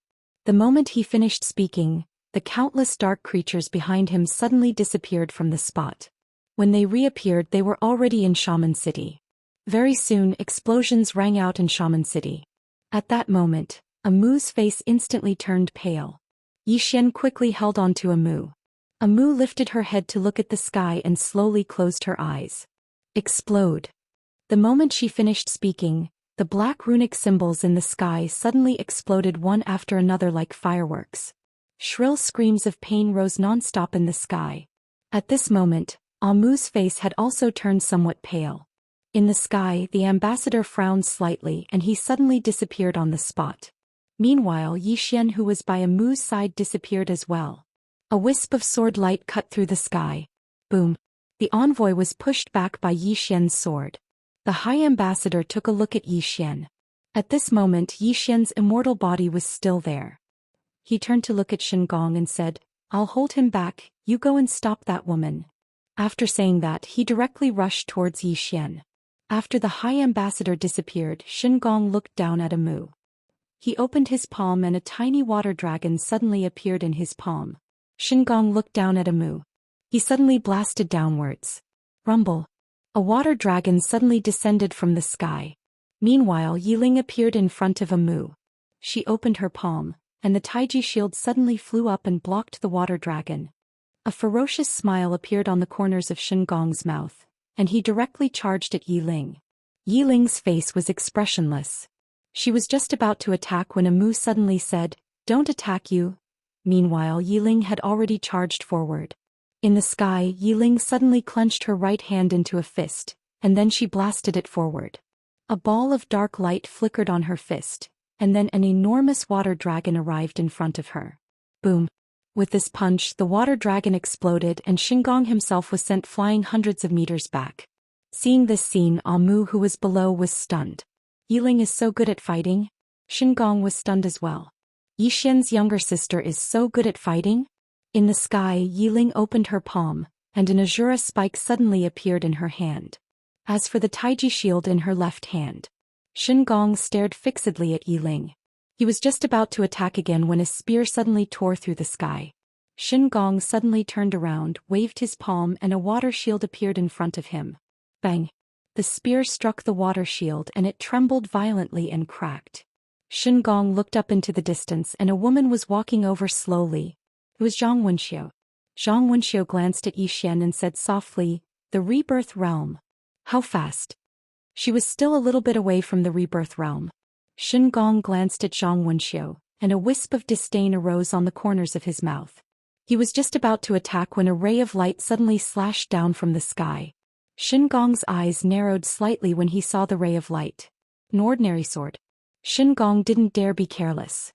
The moment he finished speaking, the countless dark creatures behind him suddenly disappeared from the spot. When they reappeared, they were already in Shaman City. Very soon, explosions rang out in Shaman City. At that moment, Amu's face instantly turned pale. Yi Xian quickly held on to Amu. Amu lifted her head to look at the sky and slowly closed her eyes. Explode. The moment she finished speaking, the black runic symbols in the sky suddenly exploded one after another like fireworks. Shrill screams of pain rose non-stop in the sky. At this moment, Amu's face had also turned somewhat pale. In the sky, the ambassador frowned slightly and he suddenly disappeared on the spot. Meanwhile, Yi Xian, who was by Amu's side, disappeared as well. A wisp of sword light cut through the sky. Boom. The envoy was pushed back by Yi Xian's sword. The High Ambassador took a look at Yi Xian. At this moment, Yi Xian's immortal body was still there. He turned to look at Shen Gong and said, I'll hold him back, you go and stop that woman. After saying that, he directly rushed towards Yi Xian. After the High Ambassador disappeared, Shen Gong looked down at Amu. He opened his palm and a tiny water dragon suddenly appeared in his palm. Shen Gong looked down at Amu. He suddenly blasted downwards. Rumble. A water dragon suddenly descended from the sky. Meanwhile, Yiling appeared in front of Amu. She opened her palm, and the Taiji shield suddenly flew up and blocked the water dragon. A ferocious smile appeared on the corners of Shen Gong's mouth, and he directly charged at Yiling. Yiling's face was expressionless. She was just about to attack when Amu suddenly said, Don't attack you. Meanwhile, Yiling had already charged forward. In the sky, Yiling suddenly clenched her right hand into a fist, and then she blasted it forward. A ball of dark light flickered on her fist, and then an enormous water dragon arrived in front of her. Boom! With this punch, the water dragon exploded and Xingong himself was sent flying hundreds of meters back. Seeing this scene, Amu, who was below, was stunned. Yiling is so good at fighting? Xingong was stunned as well. Yixian's younger sister is so good at fighting? In the sky, Yiling opened her palm, and an azura spike suddenly appeared in her hand. As for the Taiji shield in her left hand, Xingong stared fixedly at Yiling. He was just about to attack again when a spear suddenly tore through the sky. Xingong suddenly turned around, waved his palm, and a water shield appeared in front of him. Bang! The spear struck the water shield and it trembled violently and cracked. Xingong looked up into the distance and a woman was walking over slowly. It was Zhang Wenxiu. Zhang Wenxiu glanced at Yi Xian and said softly, "The rebirth realm. How fast?" She was still a little bit away from the rebirth realm. Xingong glanced at Zhang Wenxiu, and a wisp of disdain arose on the corners of his mouth. He was just about to attack when a ray of light suddenly slashed down from the sky. Xingong's eyes narrowed slightly when he saw the ray of light. An ordinary sword. Xingong didn't dare be careless.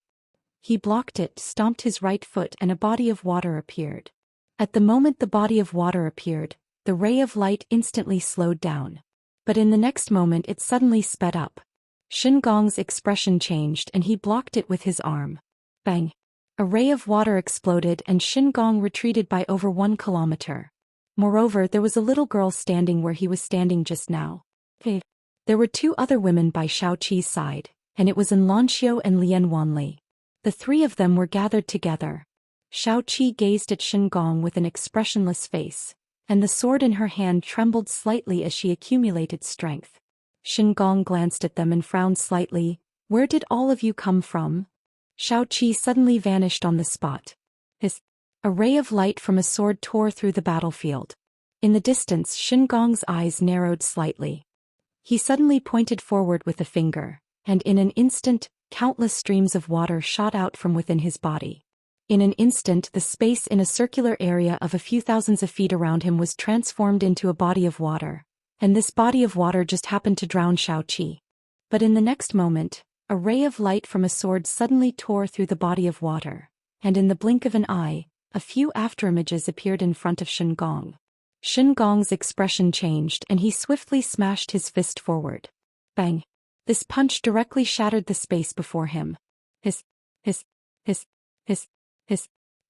He blocked it, stomped his right foot, and a body of water appeared. At the moment the body of water appeared, the ray of light instantly slowed down. But in the next moment it suddenly sped up. Xingong's expression changed and he blocked it with his arm. Bang! A ray of water exploded and Xingong retreated by over 1 kilometer. Moreover, there was a little girl standing where he was standing just now. There were 2 other women by Shaoqi's side, and it was Lanxiu and Lian Wanli. The 3 of them were gathered together. Shaoqi gazed at Xingong with an expressionless face, and the sword in her hand trembled slightly as she accumulated strength. Xingong glanced at them and frowned slightly. "Where did all of you come from?" Shaoqi suddenly vanished on the spot. A ray of light from a sword tore through the battlefield. In the distance, Xingong's eyes narrowed slightly. He suddenly pointed forward with a finger, and in an instant, countless streams of water shot out from within his body. In an instant, the space in a circular area of a few thousands of feet around him was transformed into a body of water, and this body of water just happened to drown Shaoqi. But in the next moment, a ray of light from a sword suddenly tore through the body of water, and in the blink of an eye, a few afterimages appeared in front of Xingong. Xingong's expression changed and he swiftly smashed his fist forward. Bang! This punch directly shattered the space before him. Hiss.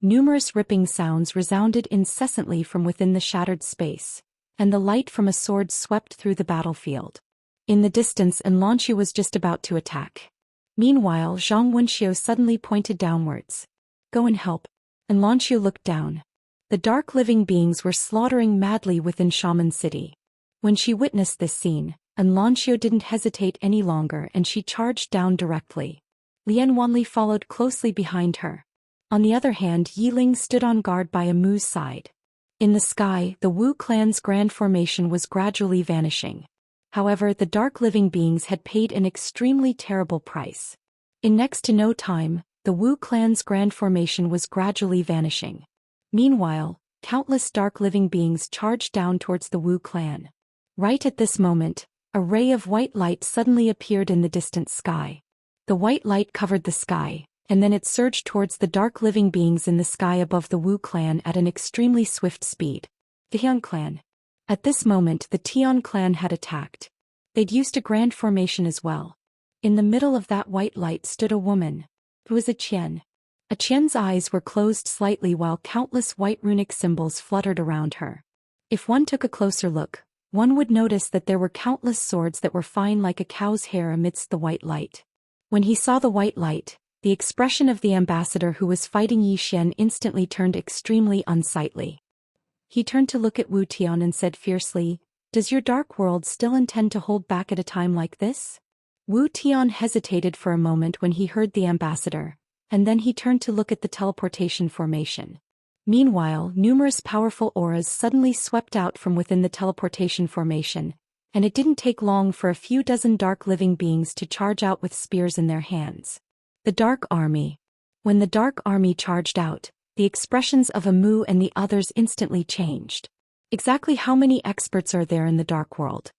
Numerous ripping sounds resounded incessantly from within the shattered space, and the light from a sword swept through the battlefield. In the distance, Lanxiu was just about to attack. Meanwhile, Zhang Wenxiu suddenly pointed downwards. "Go and help." Lanxiu looked down. The dark living beings were slaughtering madly within Shaman City. When she witnessed this scene, Lanxiu didn't hesitate any longer and she charged down directly. Lian Wanli followed closely behind her. On the other hand, Yiling stood on guard by Amu's side. In the sky, the Wu clan's grand formation was gradually vanishing. However, the dark living beings had paid an extremely terrible price. In next to no time, the Wu clan's grand formation was gradually vanishing. Meanwhile, countless dark living beings charged down towards the Wu clan. Right at this moment, a ray of white light suddenly appeared in the distant sky. The white light covered the sky, and then it surged towards the dark living beings in the sky above the Wu clan at an extremely swift speed. The Tian clan. At this moment the Tian clan had attacked. They'd used a grand formation as well. In the middle of that white light stood a woman. It was a Qian. A Qian's eyes were closed slightly while countless white runic symbols fluttered around her. If one took a closer look, one would notice that there were countless swords that were fine like a cow's hair amidst the white light. When he saw the white light, the expression of the ambassador who was fighting Yi Xian instantly turned extremely unsightly. He turned to look at Wu Tian and said fiercely, "Does your dark world still intend to hold back at a time like this?" Wu Tian hesitated for a moment when he heard the ambassador, and then he turned to look at the teleportation formation. Meanwhile, numerous powerful auras suddenly swept out from within the teleportation formation, and it didn't take long for a few dozen dark living beings to charge out with spears in their hands. The Dark Army. When the Dark Army charged out, the expressions of Amu and the others instantly changed. Exactly how many experts are there in the Dark World?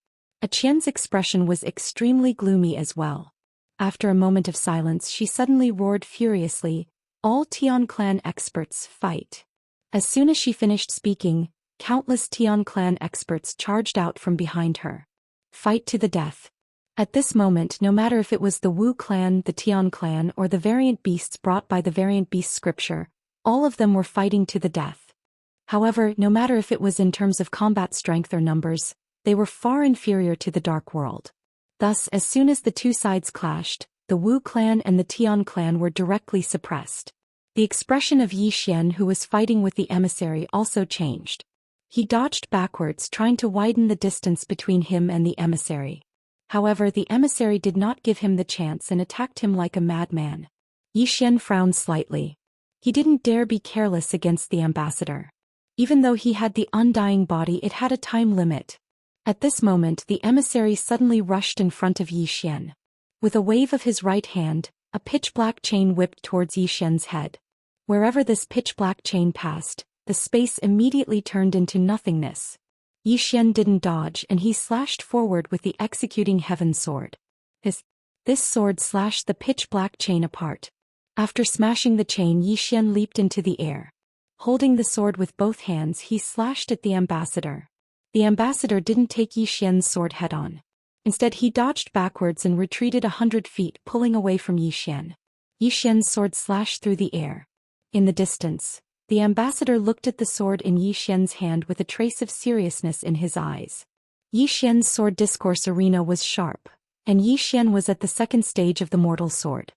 Qian's expression was extremely gloomy as well. After a moment of silence, she suddenly roared furiously, "All Tian clan experts, fight!" As soon as she finished speaking, countless Tian clan experts charged out from behind her. Fight to the death. At this moment, no matter if it was the Wu clan, the Tian clan, or the variant beasts brought by the variant beast scripture, all of them were fighting to the death. However, no matter if it was in terms of combat strength or numbers, they were far inferior to the Dark World. Thus, as soon as the two sides clashed, the Wu clan and the Tian clan were directly suppressed. The expression of Zhou Xian, who was fighting with the emissary, also changed. He dodged backwards, trying to widen the distance between him and the emissary. However, the emissary did not give him the chance and attacked him like a madman. Zhou Xian frowned slightly. He didn't dare be careless against the ambassador. Even though he had the undying body, it had a time limit. At this moment, the emissary suddenly rushed in front of Zhou Xian. With a wave of his right hand, a pitch-black chain whipped towards Zhou Xian's head. Wherever this pitch-black chain passed, the space immediately turned into nothingness. Zhou Xian didn't dodge, and he slashed forward with the executing heaven sword. This sword slashed the pitch-black chain apart. After smashing the chain, Zhou Xian leaped into the air. Holding the sword with both hands, he slashed at the ambassador. The ambassador didn't take Zhou Xian's sword head-on. Instead, he dodged backwards and retreated 100 feet, pulling away from Zhou Xian. Zhou Xian's sword slashed through the air. In the distance, the ambassador looked at the sword in Zhou Xian's hand with a trace of seriousness in his eyes. Zhou Xian's sword discourse arena was sharp, and Zhou Xian was at the second stage of the mortal sword.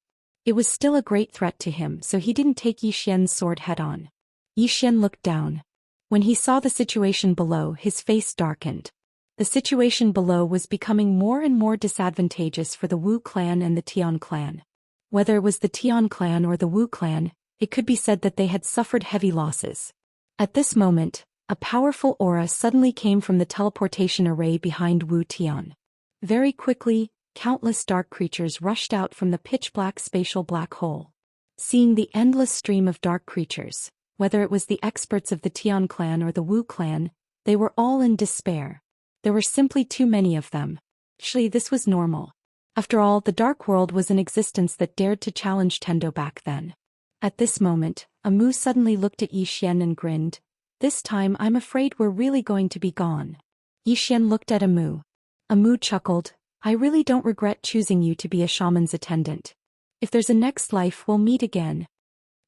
It was still a great threat to him, so he didn't take Zhou Xian's sword head-on. Zhou Xian looked down. When he saw the situation below, his face darkened. The situation below was becoming more and more disadvantageous for the Wu clan and the Tian clan. Whether it was the Tian clan or the Wu clan, it could be said that they had suffered heavy losses. At this moment, a powerful aura suddenly came from the teleportation array behind Wu Tian. Very quickly, countless dark creatures rushed out from the pitch-black spatial black hole. Seeing the endless stream of dark creatures, whether it was the experts of the Tian clan or the Wu clan, they were all in despair. There were simply too many of them. Actually, this was normal. After all, the Dark World was an existence that dared to challenge Tendo back then. At this moment, Amu suddenly looked at Zhou Xian and grinned. "This time I'm afraid we're really going to be gone." Zhou Xian looked at Amu. Amu chuckled, "I really don't regret choosing you to be a shaman's attendant. If there's a next life, we'll meet again."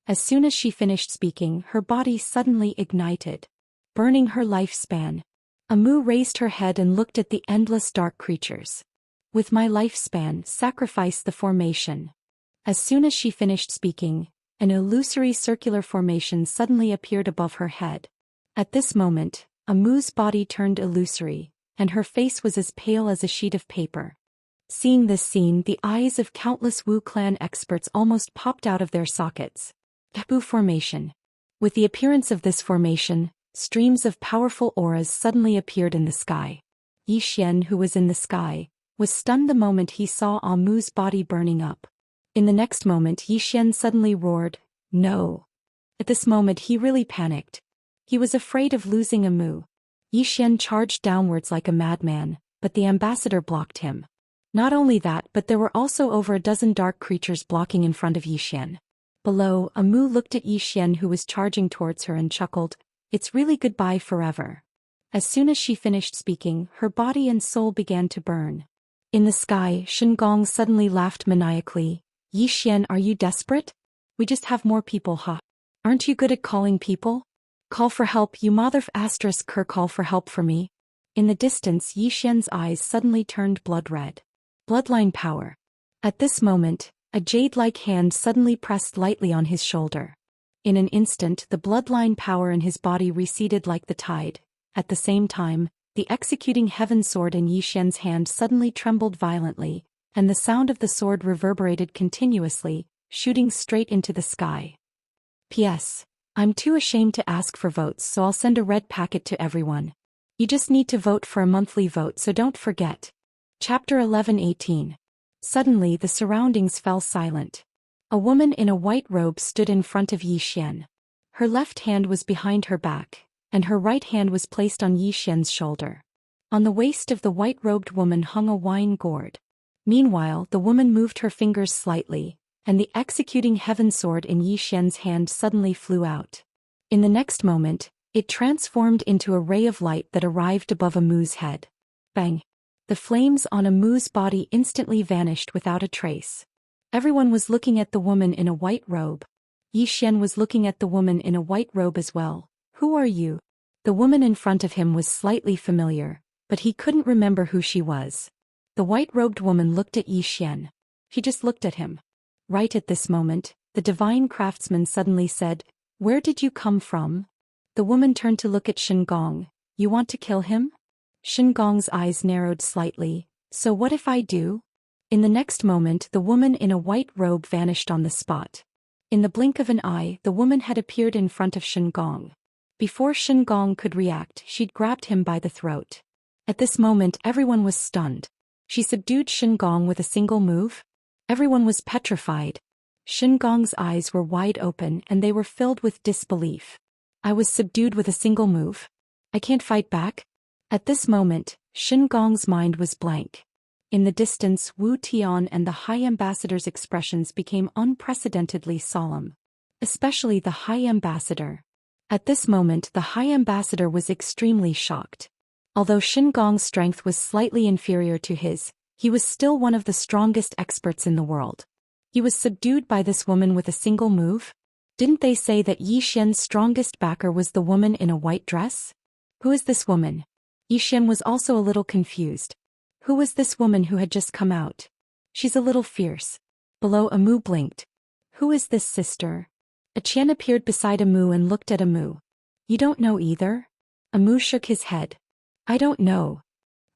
As soon as she finished speaking, her body suddenly ignited, burning her lifespan. Amu raised her head and looked at the endless dark creatures. "With my lifespan, sacrifice the formation." As soon as she finished speaking, an illusory circular formation suddenly appeared above her head. At this moment, Amu's body turned illusory, and her face was as pale as a sheet of paper. Seeing this scene, the eyes of countless Wu clan experts almost popped out of their sockets. Taboo formation. With the appearance of this formation, streams of powerful auras suddenly appeared in the sky. Zhou Xian, who was in the sky, was stunned the moment he saw Amu's body burning up. In the next moment, Zhou Xian suddenly roared, "No!" At this moment, he really panicked. He was afraid of losing Amu. Zhou Xian charged downwards like a madman, but the ambassador blocked him. Not only that, but there were also over a dozen dark creatures blocking in front of Zhou Xian. Below, Amu looked at Zhou Xian, who was charging towards her, and chuckled, "It's really goodbye forever." As soon as she finished speaking, her body and soul began to burn. In the sky, Shengong suddenly laughed maniacally. "Zhou Xian, are you desperate? We just have more people, huh? Aren't you good at calling people? Call for help, you mother asterisk call for help for me." In the distance, Zhou Xian's eyes suddenly turned blood red. Bloodline power. At this moment, a jade-like hand suddenly pressed lightly on his shoulder. In an instant, the bloodline power in his body receded like the tide. At the same time, the executing heaven sword in Zhou Xian's hand suddenly trembled violently, and the sound of the sword reverberated continuously, shooting straight into the sky. P.S. I'm too ashamed to ask for votes, so I'll send a red packet to everyone. You just need to vote for a monthly vote, so don't forget. Chapter 11:18. Suddenly the surroundings fell silent. A woman in a white robe stood in front of Zhou Xian. Her left hand was behind her back, and her right hand was placed on Zhou Xian's shoulder. On the waist of the white-robed woman hung a wine gourd. Meanwhile, the woman moved her fingers slightly, and the executing heaven sword in Yi Xian's hand suddenly flew out. In the next moment, it transformed into a ray of light that arrived above Amu's head. Bang! The flames on Amu's body instantly vanished without a trace. Everyone was looking at the woman in a white robe. Yi Xian was looking at the woman in a white robe as well. Who are you? The woman in front of him was slightly familiar, but he couldn't remember who she was. The white-robed woman looked at Yi Xian. She just looked at him. Right at this moment, the divine craftsman suddenly said, "Where did you come from?" The woman turned to look at Shen Gong. "You want to kill him?" Shen Gong's eyes narrowed slightly. "So what if I do?" In the next moment, the woman in a white robe vanished on the spot. In the blink of an eye, the woman had appeared in front of Shen Gong. Before Shen Gong could react, she'd grabbed him by the throat. At this moment, everyone was stunned. She subdued Shen Gong with a single move? Everyone was petrified. Shen Gong's eyes were wide open and they were filled with disbelief. I was subdued with a single move? I can't fight back? At this moment, Shen Gong's mind was blank. In the distance, Wu Tian and the High Ambassador's expressions became unprecedentedly solemn. Especially the High Ambassador. At this moment, the High Ambassador was extremely shocked. Although Shen Gong's strength was slightly inferior to his, he was still one of the strongest experts in the world. He was subdued by this woman with a single move? Didn't they say that Yi Xian's strongest backer was the woman in a white dress? Who is this woman? Yi Xian was also a little confused. Who was this woman who had just come out? She's a little fierce. Below, Amu blinked. Who is this sister? A Qian appeared beside Amu and looked at Amu. You don't know either? Amu shook his head. I don't know.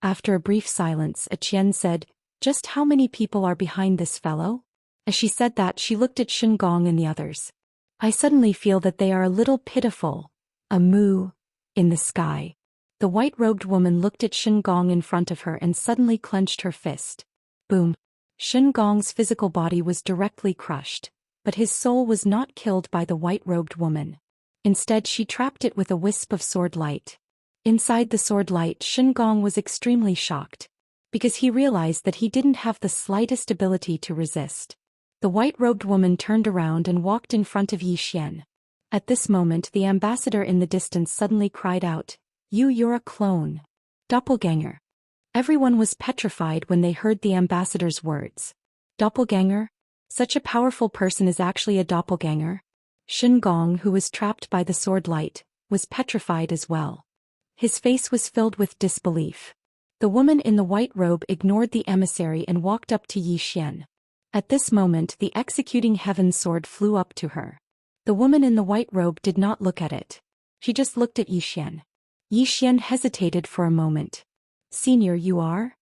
After a brief silence, a Qian said, just how many people are behind this fellow? As she said that, she looked at Shen Gong and the others. I suddenly feel that they are a little pitiful. Amu. In the sky. The white-robed woman looked at Shen Gong in front of her and suddenly clenched her fist. Boom. Shen Gong's physical body was directly crushed, but his soul was not killed by the white-robed woman. Instead, she trapped it with a wisp of sword light. Inside the sword light, Shen Gong was extremely shocked, because he realized that he didn't have the slightest ability to resist. The white-robed woman turned around and walked in front of Yi Xian. At this moment, the ambassador in the distance suddenly cried out, You're a clone. Doppelganger. Everyone was petrified when they heard the ambassador's words. Doppelganger? Such a powerful person is actually a doppelganger? Shen Gong, who was trapped by the sword light, was petrified as well. His face was filled with disbelief. The woman in the white robe ignored the emissary and walked up to Yi Xian. At this moment, the executing heaven sword flew up to her. The woman in the white robe did not look at it. She just looked at Yi Xian. Yi Xian hesitated for a moment. Senior, you are?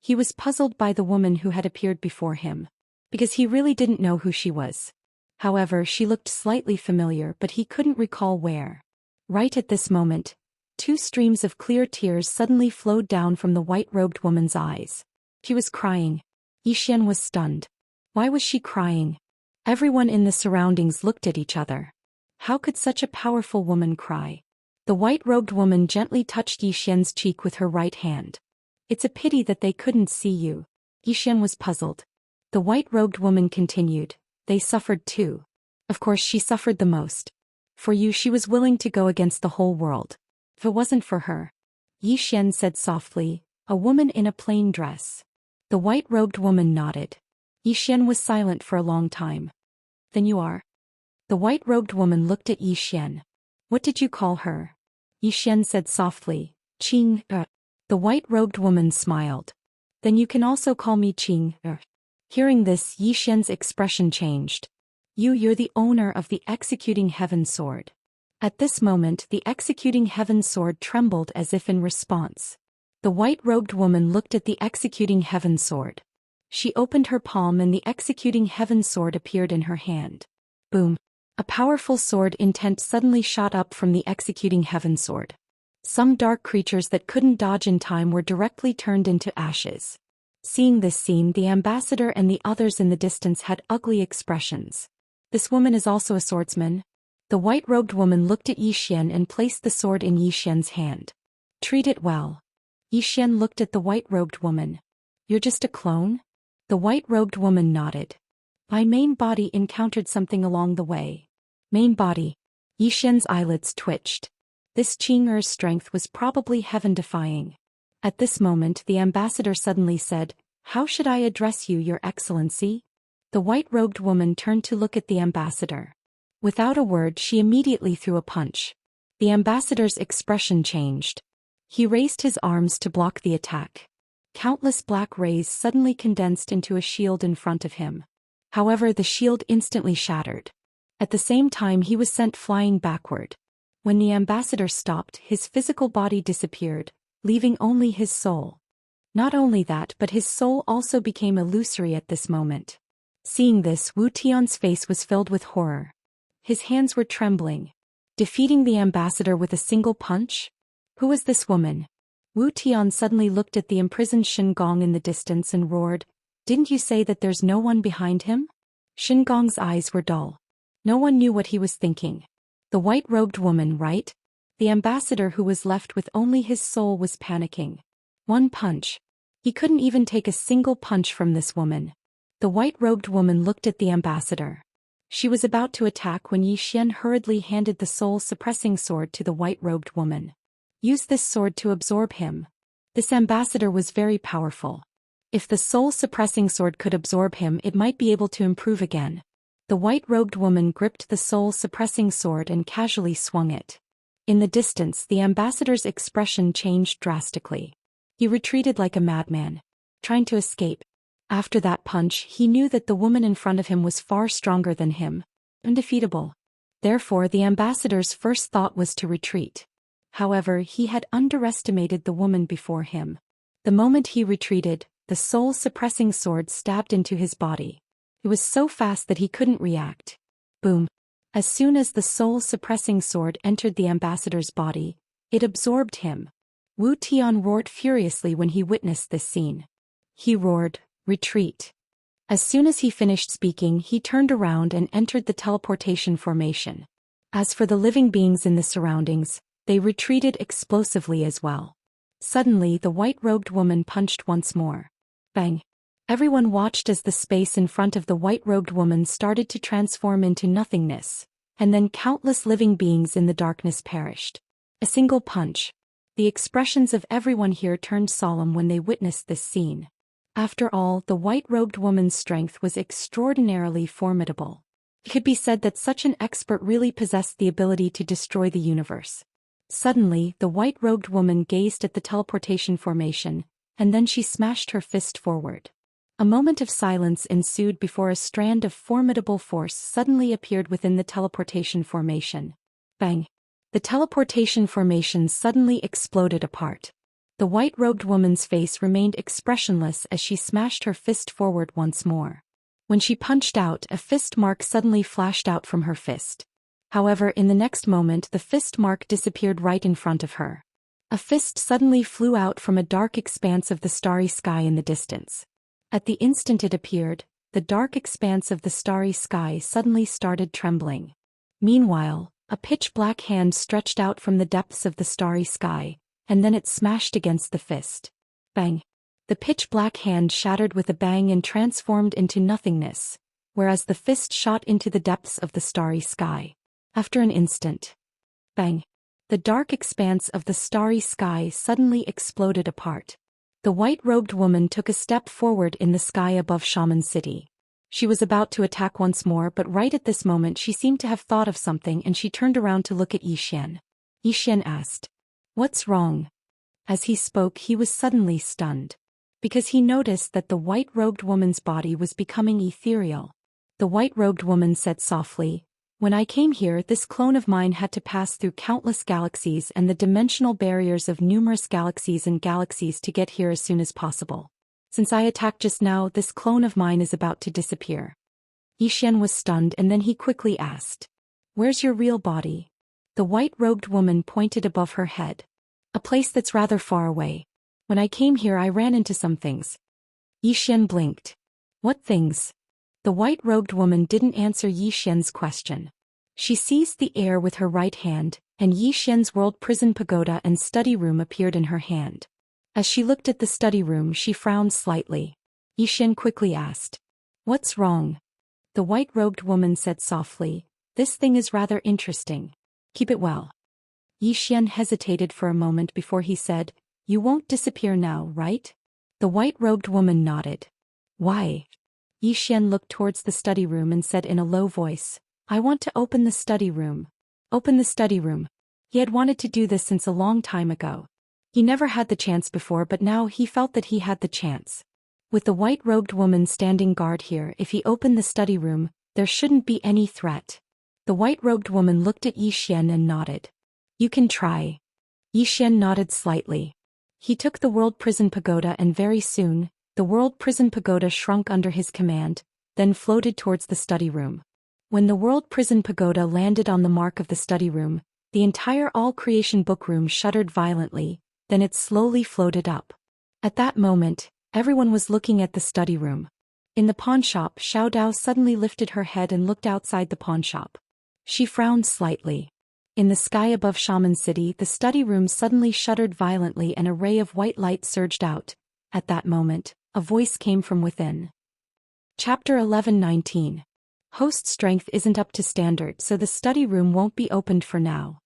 He was puzzled by the woman who had appeared before him, because he really didn't know who she was. However, she looked slightly familiar, but he couldn't recall where. Right at this moment, 2 streams of clear tears suddenly flowed down from the white-robed woman's eyes. She was crying. Yi Xian was stunned. Why was she crying? Everyone in the surroundings looked at each other. How could such a powerful woman cry? The white-robed woman gently touched Yi Xian's cheek with her right hand. It's a pity that they couldn't see you. Yi Xian was puzzled. The white-robed woman continued. They suffered too. Of course, she suffered the most. For you, she was willing to go against the whole world. If it wasn't for her. Yi Xian said softly, a woman in a plain dress. The white-robed woman nodded. Yi Xian was silent for a long time. Then you are? The white-robed woman looked at Yi Xian. What did you call her? Yi Xian said softly, Qing. The white-robed woman smiled. Then you can also call me Qing. Hearing this, Yi Xian's expression changed. You're the owner of the executing heaven sword. At this moment, the executing heaven sword trembled as if in response. The white-robed woman looked at the executing heaven sword. She opened her palm and the executing heaven sword appeared in her hand. Boom. A powerful sword intent suddenly shot up from the executing heaven sword. Some dark creatures that couldn't dodge in time were directly turned into ashes. Seeing this scene, the ambassador and the others in the distance had ugly expressions. This woman is also a swordsman. The white-robed woman looked at Yi Xian and placed the sword in Yi Xian's hand. Treat it well. Yi Xian looked at the white-robed woman. You're just a clone? The white-robed woman nodded. My main body encountered something along the way. Main body. Yi Xian's eyelids twitched. This Qing'er's strength was probably heaven-defying. At this moment the ambassador suddenly said, How should I address you, Your Excellency? The white-robed woman turned to look at the ambassador. Without a word she immediately threw a punch. The ambassador's expression changed. He raised his arms to block the attack. Countless black rays suddenly condensed into a shield in front of him. However, the shield instantly shattered. At the same time he was sent flying backward. When the ambassador stopped, his physical body disappeared, leaving only his soul. Not only that, but his soul also became illusory at this moment. Seeing this, Wu Tian's face was filled with horror. His hands were trembling. Defeating the ambassador with a single punch? Who was this woman? Wu Tian suddenly looked at the imprisoned Shen Gong in the distance and roared, Didn't you say that there's no one behind him? Shen Gong's eyes were dull. No one knew what he was thinking. The white-robed woman, right? The ambassador who was left with only his soul was panicking. One punch. He couldn't even take a single punch from this woman. The white-robed woman looked at the ambassador. She was about to attack when Yi Xian hurriedly handed the soul-suppressing sword to the white-robed woman. Use this sword to absorb him. This ambassador was very powerful. If the soul-suppressing sword could absorb him, it might be able to improve again. The white-robed woman gripped the soul-suppressing sword and casually swung it. In the distance, the ambassador's expression changed drastically. He retreated like a madman, trying to escape. After that punch, he knew that the woman in front of him was far stronger than him, undefeatable. Therefore, the ambassador's first thought was to retreat. However, he had underestimated the woman before him. The moment he retreated, the soul-suppressing sword stabbed into his body. It was so fast that he couldn't react. Boom. As soon as the soul-suppressing sword entered the ambassador's body, it absorbed him. Wu Tian roared furiously when he witnessed this scene. He roared, Retreat. As soon as he finished speaking, he turned around and entered the teleportation formation. As for the living beings in the surroundings, they retreated explosively as well. Suddenly, the white-robed woman punched once more. Bang. Everyone watched as the space in front of the white-robed woman started to transform into nothingness, and then countless living beings in the darkness perished. A single punch. The expressions of everyone here turned solemn when they witnessed this scene. After all, the white-robed woman's strength was extraordinarily formidable. It could be said that such an expert really possessed the ability to destroy the universe. Suddenly, the white-robed woman gazed at the teleportation formation, and then she smashed her fist forward. A moment of silence ensued before a strand of formidable force suddenly appeared within the teleportation formation. Bang! The teleportation formation suddenly exploded apart. The white-robed woman's face remained expressionless as she smashed her fist forward once more. When she punched out, a fist mark suddenly flashed out from her fist. However, in the next moment the fist mark disappeared right in front of her. A fist suddenly flew out from a dark expanse of the starry sky in the distance. At the instant it appeared, the dark expanse of the starry sky suddenly started trembling. Meanwhile, a pitch-black hand stretched out from the depths of the starry sky, and then it smashed against the fist. Bang! The pitch-black hand shattered with a bang and transformed into nothingness, whereas the fist shot into the depths of the starry sky. After an instant, bang! The dark expanse of the starry sky suddenly exploded apart. The white-robed woman took a step forward in the sky above Shaman City. She was about to attack once more, but right at this moment she seemed to have thought of something and she turned around to look at Yi Xian. Yi Xian asked, What's wrong? As he spoke, he was suddenly stunned. Because he noticed that the white-robed woman's body was becoming ethereal. The white-robed woman said softly, When I came here, this clone of mine had to pass through countless galaxies and the dimensional barriers of numerous galaxies and galaxies to get here as soon as possible. Since I attacked just now, this clone of mine is about to disappear. Yi Xian was stunned and then he quickly asked, Where's your real body? The white-robed woman pointed above her head. A place that's rather far away. When I came here I ran into some things. Yi Xian blinked. What things? The white-robed woman didn't answer Yi Xian's question. She seized the air with her right hand, and Yi Xian's world prison pagoda and study room appeared in her hand. As she looked at the study room, she frowned slightly. Xian quickly asked, "What's wrong?" The white-robed woman said softly, "This thing is rather interesting. Keep it well." Xian hesitated for a moment before he said, "You won't disappear now, right?" The white-robed woman nodded. "Why?" Xian looked towards the study room and said in a low voice, "I want to open the study room." Open the study room. He had wanted to do this since a long time ago. He never had the chance before, but now he felt that he had the chance. With the white-robed woman standing guard here, if he opened the study room, there shouldn't be any threat. The white-robed woman looked at Xian and nodded. "You can try." Xian nodded slightly. He took the World Prison Pagoda and very soon, the World Prison Pagoda shrunk under his command, then floated towards the study room. When the World Prison Pagoda landed on the mark of the study room, the entire all-creation book room shuddered violently, then it slowly floated up. At that moment, everyone was looking at the study room. In the pawnshop, Xiao Dao suddenly lifted her head and looked outside the pawnshop. She frowned slightly. In the sky above Shaman City, the study room suddenly shuddered violently and a ray of white light surged out. At that moment, a voice came from within. Chapter 11:19. Host strength isn't up to standard, so the study room won't be opened for now.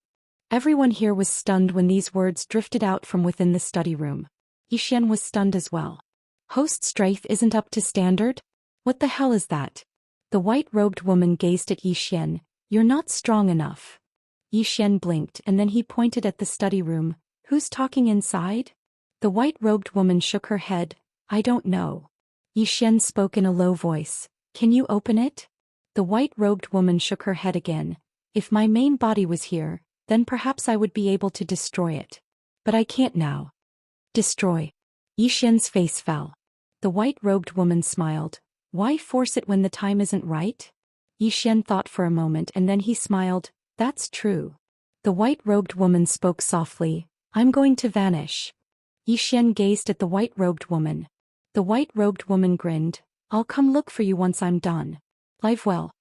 Everyone here was stunned when these words drifted out from within the study room. Xian was stunned as well. Host strength isn't up to standard? What the hell is that? The white-robed woman gazed at Xian. "You're not strong enough." Xian blinked and then he pointed at the study room. "Who's talking inside?" The white-robed woman shook her head. "I don't know." Xian spoke in a low voice. "Can you open it?" The white-robed woman shook her head again. "If my main body was here, then perhaps I would be able to destroy it. But I can't now." "Destroy?" Xian's face fell. The white-robed woman smiled. "Why force it when the time isn't right?" Xian thought for a moment and then he smiled. "That's true." The white-robed woman spoke softly. "I'm going to vanish." Xian gazed at the white-robed woman. The white-robed woman grinned. "I'll come look for you once I'm done. Live well."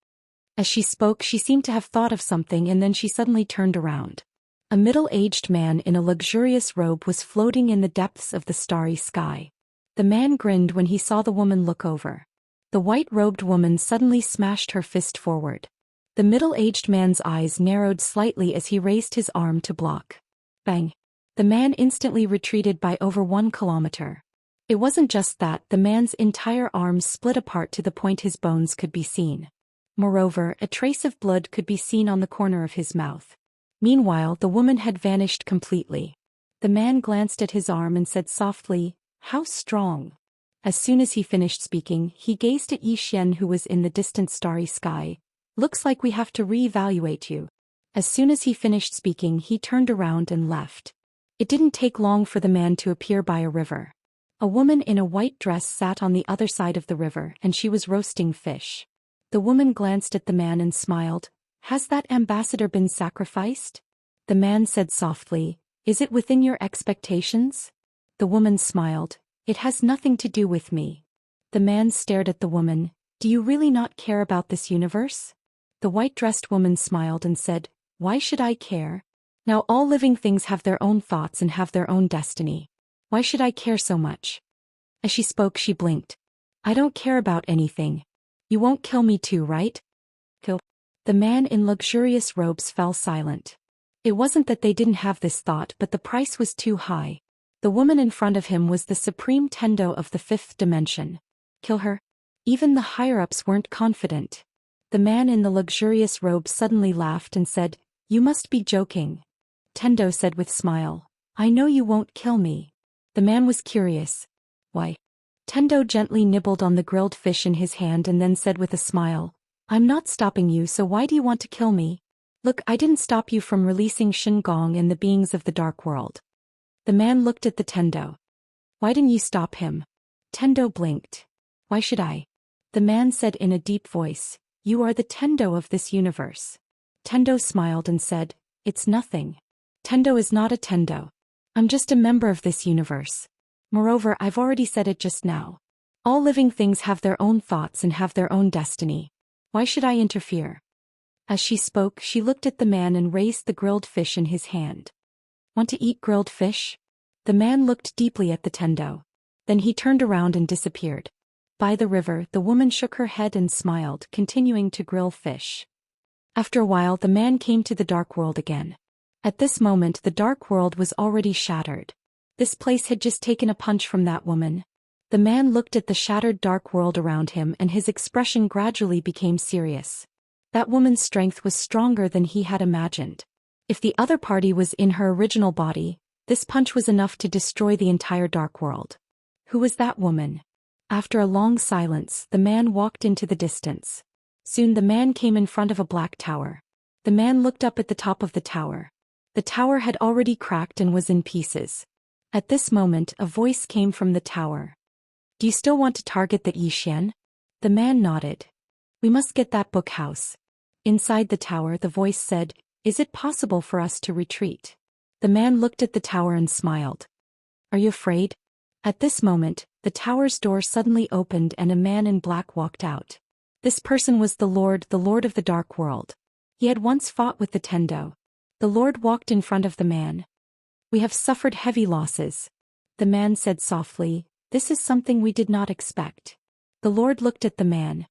As she spoke, she seemed to have thought of something and then she suddenly turned around. A middle-aged man in a luxurious robe was floating in the depths of the starry sky. The man grinned when he saw the woman look over. The white-robed woman suddenly smashed her fist forward. The middle-aged man's eyes narrowed slightly as he raised his arm to block. Bang! The man instantly retreated by over 1 kilometer. It wasn't just that, the man's entire arm split apart to the point his bones could be seen. Moreover, a trace of blood could be seen on the corner of his mouth. Meanwhile, the woman had vanished completely. The man glanced at his arm and said softly, "How strong?" As soon as he finished speaking, he gazed at Xian who was in the distant starry sky. "Looks like we have to re-evaluate you." As soon as he finished speaking, he turned around and left. It didn't take long for the man to appear by a river. A woman in a white dress sat on the other side of the river and she was roasting fish. The woman glanced at the man and smiled. "Has that ambassador been sacrificed?" The man said softly, "Is it within your expectations?" The woman smiled. "It has nothing to do with me." The man stared at the woman. "Do you really not care about this universe?" The white-dressed woman smiled and said, "Why should I care? Now all living things have their own thoughts and have their own destiny. Why should I care so much?" As she spoke, she blinked. "I don't care about anything. You won't kill me too, right?" "Kill?" The man in luxurious robes fell silent. It wasn't that they didn't have this thought, but the price was too high. The woman in front of him was the supreme Tendo of the 5th dimension. Kill her? Even the higher-ups weren't confident. The man in the luxurious robes suddenly laughed and said, "You must be joking." Tendo said with smile, "I know you won't kill me." The man was curious. "Why?" Tendo gently nibbled on the grilled fish in his hand and then said with a smile, "I'm not stopping you, so why do you want to kill me? Look, I didn't stop you from releasing Shen Gong and the beings of the dark world." The man looked at the Tendo. "Why didn't you stop him?" Tendo blinked. "Why should I?" The man said in a deep voice, "You are the Tendo of this universe." Tendo smiled and said, "It's nothing. Tendo is not a Tendo. I'm just a member of this universe. Moreover, I've already said it just now. All living things have their own thoughts and have their own destiny. Why should I interfere?" As she spoke, she looked at the man and raised the grilled fish in his hand. "Want to eat grilled fish?" The man looked deeply at the tendo. Then he turned around and disappeared. By the river, the woman shook her head and smiled, continuing to grill fish. After a while, the man came to the dark world again. At this moment, the dark world was already shattered. This place had just taken a punch from that woman. The man looked at the shattered dark world around him and his expression gradually became serious. That woman's strength was stronger than he had imagined. If the other party was in her original body, this punch was enough to destroy the entire dark world. Who was that woman? After a long silence, the man walked into the distance. Soon the man came in front of a black tower. The man looked up at the top of the tower. The tower had already cracked and was in pieces. At this moment, a voice came from the tower. Do you still want to target the Zhou Xian? The man nodded. We must get that book house. Inside the tower, the voice said, Is it possible for us to retreat? The man looked at the tower and smiled. Are you afraid? At this moment, the tower's door suddenly opened and a man in black walked out. This person was the Lord of the Dark World. He had once fought with the Tendo. The Lord walked in front of the man. We have suffered heavy losses. The man said softly, This is something we did not expect. The Lord looked at the man.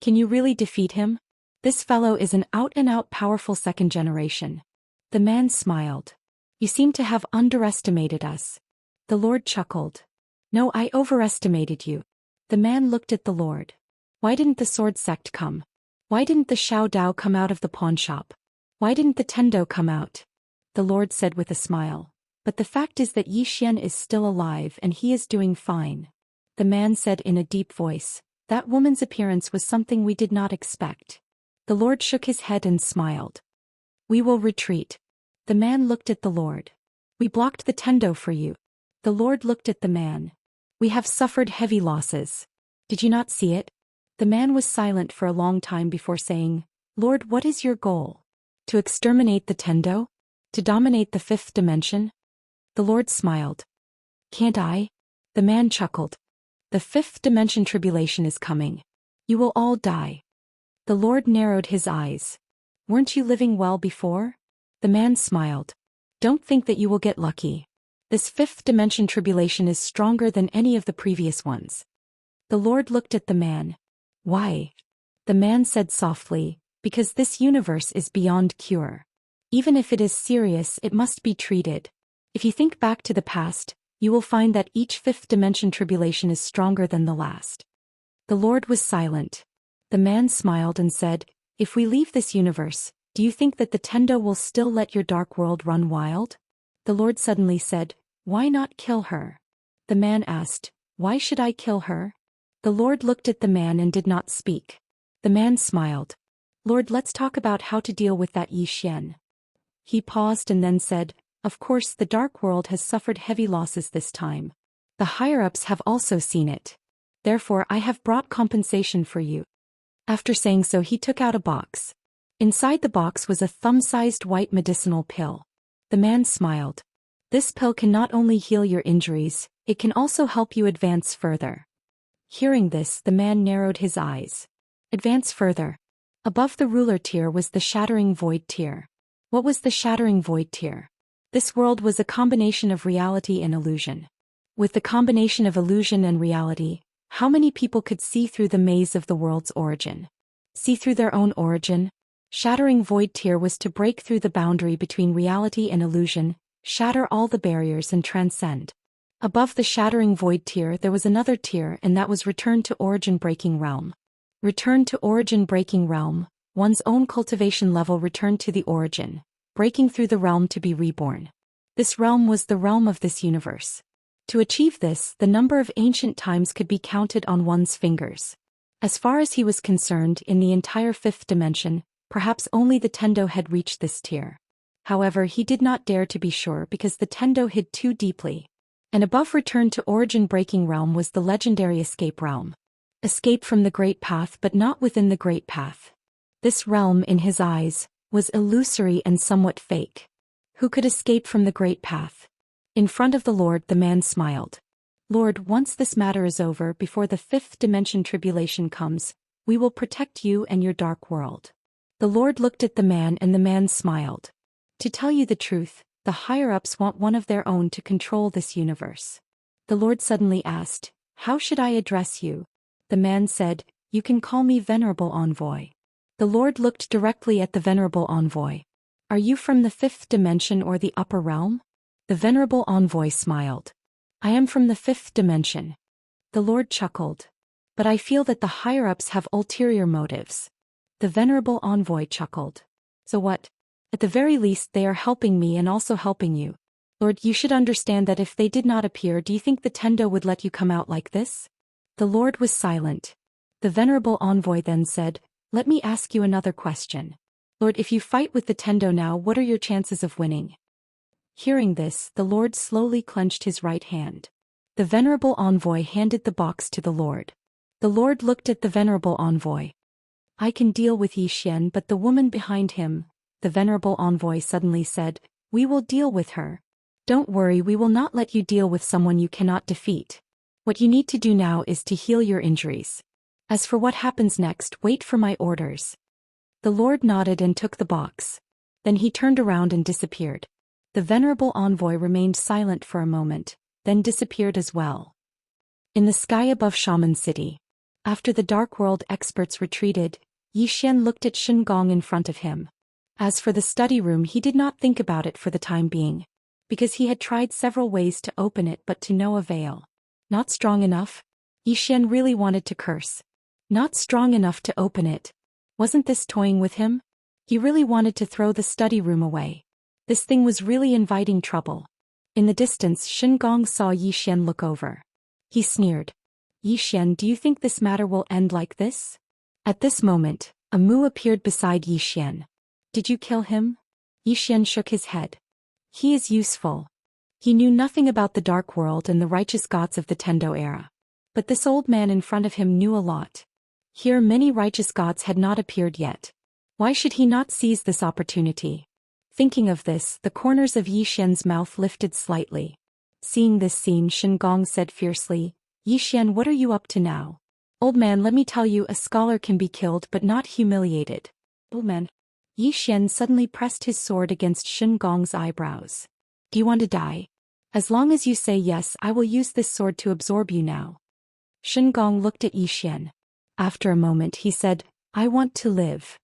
Can you really defeat him? This fellow is an out-and-out powerful second generation. The man smiled. You seem to have underestimated us. The Lord chuckled. No, I overestimated you. The man looked at the Lord. Why didn't the sword sect come? Why didn't the Xiao Dao come out of the pawn shop? Why didn't the Tendo come out? The Lord said with a smile. But the fact is that Zhou Xian is still alive and he is doing fine. The man said in a deep voice, That woman's appearance was something we did not expect. The Lord shook his head and smiled. We will retreat. The man looked at the Lord. We blocked the Tendo for you. The Lord looked at the man. We have suffered heavy losses. Did you not see it? The man was silent for a long time before saying, Lord, what is your goal? To exterminate the Tendo? To dominate the fifth dimension? The Lord smiled. Can't I? The man chuckled. The fifth dimension tribulation is coming. You will all die. The Lord narrowed his eyes. Weren't you living well before? The man smiled. Don't think that you will get lucky. This fifth dimension tribulation is stronger than any of the previous ones. The Lord looked at the man. Why? The man said softly, Because this universe is beyond cure. Even if it is serious, it must be treated. If you think back to the past, you will find that each fifth dimension tribulation is stronger than the last. The Lord was silent. The man smiled and said, If we leave this universe, do you think that the Tendo will still let your dark world run wild? The Lord suddenly said, Why not kill her? The man asked, Why should I kill her? The Lord looked at the man and did not speak. The man smiled. Lord, let's talk about how to deal with that Zhou Xian. He paused and then said, Of course the dark world has suffered heavy losses this time. The higher-ups have also seen it. Therefore I have brought compensation for you. After saying so, he took out a box. Inside the box was a thumb-sized white medicinal pill. The man smiled. This pill can not only heal your injuries, it can also help you advance further. Hearing this, the man narrowed his eyes. Advance further. Above the ruler tier was the shattering void tier. What was the shattering void tier? This world was a combination of reality and illusion. With the combination of illusion and reality, how many people could see through the maze of the world's origin? See through their own origin? Shattering void tier was to break through the boundary between reality and illusion, shatter all the barriers and transcend. Above the shattering void tier there was another tier, and that was return to origin breaking realm. Return to origin breaking realm, one's own cultivation level returned to the origin, breaking through the realm to be reborn. This realm was the realm of this universe. To achieve this, the number of ancient times could be counted on one's fingers. As far as he was concerned, in the entire fifth dimension, perhaps only the Tendo had reached this tier. However, he did not dare to be sure because the Tendo hid too deeply. And above return to origin breaking realm was the legendary escape realm. Escape from the Great Path, but not within the Great Path. This realm, in his eyes, was illusory and somewhat fake. Who could escape from the Great Path? In front of the Lord, the man smiled. Lord, once this matter is over, before the fifth dimension tribulation comes, we will protect you and your dark world. The Lord looked at the man and the man smiled. To tell you the truth, The higher-ups want one of their own to control this universe. The Lord suddenly asked, "How should I address you?" The man said, "You can call me Venerable Envoy." The Lord looked directly at the Venerable Envoy. "Are you from the fifth dimension or the upper realm?" The Venerable Envoy smiled. "I am from the fifth dimension." The Lord chuckled. "But I feel that the higher-ups have ulterior motives." The Venerable Envoy chuckled. "So what? At the very least they are helping me and also helping you. Lord, you should understand that if they did not appear, do you think the Tendo would let you come out like this?" The Lord was silent. The Venerable Envoy then said, "Let me ask you another question. Lord, if you fight with the Tendo now, what are your chances of winning?" Hearing this, the Lord slowly clenched his right hand. The Venerable Envoy handed the box to the Lord. The Lord looked at the Venerable Envoy. "I can deal with Zhou Xian, but the woman behind him," the Venerable Envoy suddenly said, "we will deal with her. Don't worry, we will not let you deal with someone you cannot defeat. What you need to do now is to heal your injuries. As for what happens next, wait for my orders." The Lord nodded and took the box. Then he turned around and disappeared. The Venerable Envoy remained silent for a moment, then disappeared as well. In the sky above Shaman City. After the Dark World experts retreated, Zhou Xian looked at Shen Gong in front of him. As for the study room, he did not think about it for the time being, because he had tried several ways to open it but to no avail. Not strong enough? Zhou Xian really wanted to curse. Not strong enough to open it. Wasn't this toying with him? He really wanted to throw the study room away. This thing was really inviting trouble. In the distance, Shen Gong saw Zhou Xian look over. He sneered. "Zhou Xian, do you think this matter will end like this?" At this moment, a Mu appeared beside Zhou Xian. "Did you kill him?" Zhou Xian shook his head. "He is useful." He knew nothing about the Dark World and the righteous gods of the Tendo era. But this old man in front of him knew a lot. Here many righteous gods had not appeared yet. Why should he not seize this opportunity? Thinking of this, the corners of Zhou Xian's mouth lifted slightly. Seeing this scene, Shen Gong said fiercely, "Zhou Xian, what are you up to now?" "Old man, let me tell you, a scholar can be killed but not humiliated." "Old man." Zhou Xian suddenly pressed his sword against Shen Gong's eyebrows. "Do you want to die? As long as you say yes, I will use this sword to absorb you now." Shen Gong looked at Zhou Xian. After a moment he said, "I want to live."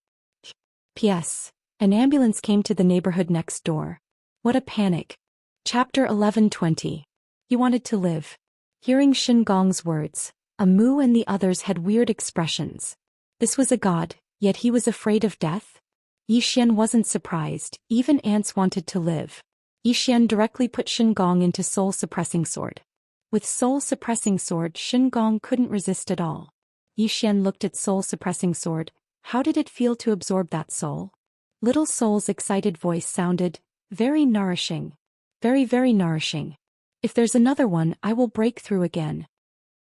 P.S. An ambulance came to the neighborhood next door. What a panic. Chapter 11:20. He wanted to live. Hearing Shen Gong's words, Mu and the others had weird expressions. This was a god, yet he was afraid of death? Zhou Xian wasn't surprised, even ants wanted to live. Zhou Xian directly put Shen Gong into Soul Suppressing Sword. With Soul Suppressing Sword, Shen Gong couldn't resist at all. Zhou Xian looked at Soul Suppressing Sword. How did it feel to absorb that soul? Little Soul's excited voice sounded, "Very nourishing. Very, very nourishing. If there's another one, I will break through again."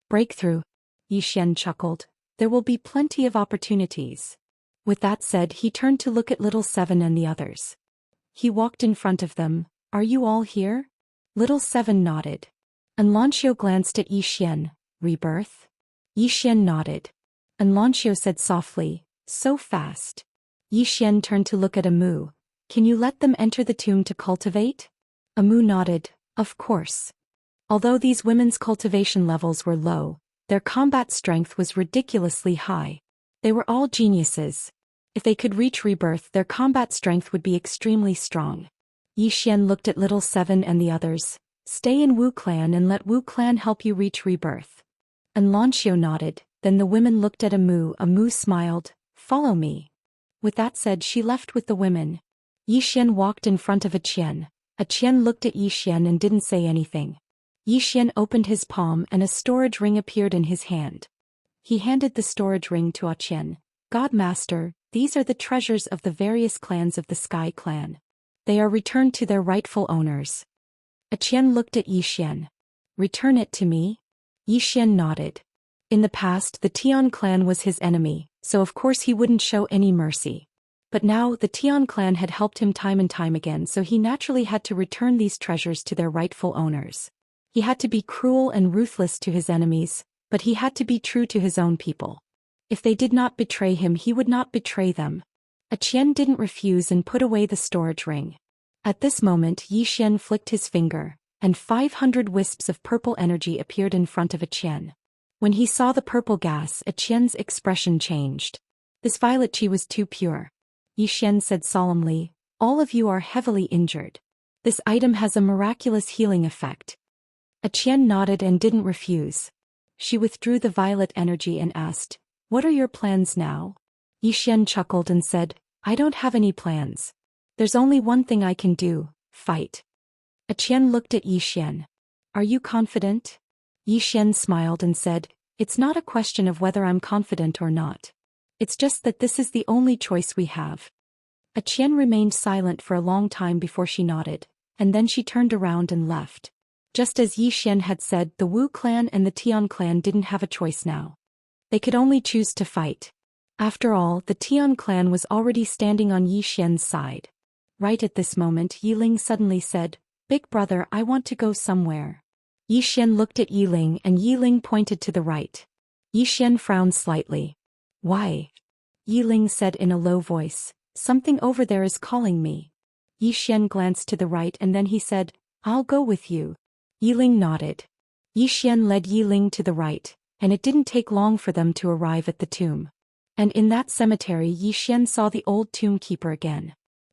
"Breakthrough?" Zhou Xian chuckled. "There will be plenty of opportunities." With that said, he turned to look at Little Seven and the others. He walked in front of them. "Are you all here?" Little Seven nodded. Anlancio glanced at Zhou Xian. "Rebirth?" Zhou Xian nodded. Anlancio said softly, "So fast." Zhou Xian turned to look at Mu. "Can you let them enter the tomb to cultivate?" Mu nodded, "Of course." Although these women's cultivation levels were low, their combat strength was ridiculously high. They were all geniuses. If they could reach rebirth, their combat strength would be extremely strong. Zhou Xian looked at Little Seven and the others. "Stay in Wu Clan and let Wu Clan help you reach rebirth." Anlancio nodded, then the women looked at Mu. Mu smiled, "Follow me." With that said, she left with the women. Zhou Xian walked in front of a Qian. A Qian looked at Zhou Xian and didn't say anything. Zhou Xian opened his palm and a storage ring appeared in his hand. He handed the storage ring to a Qian. "God Master, these are the treasures of the various clans of the Sky Clan. They are returned to their rightful owners." A Qian looked at Zhou Xian. "Return it to me?" Zhou Xian nodded. In the past, the Tian clan was his enemy, so of course he wouldn't show any mercy. But now, the Tian clan had helped him time and time again, so he naturally had to return these treasures to their rightful owners. He had to be cruel and ruthless to his enemies, but he had to be true to his own people. If they did not betray him, he would not betray them. A Qian didn't refuse and put away the storage ring. At this moment Yi Xian flicked his finger, and 500 wisps of purple energy appeared in front of Qian. When he saw the purple gas, Qian's expression changed. This violet qi was too pure. Yi Xian said solemnly, all of you are heavily injured. This item has a miraculous healing effect. Qian nodded and didn't refuse. She withdrew the violet energy and asked, what are your plans now? Yi Xian chuckled and said, I don't have any plans. There's only one thing I can do, fight. Qian looked at Yi Xian. Are you confident? Yi Xian smiled and said, it's not a question of whether I'm confident or not. It's just that this is the only choice we have. Qian remained silent for a long time before she nodded, and then she turned around and left. Just as Yi Xian had said, the Wu clan and the Tian clan didn't have a choice now. They could only choose to fight. After all, the Tian clan was already standing on Yi Xian's side. Right at this moment Yi Ling suddenly said, Big brother, I want to go somewhere. Yi Xian looked at Yi Ling and Yi Ling pointed to the right. Yi Xian frowned slightly. Why? Yi Ling said in a low voice, something over there is calling me. Yi Xian glanced to the right and then he said, I'll go with you. Yi Ling nodded. Yi Xian led Yi Ling to the right, and it didn't take long for them to arrive at the tomb. And in that cemetery Yi Xian saw the old tomb keeper again.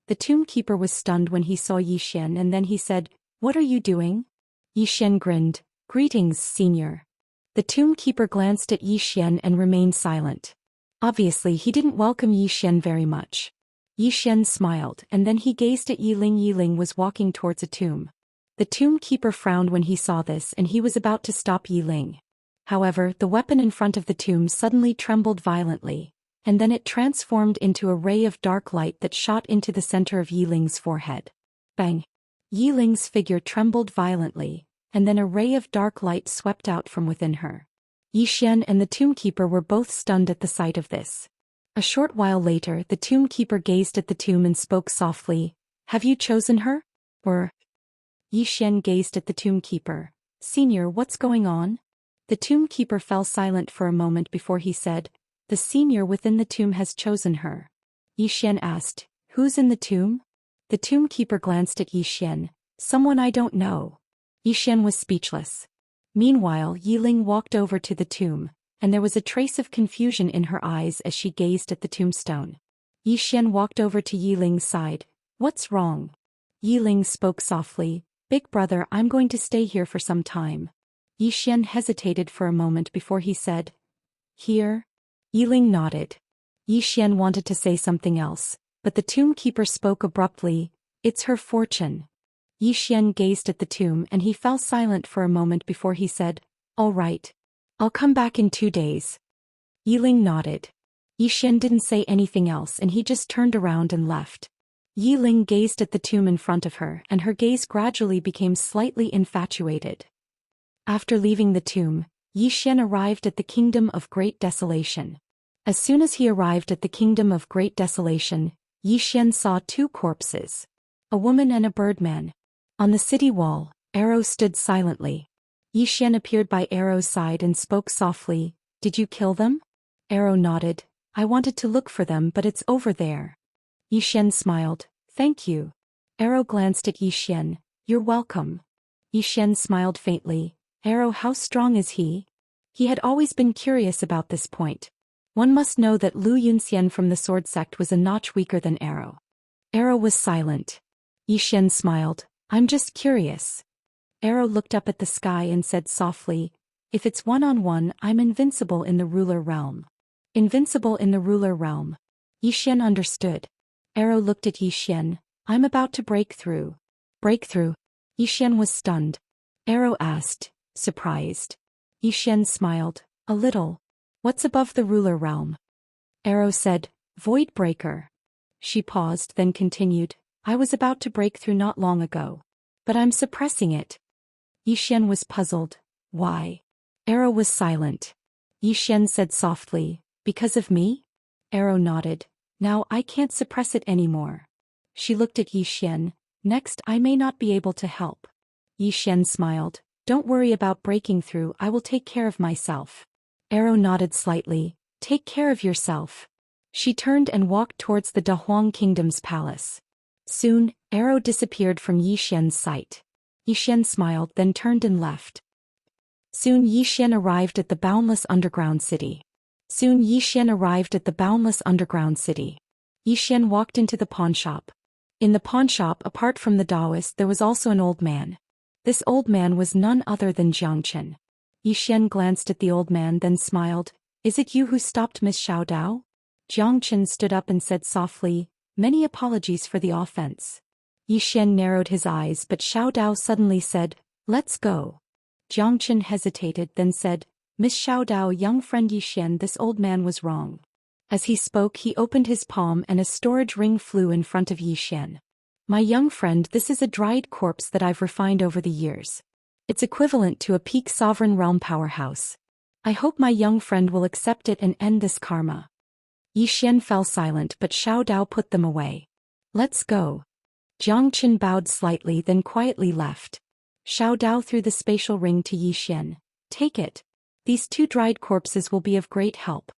The tomb keeper was stunned when he saw Yi Xian and then he said, what are you doing? Yi Xian grinned, greetings, senior. The tomb keeper glanced at Yi Xian and remained silent. Obviously he didn't welcome Yi Xian very much. Yi Xian smiled and then he gazed at Yi Ling. Yi Ling was walking towards a tomb. The tomb keeper frowned when he saw this and he was about to stop Yi Ling. However, the weapon in front of the tomb suddenly trembled violently, and then it transformed into a ray of dark light that shot into the center of Yi Ling's forehead. Bang! Yi Ling's figure trembled violently, and then a ray of dark light swept out from within her. Yi Xian and the tomb keeper were both stunned at the sight of this. A short while later the tomb keeper gazed at the tomb and spoke softly, have you chosen her? Or? Yi Xian gazed at the tomb keeper. Senior, what's going on? The tomb keeper fell silent for a moment before he said, the senior within the tomb has chosen her. Yi Xian asked, who's in the tomb? The tomb keeper glanced at Yi Xian, someone I don't know. Yi Xian was speechless. Meanwhile Yi Ling walked over to the tomb, and there was a trace of confusion in her eyes as she gazed at the tombstone. Yi Xian walked over to Yi Ling's side. What's wrong? Yi Ling spoke softly, Big brother, I'm going to stay here for some time. Yi Xian hesitated for a moment before he said, here? Yi Ling nodded. Yi Xian wanted to say something else, but the tomb keeper spoke abruptly, it's her fortune. Yi Xian gazed at the tomb and he fell silent for a moment before he said, all right. I'll come back in 2 days. Yi Ling nodded. Yi Xian didn't say anything else and he just turned around and left. Yi Ling gazed at the tomb in front of her and her gaze gradually became slightly infatuated. After leaving the tomb, Yi Xian arrived at the Kingdom of Great Desolation. As soon as he arrived at the Kingdom of Great Desolation, Yi Xian saw 2 corpses. A woman and a birdman. On the city wall, Arrow stood silently. Yi Xian appeared by Arrow's side and spoke softly, did you kill them? Arrow nodded, I wanted to look for them but it's over there. Yi Xian smiled, thank you. Arrow glanced at Yi Xian, you're welcome. Yi Xian smiled faintly, Arrow, how strong is he? He had always been curious about this point. One must know that Lu Yunxian from the sword sect was a notch weaker than Arrow. Arrow was silent. Yi Xian smiled, I'm just curious. Arrow looked up at the sky and said softly, if it's one-on-one, I'm invincible in the ruler realm. Invincible in the ruler realm. Yi Xian understood. Arrow looked at Yi Xian, I'm about to break through. Break through? Yi Xian was stunned. Arrow asked, surprised. Yi Xian smiled, a little. What's above the ruler realm? Arrow said, Void Breaker. She paused then continued, I was about to break through not long ago. But I'm suppressing it. Yi Xian was puzzled. Why? Arrow was silent. Yi Xian said softly, because of me? Arrow nodded. Now I can't suppress it anymore. She looked at Yi Xian. Next I may not be able to help. Yi Xian smiled. Don't worry about breaking through, I will take care of myself. Arrow nodded slightly. Take care of yourself. She turned and walked towards the Dahuang Kingdom's palace. Soon, arrow disappeared from Yi Xian's sight. Yi Xian smiled, then turned and left. Soon Yi Xian arrived at the boundless underground city. Yi Xian walked into the pawnshop. In the pawnshop, apart from the Daoist, there was also an old man. This old man was none other than Xianxia. Yi Xian glanced at the old man, then smiled. Is it you who stopped Miss Xiao Dao? Xianxia stood up and said softly, many apologies for the offense. Yi Xian narrowed his eyes, but Xiao Dao suddenly said, let's go. Xianxia hesitated, then said, Miss Xiao Dao, young friend Yi Xian, this old man was wrong. As he spoke, he opened his palm and a storage ring flew in front of Yi Xian. My young friend, this is a dried corpse that I've refined over the years. It's equivalent to a peak sovereign realm powerhouse. I hope my young friend will accept it and end this karma. Yi Xian fell silent, but Xiao Dao put them away. Let's go. Xianxia bowed slightly, then quietly left. Xiao Dao threw the spatial ring to Yi Xian. Take it. These 2 dried corpses will be of great help.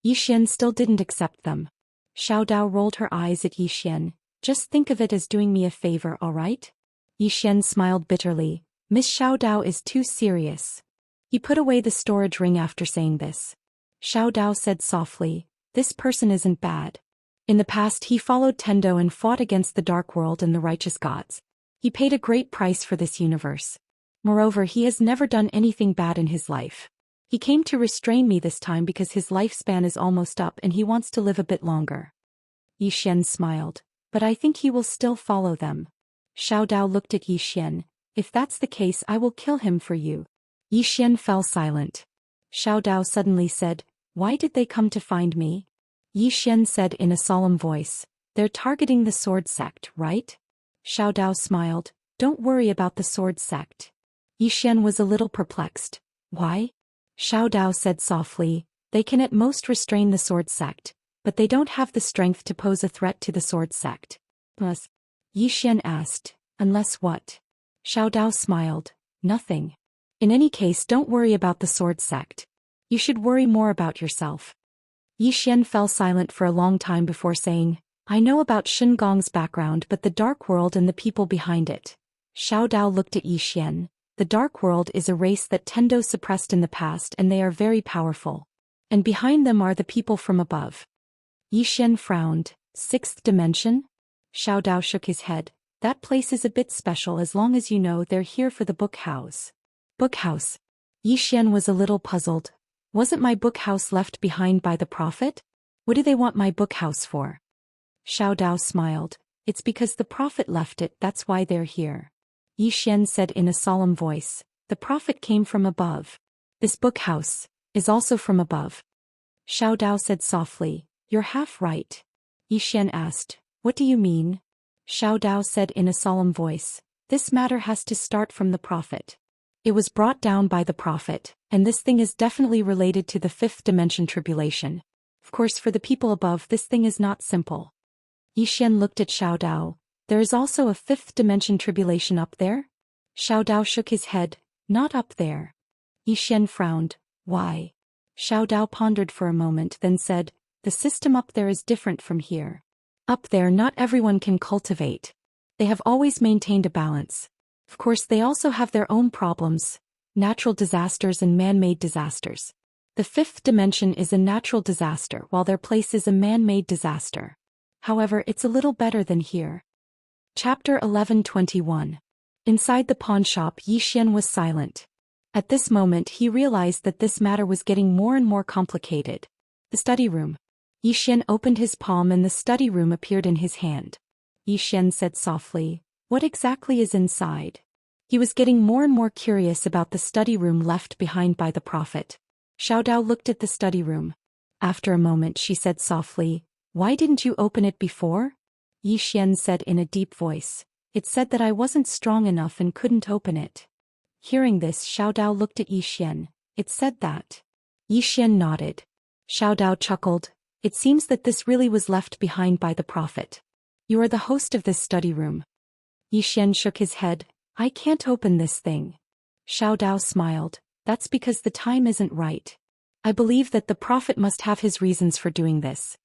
Yi Xian still didn't accept them. Xiao Dao rolled her eyes at Yi Xian. Just think of it as doing me a favor, all right? Yi Xian smiled bitterly. Miss Xiao Dao is too serious. He put away the storage ring after saying this. Xiao Dao said softly, this person isn't bad. In the past he followed Tendo and fought against the dark world and the righteous gods. He paid a great price for this universe. Moreover, he has never done anything bad in his life. He came to restrain me this time because his lifespan is almost up and he wants to live a bit longer. Yi Xian smiled. But I think he will still follow them. Xiao Dao looked at Yi Xian. If that's the case, I will kill him for you. Yi Xian fell silent. Xiao Dao suddenly said, why did they come to find me? Yi Xian said in a solemn voice, they're targeting the sword sect, right? Xiao Dao smiled. Don't worry about the sword sect. Yi Xian was a little perplexed. Why? Xiao Dao said softly, they can at most restrain the sword sect, but they don't have the strength to pose a threat to the sword sect. Unless? Yi Xian asked. Unless what? Xiao Dao smiled. Nothing. In any case, don't worry about the sword sect. You should worry more about yourself. Yi Xian fell silent for a long time before saying, I know about Shengong's background, but the dark world and the people behind it. Xiao Dao looked at Yi Xian. The dark world is a race that Tendo suppressed in the past and they are very powerful. And behind them are the people from above. Yi Xian frowned. 6th dimension? Xiao Dao shook his head. That place is a bit special as long as you know they're here for the book house. Book house? Yi Xian was a little puzzled. Wasn't my book house left behind by the prophet? What do they want my book house for? Xiao Dao smiled. It's because the prophet left it, that's why they're here. Yi Xian said in a solemn voice. The prophet came from above. This book house is also from above. Xiao Dao said softly. You're half right. Yi Xian asked. What do you mean? Xiao Dao said in a solemn voice. This matter has to start from the prophet. It was brought down by the prophet, and this thing is definitely related to the 5th dimension tribulation. Of course, for the people above, this thing is not simple. Yi Xian looked at Xiao Dao. There is also a 5th dimension tribulation up there? Xiao Dao shook his head. Not up there. Yi Xian frowned. Why? Xiao Dao pondered for a moment, then said, the system up there is different from here. Up there, not everyone can cultivate. They have always maintained a balance. Of course, they also have their own problems, natural disasters and man-made disasters. The 5th dimension is a natural disaster, while their place is a man-made disaster. However, it's a little better than here. Chapter 1121. Inside the pawn shop, Yi Xian was silent. At this moment, he realized that this matter was getting more and more complicated. The study room. Yi Xian opened his palm and the study room appeared in his hand. Yi Xian said softly, what exactly is inside? He was getting more and more curious about the study room left behind by the prophet. Xiao Dao looked at the study room. After a moment she said softly, why didn't you open it before? Yi Xian said in a deep voice. It said that I wasn't strong enough and couldn't open it. Hearing this, Xiao Dao looked at Yi Xian. It said that. Yi Xian nodded. Xiao Dao chuckled. It seems that this really was left behind by the prophet. You are the host of this study room. Yi Xian shook his head. I can't open this thing. Xiao Dao smiled. That's because the time isn't right. I believe that the prophet must have his reasons for doing this.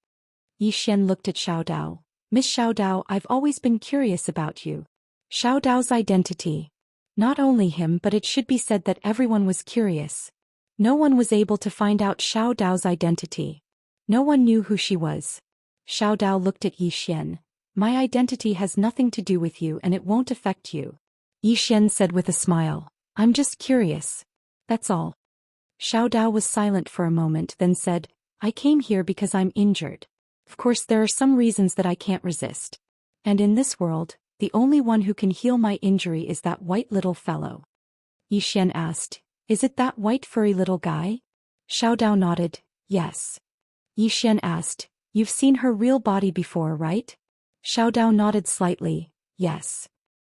Yi Xian looked at Xiao Dao. Miss Xiao Dao, I've always been curious about you. Xiao Dao's identity. Not only him, but it should be said that everyone was curious. No one was able to find out Xiao Dao's identity. No one knew who she was. Xiao Dao looked at Yi Xian. My identity has nothing to do with you and it won't affect you. Yi Xian said with a smile. I'm just curious. That's all. Xiao Dao was silent for a moment, then said, I came here because I'm injured. Of course there are some reasons that I can't resist. And in this world, the only one who can heal my injury is that white little fellow. Yi Xian asked, Is it that white furry little guy? Xiao Dao nodded, yes. Yi Xian asked, You've seen her real body before, right? Xiao Dao nodded slightly, yes.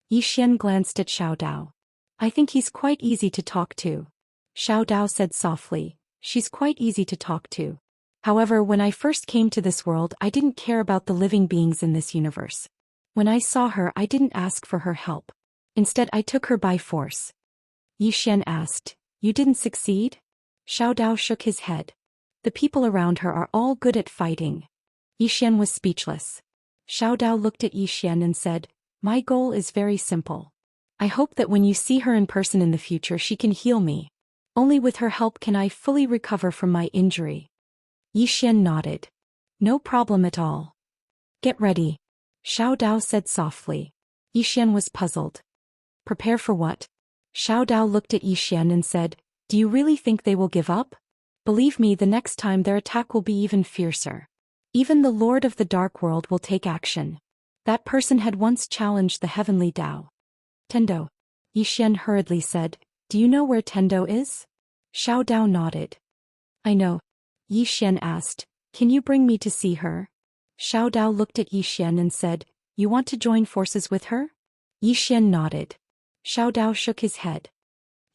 Yi Xian glanced at Xiao Dao. I think he's quite easy to talk to. Xiao Dao said softly, She's quite easy to talk to. However, when I first came to this world, I didn't care about the living beings in this universe. When I saw her, I didn't ask for her help. Instead, I took her by force. Yi Xian asked, You didn't succeed? Xiao Dao shook his head. The people around her are all good at fighting. Yi Xian was speechless. Xiao Dao looked at Yi Xian and said, My goal is very simple. I hope that when you see her in person in the future she can heal me. Only with her help can I fully recover from my injury. Yi Xian nodded. No problem at all. Get ready. Xiao Dao said softly. Yi Xian was puzzled. Prepare for what? Xiao Dao looked at Yi Xian and said, Do you really think they will give up? Believe me, the next time their attack will be even fiercer. Even the Lord of the Dark World will take action. That person had once challenged the heavenly Dao. Tendo. Yi Xian hurriedly said, Do you know where Tendo is? Xiao Dao nodded. I know. Yi Xian asked, Can you bring me to see her? Xiao Dao looked at Yi Xian and said, You want to join forces with her? Yi Xian nodded. Xiao Dao shook his head.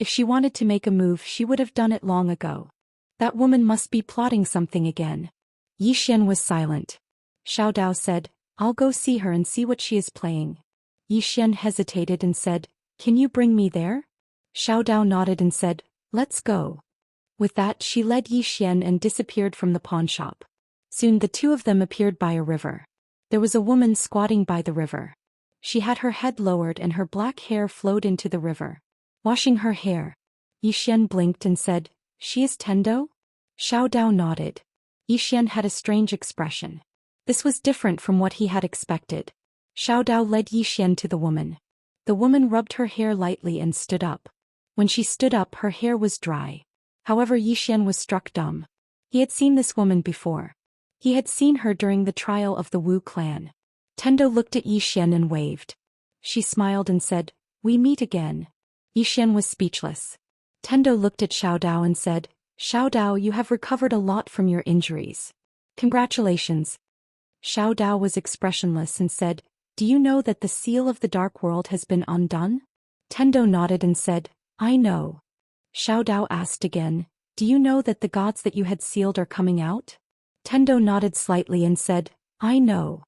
If she wanted to make a move, she would have done it long ago. That woman must be plotting something again. Yi Xian was silent. Xiao Dao said, I'll go see her and see what she is playing. Yi Xian hesitated and said, Can you bring me there? Xiao Dao nodded and said, Let's go. With that, she led Yi Xian and disappeared from the pawnshop. Soon the two of them appeared by a river. There was a woman squatting by the river. She had her head lowered and her black hair flowed into the river. Washing her hair. Yi Xian blinked and said, She is Tendo? Xiao Dao nodded. Yi Xian had a strange expression. This was different from what he had expected. Xiao Dao led Yi Xian to the woman. The woman rubbed her hair lightly and stood up. When she stood up, her hair was dry. However, Yi Xian was struck dumb. He had seen this woman before. He had seen her during the trial of the Wu clan. Tendo looked at Yi Xian and waved. She smiled and said, We meet again. Yi Xian was speechless. Tendo looked at Xiao Dao and said, Xiao Dao, you have recovered a lot from your injuries. Congratulations. Xiao Dao was expressionless and said, Do you know that the seal of the Dark World has been undone? Tendo nodded and said, I know. Xiao Dao asked again, Do you know that the gods that you had sealed are coming out? Tendo nodded slightly and said, I know.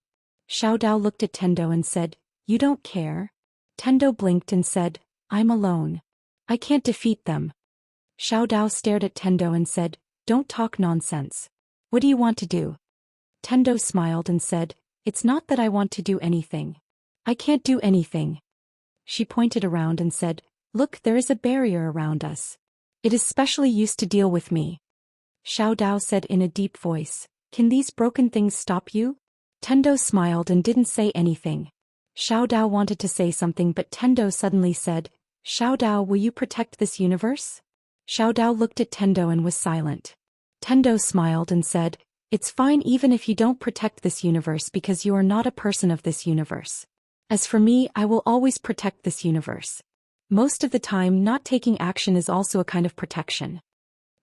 Xiao Dao looked at Tendo and said, You don't care? Tendo blinked and said, I'm alone. I can't defeat them. Xiao Dao stared at Tendo and said, Don't talk nonsense. What do you want to do? Tendo smiled and said, It's not that I want to do anything. I can't do anything. She pointed around and said, Look, there is a barrier around us. It is specially used to deal with me. Xiao Dao said in a deep voice, Can these broken things stop you? Tendo smiled and didn't say anything. Xiao Dao wanted to say something, but Tendo suddenly said, Xiao Dao, will you protect this universe? Xiao Dao looked at Tendo and was silent. Tendo smiled and said, It's fine even if you don't protect this universe because you are not a person of this universe. As for me, I will always protect this universe. Most of the time, not taking action is also a kind of protection.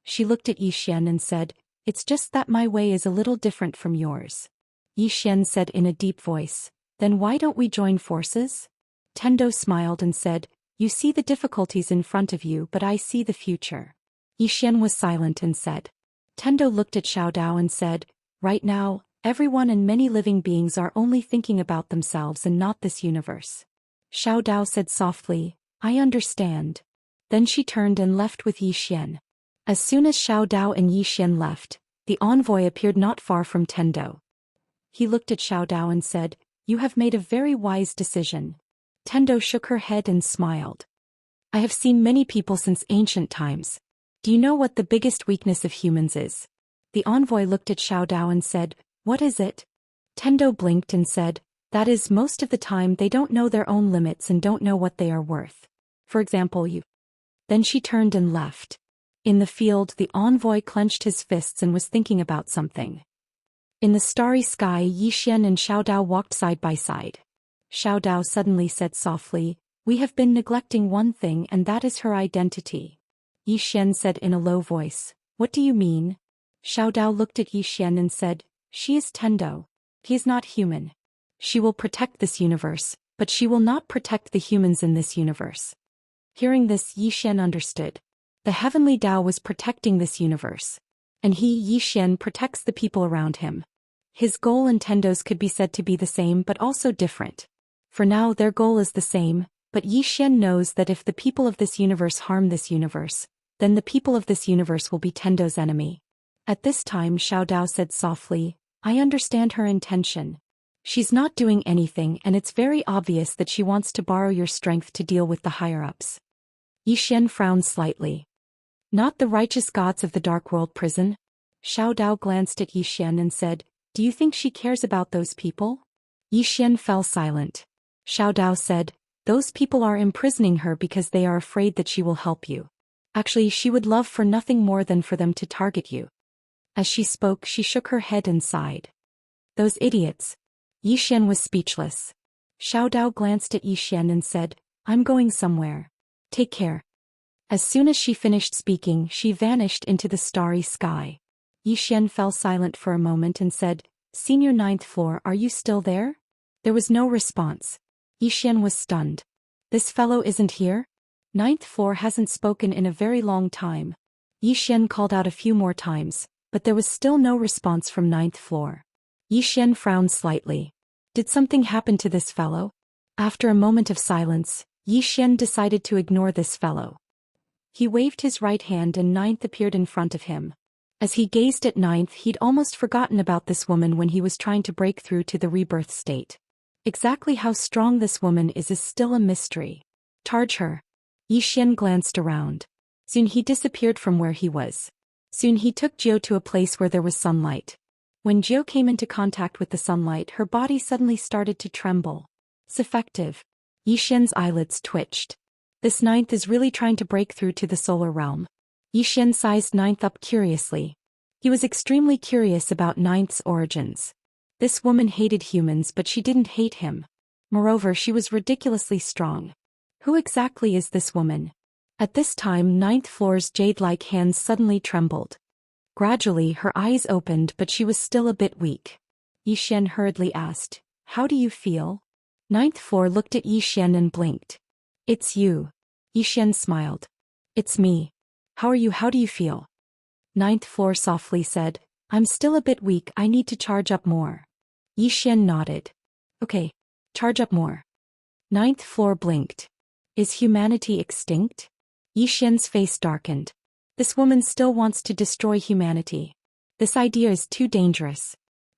She looked at Yi Xian and said, It's just that my way is a little different from yours. Yi Xian said in a deep voice, Then why don't we join forces? Tendo smiled and said, You see the difficulties in front of you, but I see the future. Yi Xian was silent and said. Tendo looked at Xiao Dao and said, Right now, everyone and many living beings are only thinking about themselves and not this universe. Xiao Dao said softly, I understand. Then she turned and left with Yi Xian. As soon as Xiao Dao and Yi Xian left, the envoy appeared not far from Tendo. He looked at Xiao Dao and said, You have made a very wise decision. Tendo shook her head and smiled. I have seen many people since ancient times. Do you know what the biggest weakness of humans is? The envoy looked at Xiao Dao and said, What is it? Tendo blinked and said, That is, most of the time they don't know their own limits and don't know what they are worth. For example, you. Then she turned and left. In the field, the envoy clenched his fists and was thinking about something. In the starry sky, Yi Xian and Xiao Dao walked side by side. Xiao Dao suddenly said softly, We have been neglecting one thing, and that is her identity. Yi Xian said in a low voice, What do you mean? Xiao Dao looked at Yi Xian and said, She is Tendo. He is not human. She will protect this universe, but she will not protect the humans in this universe. Hearing this, Yi Xian understood. The heavenly Dao was protecting this universe. And he, Yi Xian, protects the people around him. His goal and Tendo's could be said to be the same but also different. For now their goal is the same, but Yi Xian knows that if the people of this universe harm this universe, then the people of this universe will be Tendo's enemy. At this time Xiao Dao said softly, I understand her intention. She's not doing anything and it's very obvious that she wants to borrow your strength to deal with the higher-ups. Yi Xian frowned slightly. Not the righteous gods of the Dark World prison? Xiao Dao glanced at Yi Xian and said, Do you think she cares about those people? Yi Xian fell silent. Xiao Dao said, Those people are imprisoning her because they are afraid that she will help you. Actually, she would love for nothing more than for them to target you. As she spoke, she shook her head and sighed. Those idiots. Yi Xian was speechless. Xiao Dao glanced at Yi Xian and said, I'm going somewhere. Take care. As soon as she finished speaking, she vanished into the starry sky. Yi Xian fell silent for a moment and said, Senior 9th floor, are you still there? There was no response. Yi Xian was stunned. This fellow isn't here? 9th floor hasn't spoken in a very long time. Yi Xian called out a few more times, but there was still no response from 9th floor. Yi Xian frowned slightly. Did something happen to this fellow? After a moment of silence, Yi Xian decided to ignore this fellow. He waved his right hand and 9th appeared in front of him. As he gazed at 9th, he'd almost forgotten about this woman when he was trying to break through to the rebirth state. Exactly how strong this woman is still a mystery. Charge her. Yi Xian glanced around. Soon he disappeared from where he was. Soon he took Jiu to a place where there was sunlight. When Jiu came into contact with the sunlight, her body suddenly started to tremble. It's effective. Yi Xian's eyelids twitched. This 9th is really trying to break through to the solar realm. Yi Xian sized 9th up curiously. He was extremely curious about 9th's origins. This woman hated humans, but she didn't hate him. Moreover, she was ridiculously strong. Who exactly is this woman? At this time 9th floor's jade-like hands suddenly trembled. Gradually her eyes opened, but she was still a bit weak. Yi Xian hurriedly asked, How do you feel? 9th floor looked at Yi Xian and blinked. It's you. Yi Xian smiled. It's me. How are you? How do you feel? 9th floor softly said, I'm still a bit weak, I need to charge up more. Yi Xian nodded. Okay. Charge up more. 9th floor blinked. Is humanity extinct? Yi Xian's face darkened. This woman still wants to destroy humanity. This idea is too dangerous.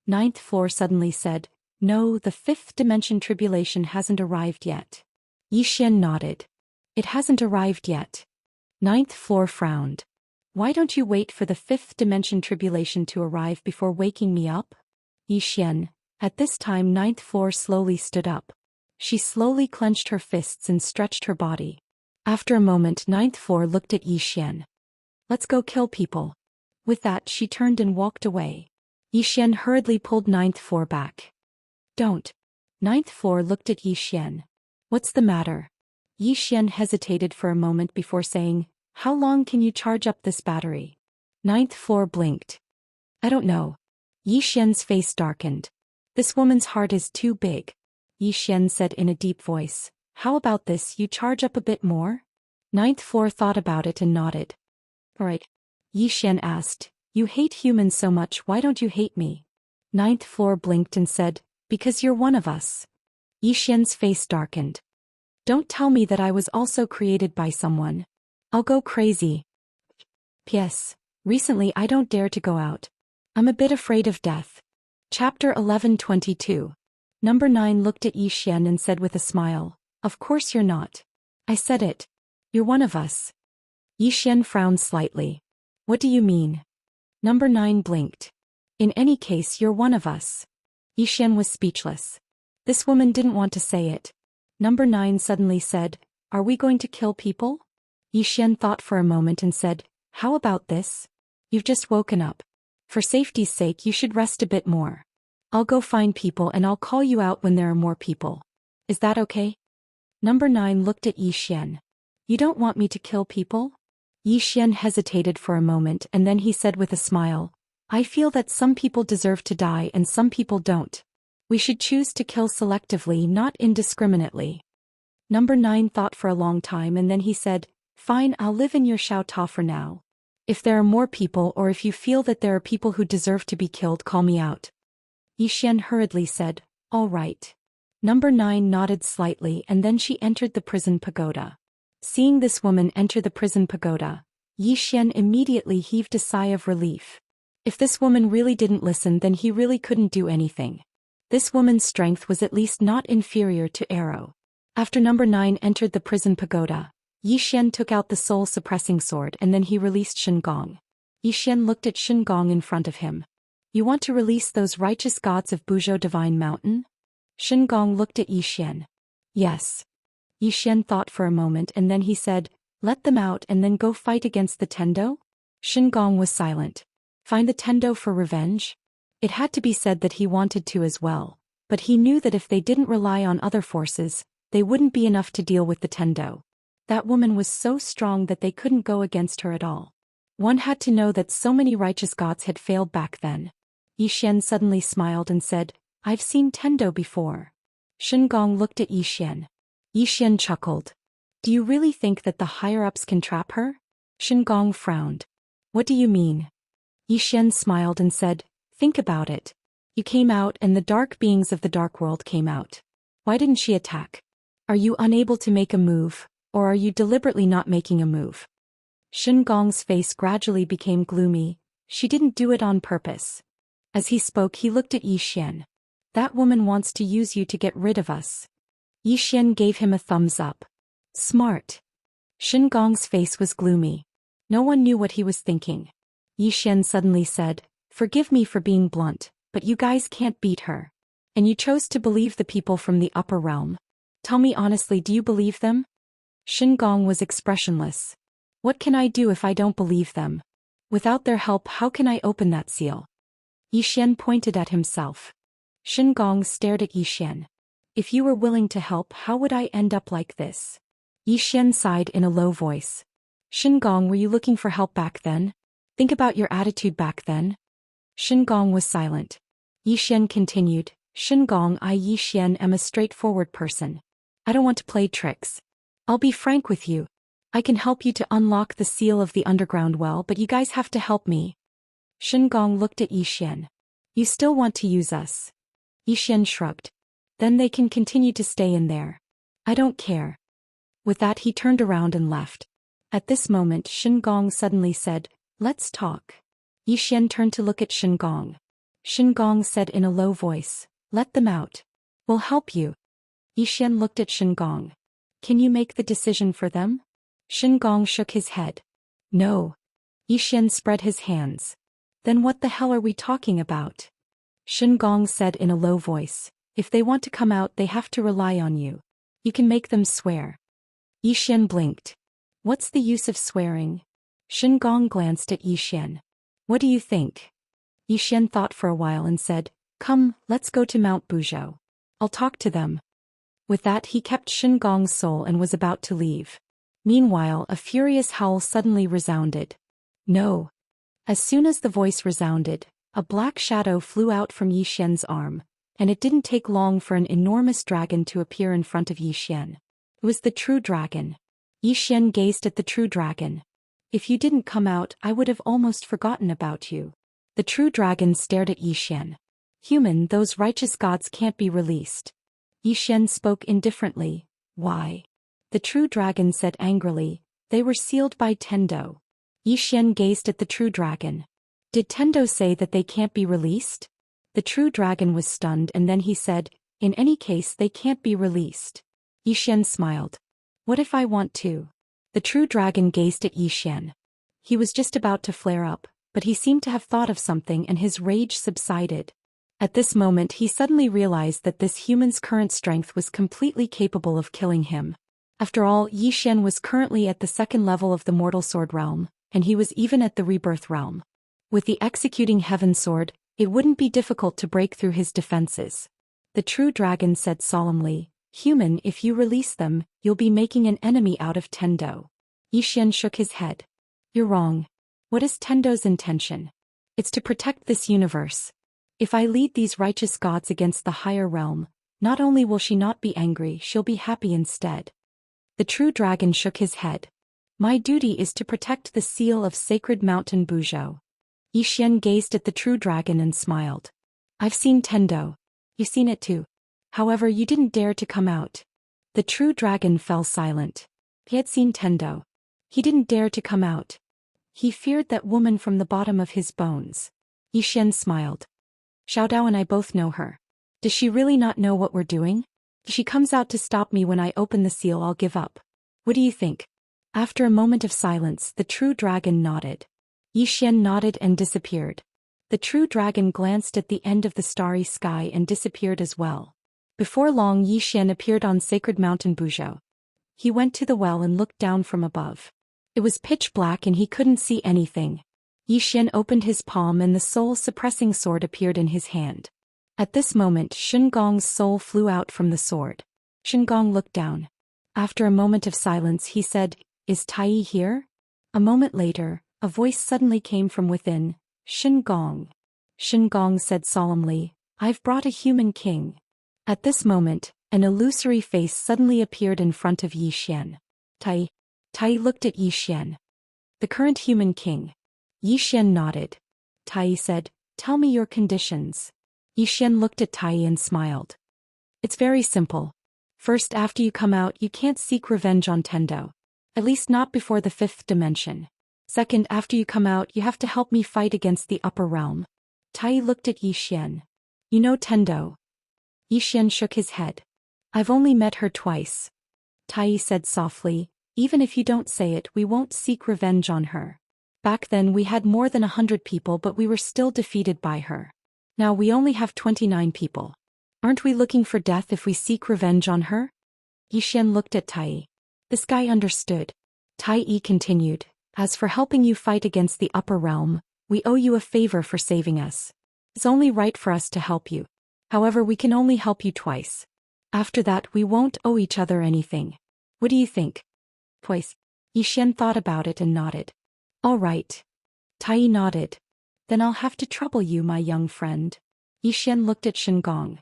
9th floor suddenly said, No, the 5th dimension tribulation hasn't arrived yet. Yi Xian nodded. It hasn't arrived yet. 9th floor frowned. Why don't you wait for the 5th dimension tribulation to arrive before waking me up? Yi Xian. At this time 9th floor slowly stood up. She slowly clenched her fists and stretched her body. After a moment 9th floor looked at Yi Xian. Let's go kill people. With that she turned and walked away. Yi Xian hurriedly pulled 9th floor back. Don't. 9th floor looked at Yi Xian. What's the matter? Yi Xian hesitated for a moment before saying, How long can you charge up this battery? 9th floor blinked. I don't know. Yi Xian's face darkened. This woman's heart is too big. Yi Xian said in a deep voice, How about this, you charge up a bit more? 9th floor thought about it and nodded. Alright. Yi Xian asked, You hate humans so much, why don't you hate me? 9th floor blinked and said, Because you're one of us. Yi Xian's face darkened. Don't tell me that I was also created by someone. I'll go crazy. P.S. Recently I don't dare to go out. I'm a bit afraid of death. Chapter 11:22. Number 9 looked at Yi Xian and said with a smile, "Of course you're not. I said it. You're one of us." Yi Xian frowned slightly. "What do you mean?" Number 9 blinked. "In any case, you're one of us." Yi Xian was speechless. This woman didn't want to say it. Number 9 suddenly said, "Are we going to kill people?" Yi Xian thought for a moment and said, "How about this? You've just woken up. For safety's sake, you should rest a bit more. I'll go find people and I'll call you out when there are more people. Is that okay?" Number 9 looked at Yi Xian. "You don't want me to kill people?" Yi Xian hesitated for a moment and then he said with a smile, "I feel that some people deserve to die and some people don't. We should choose to kill selectively, not indiscriminately." Number 9 thought for a long time and then he said, "Fine, I'll live in your Xiao Ta for now. If there are more people or if you feel that there are people who deserve to be killed, call me out." Yi Xian hurriedly said, "All right." Number 9 nodded slightly and then she entered the prison pagoda. Seeing this woman enter the prison pagoda, Yi Xian immediately heaved a sigh of relief. If this woman really didn't listen, then he really couldn't do anything. This woman's strength was at least not inferior to Arrow. After Number 9 entered the prison pagoda, Yi Xian took out the soul-suppressing sword and then he released Shen Gong. Yi Xian looked at Shen Gong in front of him. "You want to release those righteous gods of Buzhou Divine Mountain?" Shen Gong looked at Yi Xian. "Yes." Yi Xian thought for a moment and then he said, "Let them out and then go fight against the Tendo?" Shen Gong was silent. Find the Tendo for revenge? It had to be said that he wanted to as well, but he knew that if they didn't rely on other forces, they wouldn't be enough to deal with the Tendo. That woman was so strong that they couldn't go against her at all. One had to know that so many righteous gods had failed back then. Yi Xian suddenly smiled and said, "I've seen Tendo before." Shen Gong looked at Yi Xian. Yi Xian chuckled. "Do you really think that the higher-ups can trap her?" Shen Gong frowned. "What do you mean?" Yi Xian smiled and said, "Think about it. You came out and the dark beings of the dark world came out. Why didn't she attack? Are you unable to make a move, or are you deliberately not making a move?" Shen Gong's face gradually became gloomy. "She didn't do it on purpose." As he spoke, he looked at Yi Xian. "That woman wants to use you to get rid of us." Yi Xian gave him a thumbs up. "Smart." Shen Gong's face was gloomy. No one knew what he was thinking. Yi Xian suddenly said, "Forgive me for being blunt, but you guys can't beat her. And you chose to believe the people from the upper realm. Tell me honestly, do you believe them?" Shen Gong was expressionless. "What can I do if I don't believe them? Without their help, how can I open that seal?" Yi Xian pointed at himself. Shen Gong stared at Yi Xian. "If you were willing to help, how would I end up like this?" Yi Xian sighed in a low voice. "Shen Gong, were you looking for help back then? Think about your attitude back then." Shen Gong was silent. Yi Xian continued, "Shen Gong, I Yi Xian am a straightforward person. I don't want to play tricks. I'll be frank with you. I can help you to unlock the seal of the underground well, but you guys have to help me." Shen Gong looked at Yi Xian. "You still want to use us?" Yi Xian shrugged. "Then they can continue to stay in there. I don't care." With that he turned around and left. At this moment Shen Gong suddenly said, "Let's talk." Yi Xian turned to look at Shen Gong. Shen Gong said in a low voice, "Let them out. We'll help you." Yi Xian looked at Shen Gong. "Can you make the decision for them?" Shen Gong shook his head. "No." Yi Xian spread his hands. "Then what the hell are we talking about?" Shen Gong said in a low voice, "If they want to come out, they have to rely on you. You can make them swear." Yi Xian blinked. "What's the use of swearing?" Shen Gong glanced at Yi Xian. "What do you think?" Yi Xian thought for a while and said, "Come, let's go to Mount Buzhou. I'll talk to them." With that he kept Shen Gong's soul and was about to leave. Meanwhile a furious howl suddenly resounded. "No!" As soon as the voice resounded, a black shadow flew out from Yi Xian's arm, and it didn't take long for an enormous dragon to appear in front of Yi Xian. It was the true dragon. Yi Xian gazed at the true dragon. "If you didn't come out, I would have almost forgotten about you." The true dragon stared at Yi Xian. "Human, those righteous gods can't be released." Yi Xian spoke indifferently. "Why?" The true dragon said angrily, "They were sealed by Tendo." Yi Xian gazed at the true dragon. "Did Tendo say that they can't be released?" The true dragon was stunned and then he said, In any case, they can't be released. Yi Xian smiled. What if I want to? The true dragon gazed at Yi Xian. He was just about to flare up, but he seemed to have thought of something and his rage subsided. At this moment he suddenly realized that this human's current strength was completely capable of killing him. After all, Yi Xian was currently at the second level of the mortal sword realm, and he was even at the rebirth realm. With the executing heaven sword, it wouldn't be difficult to break through his defenses. The true dragon said solemnly, "Human, if you release them, you'll be making an enemy out of Tendo." Yi Xian shook his head. You're wrong. What is Tendo's intention? It's to protect this universe. If I lead these righteous gods against the higher realm, not only will she not be angry, she'll be happy instead. The true dragon shook his head. My duty is to protect the seal of sacred mountain Buzhou. Yi Xian gazed at the true dragon and smiled. I've seen Tendo. You've seen it too. However, you didn't dare to come out. The true dragon fell silent. He had seen Tendo. He didn't dare to come out. He feared that woman from the bottom of his bones. Yi Xian smiled. Xiao Dao and I both know her. Does she really not know what we're doing? If she comes out to stop me when I open the seal, I'll give up. What do you think? After a moment of silence, the true dragon nodded. Yi Xian nodded and disappeared. The true dragon glanced at the end of the starry sky and disappeared as well. Before long, Yi Xian appeared on sacred mountain Buzhou. He went to the well and looked down from above. It was pitch black and he couldn't see anything. Yi Xian opened his palm and the soul-suppressing sword appeared in his hand. At this moment, Shen Gong's soul flew out from the sword. Shen Gong looked down. After a moment of silence, he said, Is Tai Yi here? A moment later, a voice suddenly came from within. Shen Gong. Shen Gong said solemnly, I've brought a human king. At this moment, an illusory face suddenly appeared in front of Yi Xian. Tai. Tai looked at Yi Xian. The current human king. Yi Xian nodded. Tai said, Tell me your conditions. Yi Xian looked at Tai and smiled. It's very simple. First, after you come out, you can't seek revenge on Tendo. At least not before the fifth dimension. Second, after you come out, you have to help me fight against the upper realm. Tai looked at Yi Xian. You know Tendo? Yi Xian shook his head. I've only met her twice. Tai said softly, Even if you don't say it, we won't seek revenge on her. Back then we had more than 100 people, but we were still defeated by her. Now we only have 29 people. Aren't we looking for death if we seek revenge on her? Yi Xian looked at Tai. This guy understood. Tai continued, As for helping you fight against the upper realm, we owe you a favor for saving us. It's only right for us to help you. However, we can only help you twice. After that, we won't owe each other anything. What do you think? Twice. Yi Xian thought about it and nodded. All right. Tai nodded. Then I'll have to trouble you, my young friend. Yi Xian looked at Shen Gong.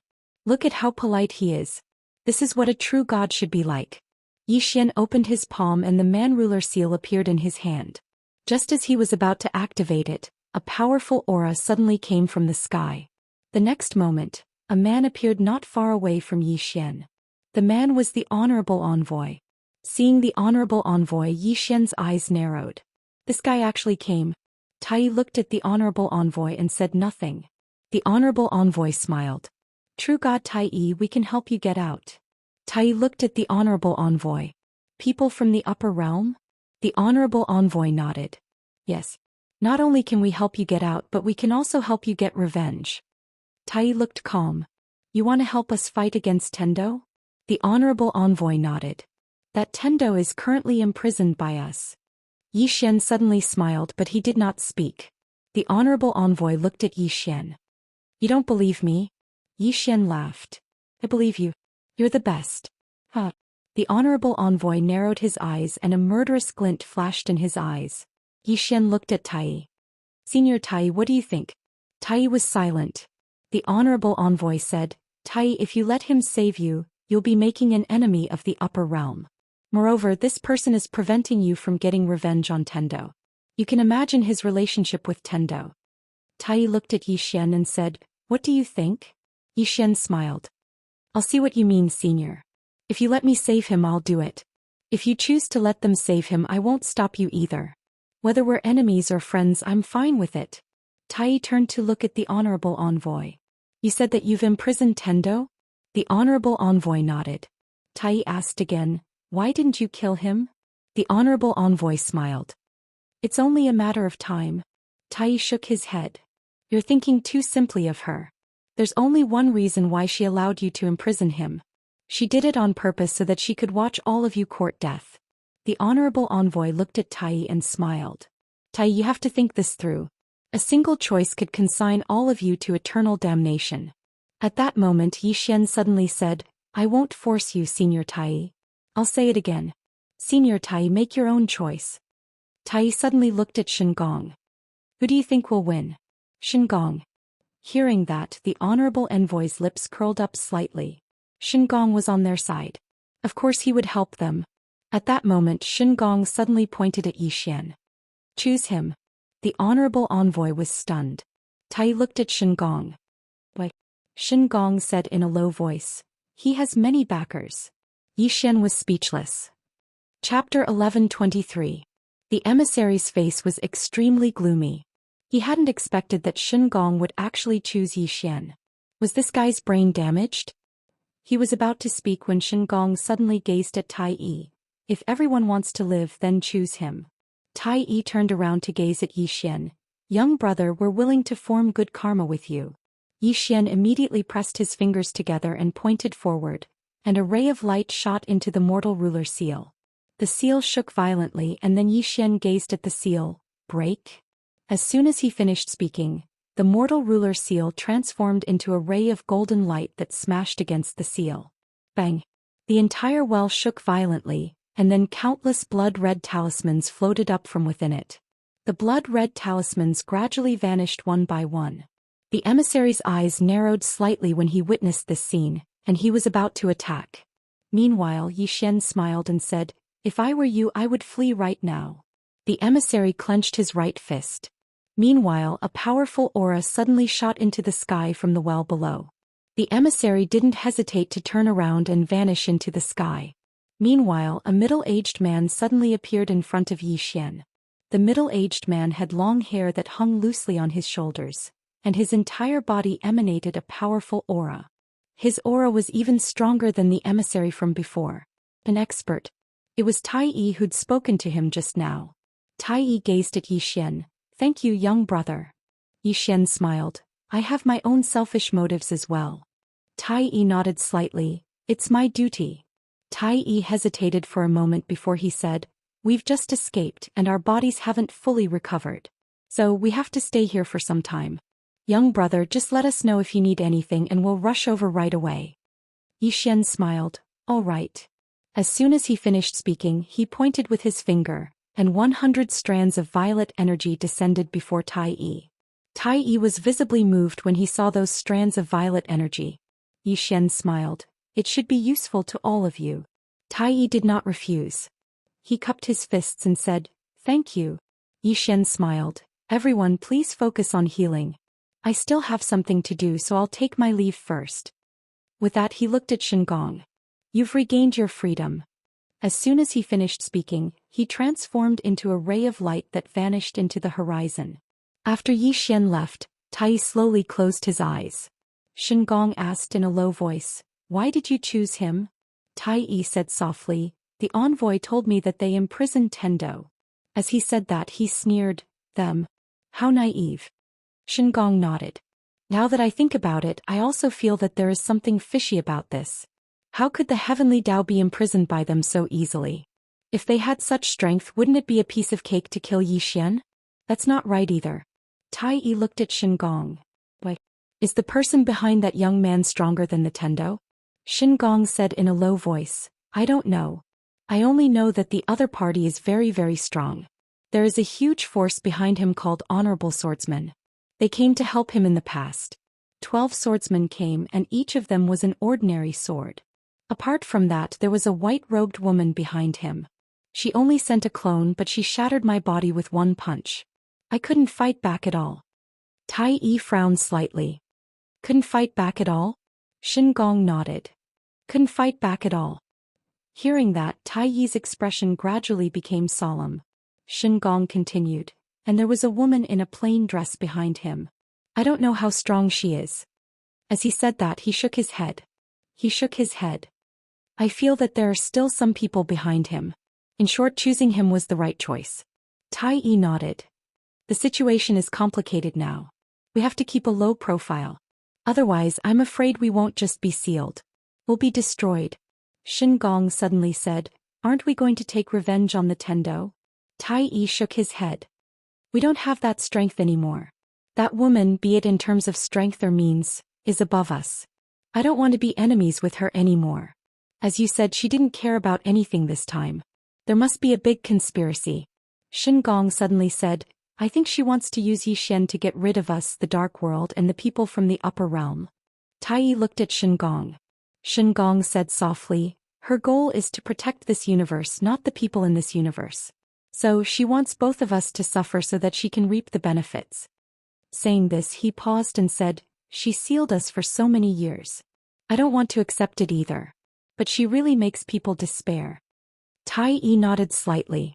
Look at how polite he is. This is what a true god should be like. Yi Xian opened his palm and the man-ruler seal appeared in his hand. Just as he was about to activate it, a powerful aura suddenly came from the sky. The next moment, a man appeared not far away from Yi Xian. The man was the honorable envoy. Seeing the honorable envoy, Yi Xian's eyes narrowed. This guy actually came. Tai looked at the honorable envoy and said nothing. The honorable envoy smiled. True God Tai, we can help you get out. Tai looked at the honorable envoy. People from the upper realm? The honorable envoy nodded. Yes. Not only can we help you get out, but we can also help you get revenge. Tai looked calm. You want to help us fight against Tendo? The honorable envoy nodded. That Tendo is currently imprisoned by us. Yi Xian suddenly smiled, but he did not speak. The honorable envoy looked at Yi Xian. You don't believe me? Yi Xian laughed. I believe you. You're the best. Huh. The honorable envoy narrowed his eyes and a murderous glint flashed in his eyes. Yi Xian looked at Tai. Senior Tai, what do you think? Tai was silent. The honorable envoy said, Tai, if you let him save you, you'll be making an enemy of the upper realm. Moreover, this person is preventing you from getting revenge on Tendo. You can imagine his relationship with Tendo. Tai looked at Yi Xian and said, What do you think? Yi Xian smiled. I'll see what you mean, senior. If you let me save him, I'll do it. If you choose to let them save him, I won't stop you either. Whether we're enemies or friends, I'm fine with it. Tai turned to look at the honorable envoy. You said that you've imprisoned Tendo? The honorable envoy nodded. Tai asked again, "Why didn't you kill him?" The honorable envoy smiled. "It's only a matter of time." Tai shook his head. "You're thinking too simply of her. There's only one reason why she allowed you to imprison him. She did it on purpose so that she could watch all of you court death." The honorable envoy looked at Tai and smiled. "Tai, you have to think this through. A single choice could consign all of you to eternal damnation." At that moment Zhou Xian suddenly said, "I won't force you, Senior Tai. I'll say it again. Senior Tai, make your own choice." Tai suddenly looked at Shengong. "Who do you think will win?" Shengong. Hearing that, the honorable envoy's lips curled up slightly. Shengong was on their side. Of course he would help them. At that moment Shengong suddenly pointed at Zhou Xian. "Choose him." The honorable envoy was stunned. Tai looked at Shengong. "Why?" Shengong said in a low voice. "He has many backers." Zhou Xian was speechless. Chapter 11:23. The emissary's face was extremely gloomy. He hadn't expected that Shengong would actually choose Zhou Xian. Was this guy's brain damaged? He was about to speak when Shengong suddenly gazed at Tai Yi. "If everyone wants to live, then choose him." Tai Yi turned around to gaze at Zhou Xian. "Young brother, we're willing to form good karma with you." Zhou Xian immediately pressed his fingers together and pointed forward, and a ray of light shot into the mortal ruler seal. The seal shook violently and then Zhou Xian gazed at the seal. "Break?" As soon as he finished speaking, the mortal ruler seal transformed into a ray of golden light that smashed against the seal. Bang! The entire well shook violently, and then countless blood-red talismans floated up from within it. The blood-red talismans gradually vanished one by one. The emissary's eyes narrowed slightly when he witnessed this scene, and he was about to attack. Meanwhile, Zhou Xian smiled and said, "If I were you, I would flee right now." The emissary clenched his right fist. Meanwhile, a powerful aura suddenly shot into the sky from the well below. The emissary didn't hesitate to turn around and vanish into the sky. Meanwhile, a middle-aged man suddenly appeared in front of Zhou Xian. The middle-aged man had long hair that hung loosely on his shoulders, and his entire body emanated a powerful aura. His aura was even stronger than the emissary from before. An expert. It was Tai Yi who'd spoken to him just now. Tai Yi gazed at Zhou Xian. "Thank you, young brother." Zhou Xian smiled. "I have my own selfish motives as well." Tai Yi nodded slightly. "It's my duty." Tai Yi hesitated for a moment before he said, "We've just escaped and our bodies haven't fully recovered. So we have to stay here for some time. Young brother, just let us know if you need anything and we'll rush over right away." Zhou Xian smiled. "All right." As soon as he finished speaking, he pointed with his finger, and 100 strands of violet energy descended before Tai Yi. Tai Yi was visibly moved when he saw those strands of violet energy. Zhou Xian smiled. "It should be useful to all of you." Tai Yi did not refuse. He cupped his fists and said, "Thank you." Zhou Xian smiled. "Everyone, please focus on healing. I still have something to do, so I'll take my leave first." With that, he looked at Shengong. "You've regained your freedom." As soon as he finished speaking, he transformed into a ray of light that vanished into the horizon. After Zhou Xian left, Tai slowly closed his eyes. Shengong asked in a low voice, "Why did you choose him?" Tai said softly, "The envoy told me that they imprisoned Tendo." As he said that, he sneered, "Them? How naive." Shengong nodded. "Now that I think about it, I also feel that there is something fishy about this. How could the heavenly Dao be imprisoned by them so easily? If they had such strength, wouldn't it be a piece of cake to kill Zhou Xian? That's not right either." Tai looked at Shengong. "Why? Is the person behind that young man stronger than the Tendo?" Shengong said in a low voice, "I don't know. I only know that the other party is very, very strong. There is a huge force behind him called Honorable Swordsmen. They came to help him in the past. 12 swordsmen came and each of them was an ordinary sword. Apart from that, there was a white-robed woman behind him. She only sent a clone, but she shattered my body with one punch. I couldn't fight back at all." Tai frowned slightly. "Couldn't fight back at all?" Shengong nodded. "Couldn't fight back at all." Hearing that, Tai Yi's expression gradually became solemn. Shengong continued, "And there was a woman in a plain dress behind him. I don't know how strong she is." As he said that, he shook his head. He shook his head. I feel that there are still some people behind him. In short, choosing him was the right choice. Tai Yi nodded. The situation is complicated now. We have to keep a low profile. Otherwise, I'm afraid we won't just be sealed. We'll be destroyed. Shin Gong suddenly said, aren't we going to take revenge on the Tendo? Tai Yi shook his head. We don't have that strength anymore. That woman, be it in terms of strength or means, is above us. I don't want to be enemies with her anymore. As you said, she didn't care about anything this time. There must be a big conspiracy. Shin Gong suddenly said, I think she wants to use Yi Xian to get rid of us, the Dark World, and the people from the upper realm. Tai Yi looked at Shin Gong. Shin Gong said softly, her goal is to protect this universe, not the people in this universe. So she wants both of us to suffer so that she can reap the benefits. Saying this, he paused and said, she sealed us for so many years. I don't want to accept it either. But she really makes people despair. Tai Yi nodded slightly.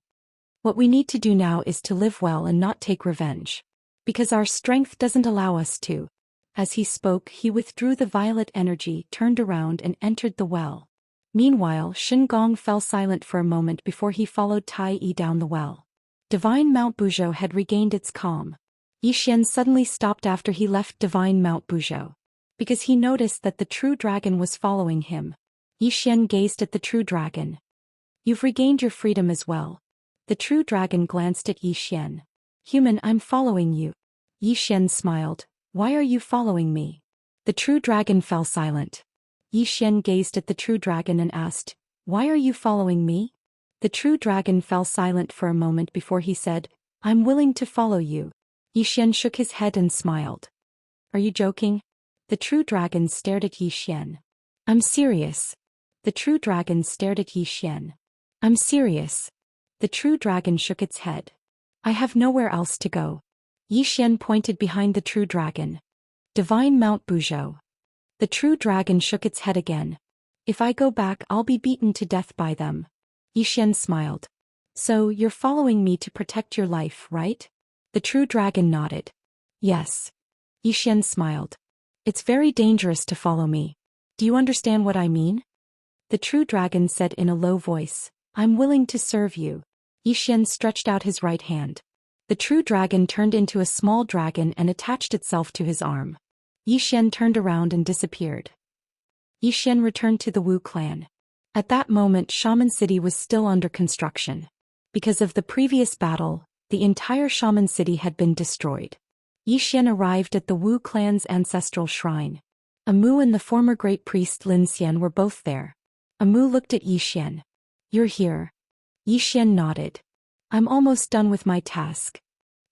What we need to do now is to live well and not take revenge. Because our strength doesn't allow us to. As he spoke, he withdrew the violet energy, turned around and entered the well. Meanwhile, Shin Gong fell silent for a moment before he followed Tai Yi down the well. Divine Mount Buzhou had regained its calm. Yi Xian suddenly stopped after he left Divine Mount Buzhou. Because he noticed that the true dragon was following him. Yi Xian gazed at the true dragon. You've regained your freedom as well. The true dragon glanced at Yi Xian. Human, I'm following you. Yi Xian smiled. Why are you following me? The true dragon fell silent. Yi Xian gazed at the true dragon and asked, why are you following me? The true dragon fell silent for a moment before he said, I'm willing to follow you. Yi Xian shook his head and smiled. Are you joking? The true dragon stared at Yi Xian. I'm serious. The true dragon stared at Yi Xian. I'm serious. The true dragon shook its head. I have nowhere else to go. Yi Xian pointed behind the true dragon. Divine Mount Buzhou. The true dragon shook its head again. If I go back, I'll be beaten to death by them. Yi Xian smiled. So, you're following me to protect your life, right? The true dragon nodded. Yes. Yi Xian smiled. It's very dangerous to follow me. Do you understand what I mean? The true dragon said in a low voice, I'm willing to serve you. Yi Xian stretched out his right hand. The true dragon turned into a small dragon and attached itself to his arm. Yi Xian turned around and disappeared. Yi Xian returned to the Wu clan. At that moment, Shaman City was still under construction. Because of the previous battle, the entire Shaman City had been destroyed. Yi Xian arrived at the Wu clan's ancestral shrine. Amu and the former great priest Lin Xian were both there. Amu looked at Yi Xian. You're here. Yi Xian nodded. I'm almost done with my task.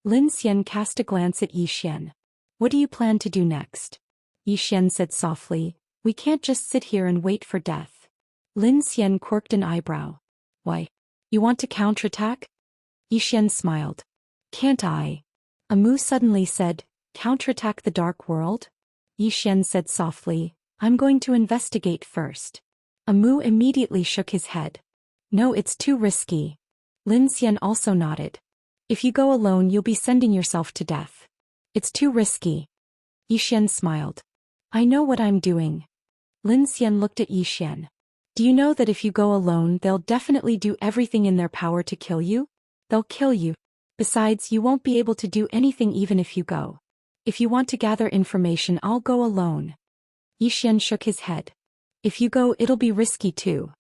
Lin Xian cast a glance at Yi Xian. What do you plan to do next? Yi Xian said softly, we can't just sit here and wait for death. Lin Xian quirked an eyebrow. Why? You want to counterattack? Yi Xian smiled. Can't I? Amu suddenly said, counterattack the Dark World? Yi Xian said softly, I'm going to investigate first. Amu immediately shook his head. No, it's too risky. Lin Xian also nodded. If you go alone, you'll be sending yourself to death. It's too risky. Yi Xian smiled. I know what I'm doing. Lin Xian looked at Yi Xian. Do you know that if you go alone, they'll definitely do everything in their power to kill you? They'll kill you. Besides, you won't be able to do anything even if you go. If you want to gather information, I'll go alone. Yi Xian shook his head. If you go, it'll be risky too.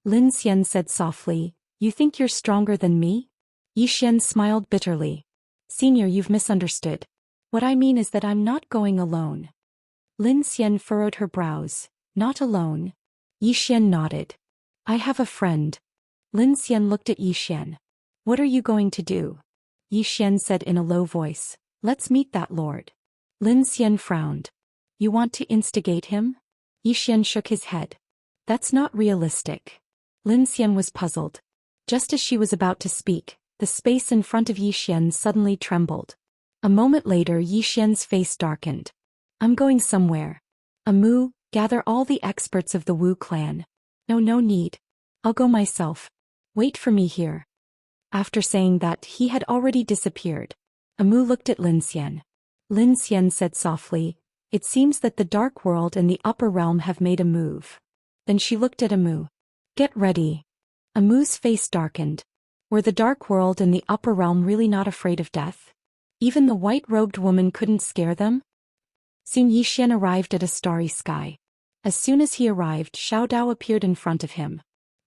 Lin Xian said softly, you think you're stronger than me? Yi Xian smiled bitterly. Senior, you've misunderstood. What I mean is that I'm not going alone. Lin Xian furrowed her brows. Not alone. Yi Xian nodded. I have a friend. Lin Xian looked at Yi Xian. What are you going to do? Yi Xian said in a low voice. Let's meet that lord. Lin Xian frowned. You want to instigate him? Yi Xian shook his head. That's not realistic. Lin Xian was puzzled. Just as she was about to speak, the space in front of Yi Xian suddenly trembled. A moment later, Yi Xian's face darkened. I'm going somewhere. Amu, gather all the experts of the Wu clan. No need. I'll go myself. Wait for me here. After saying that, he had already disappeared. Amu looked at Lin Xian. Lin Xian said softly, It seems that the dark world and the upper realm have made a move. Then she looked at Amu. Get ready. Amu's face darkened. Were the dark world and the upper realm really not afraid of death? Even the white-robed woman couldn't scare them? Soon Xian arrived at a starry sky. As soon as he arrived, Xiao Dao appeared in front of him.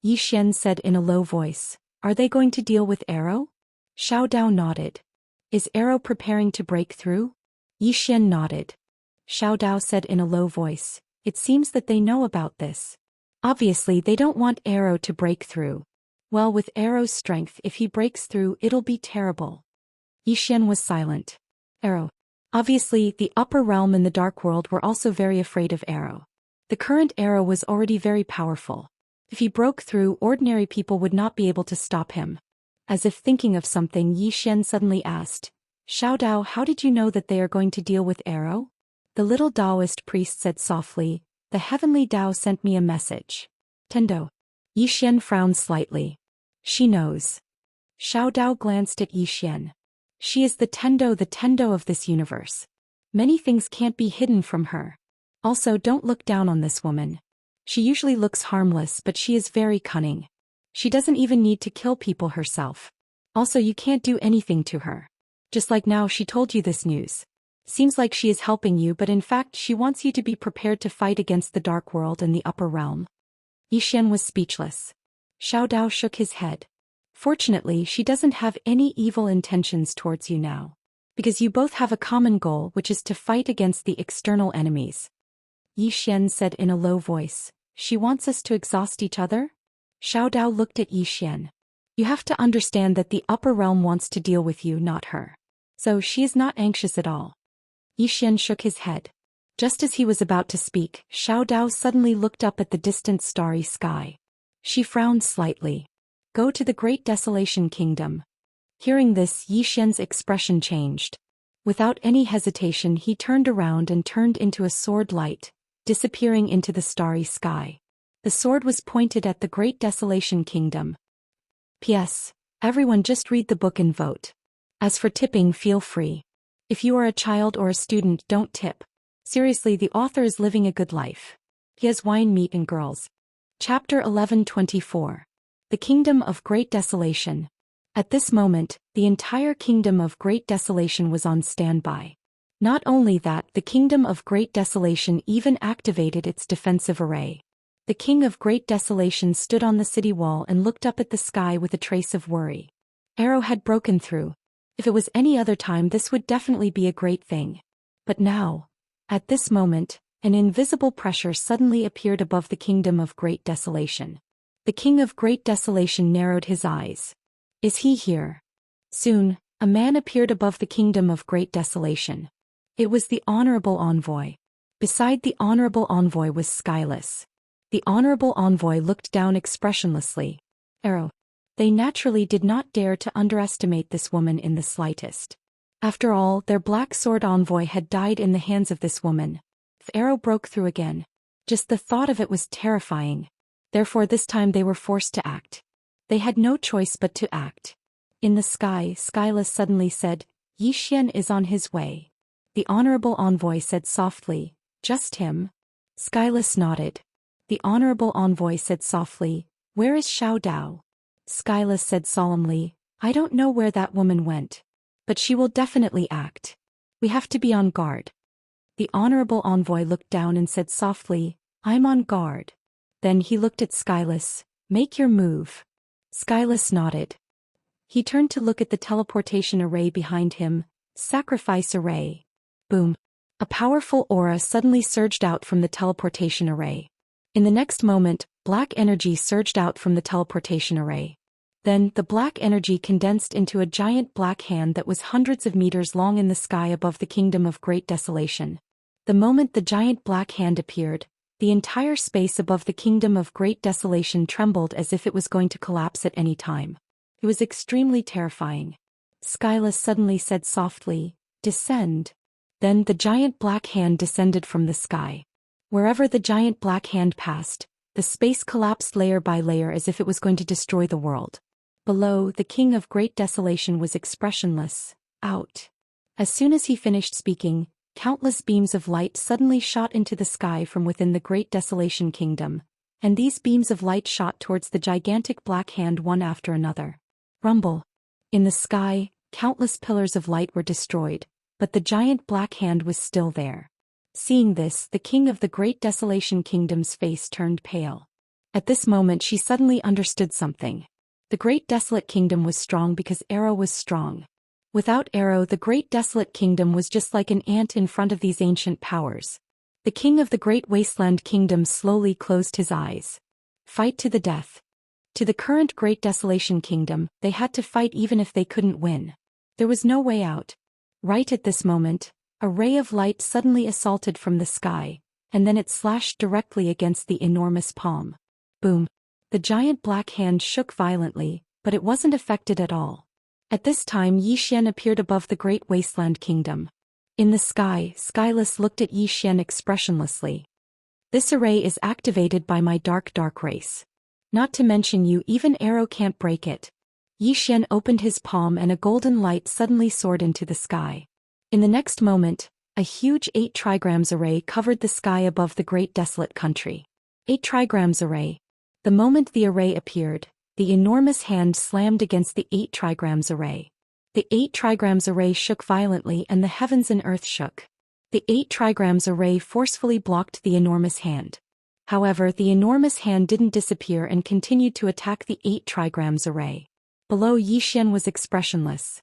Xian said in a low voice, "Are they going to deal with Arrow?" Xiao Dao nodded. "Is Arrow preparing to break through?" Xian nodded. Xiao Dao said in a low voice, "It seems that they know about this. Obviously they don't want Arrow to break through. Well, with Arrow's strength, if he breaks through, it'll be terrible." Xian was silent. Arrow. Obviously, the upper realm and the dark world were also very afraid of Arrow. The current Arrow was already very powerful. If he broke through, ordinary people would not be able to stop him. As if thinking of something, Xian suddenly asked, "Xiao Dao, how did you know that they are going to deal with Arrow?" The little Daoist priest said softly, "The heavenly Dao sent me a message." Tendo. Xian frowned slightly. She knows. Xiao Dao glanced at Xian. She is the Tendo of this universe. Many things can't be hidden from her. Also, don't look down on this woman. She usually looks harmless, but she is very cunning. She doesn't even need to kill people herself. Also, you can't do anything to her. Just like now she told you this news. Seems like she is helping you, but in fact she wants you to be prepared to fight against the dark world and the upper realm. Xian was speechless. Xiao Dao shook his head. Fortunately, she doesn't have any evil intentions towards you now. Because you both have a common goal, which is to fight against the external enemies. Xian said in a low voice, "She wants us to exhaust each other?" Xiao Dao looked at Xian. "You have to understand that the upper realm wants to deal with you, not her. So she is not anxious at all." Xian shook his head. Just as he was about to speak, Xiao Dao suddenly looked up at the distant starry sky. She frowned slightly. "Go to the Great Desolation Kingdom." Hearing this, Xian's expression changed. Without any hesitation, he turned around and turned into a sword light, disappearing into the starry sky. The sword was pointed at the Great Desolation Kingdom. P.S. Everyone just read the book and vote. As for tipping, feel free. If you are a child or a student, don't tip. Seriously, the author is living a good life. He has wine, meat and girls. Chapter 11:24. The Kingdom of Great Desolation. At this moment, the entire Kingdom of Great Desolation was on standby. Not only that, the Kingdom of Great Desolation even activated its defensive array. The King of Great Desolation stood on the city wall and looked up at the sky with a trace of worry. Arrow had broken through. If it was any other time, this would definitely be a great thing. But now, at this moment, an invisible pressure suddenly appeared above the Kingdom of Great Desolation. The King of Great Desolation narrowed his eyes. Is he here? Soon, a man appeared above the Kingdom of Great Desolation. It was the Honorable Envoy. Beside the Honorable Envoy was Skyless. The Honorable Envoy looked down expressionlessly. Arrow. They naturally did not dare to underestimate this woman in the slightest. After all, their Black Sword Envoy had died in the hands of this woman. If Arrow broke through again, just the thought of it was terrifying. Therefore this time they were forced to act. They had no choice but to act. In the sky, Skyless suddenly said, "Xian is on his way." The Honorable Envoy said softly, "Just him?" Skyless nodded. The Honorable Envoy said softly, "Where is Xiao Dao?" Skyless said solemnly, "I don't know where that woman went. But she will definitely act. We have to be on guard." The Honorable Envoy looked down and said softly, "I'm on guard." Then he looked at Skyless, "Make your move." Skyless nodded. He turned to look at the teleportation array behind him, sacrifice array. Boom. A powerful aura suddenly surged out from the teleportation array. In the next moment, black energy surged out from the teleportation array. Then, the black energy condensed into a giant black hand that was hundreds of meters long in the sky above the Kingdom of Great Desolation. The moment the giant black hand appeared, the entire space above the Kingdom of Great Desolation trembled as if it was going to collapse at any time. It was extremely terrifying. Skyless suddenly said softly, "Descend." Then the giant black hand descended from the sky. Wherever the giant black hand passed, the space collapsed layer by layer as if it was going to destroy the world. Below, the King of Great Desolation was expressionless, out. As soon as he finished speaking, countless beams of light suddenly shot into the sky from within the Great Desolation Kingdom, and these beams of light shot towards the gigantic black hand one after another. Rumble. In the sky, countless pillars of light were destroyed, but the giant black hand was still there. Seeing this, the king of the Great Desolation Kingdom's face turned pale. At this moment she suddenly understood something. The Great Desolate Kingdom was strong because Arrow was strong. Without Arrow, the Great Desolate Kingdom was just like an ant in front of these ancient powers. The king of the Great Wasteland Kingdom slowly closed his eyes. Fight to the death. To the current Great Desolation Kingdom, they had to fight even if they couldn't win. There was no way out. Right at this moment, a ray of light suddenly assaulted from the sky, and then it slashed directly against the enormous palm. Boom. The giant black hand shook violently, but it wasn't affected at all. At this time Zhou Xian appeared above the Great Wasteland Kingdom. In the sky, Skyless looked at Zhou Xian expressionlessly. This array is activated by my dark race. Not to mention you, even Arrow can't break it. Zhou Xian opened his palm and a golden light suddenly soared into the sky. In the next moment, a huge 8 trigrams array covered the sky above the Great Desolate Country. 8 trigrams array. The moment the array appeared, the enormous hand slammed against the 8 trigrams array. The 8 trigrams array shook violently and the heavens and earth shook. The 8 trigrams array forcefully blocked the enormous hand. However, the enormous hand didn't disappear and continued to attack the 8 trigrams array. Below, Zhou Xian was expressionless.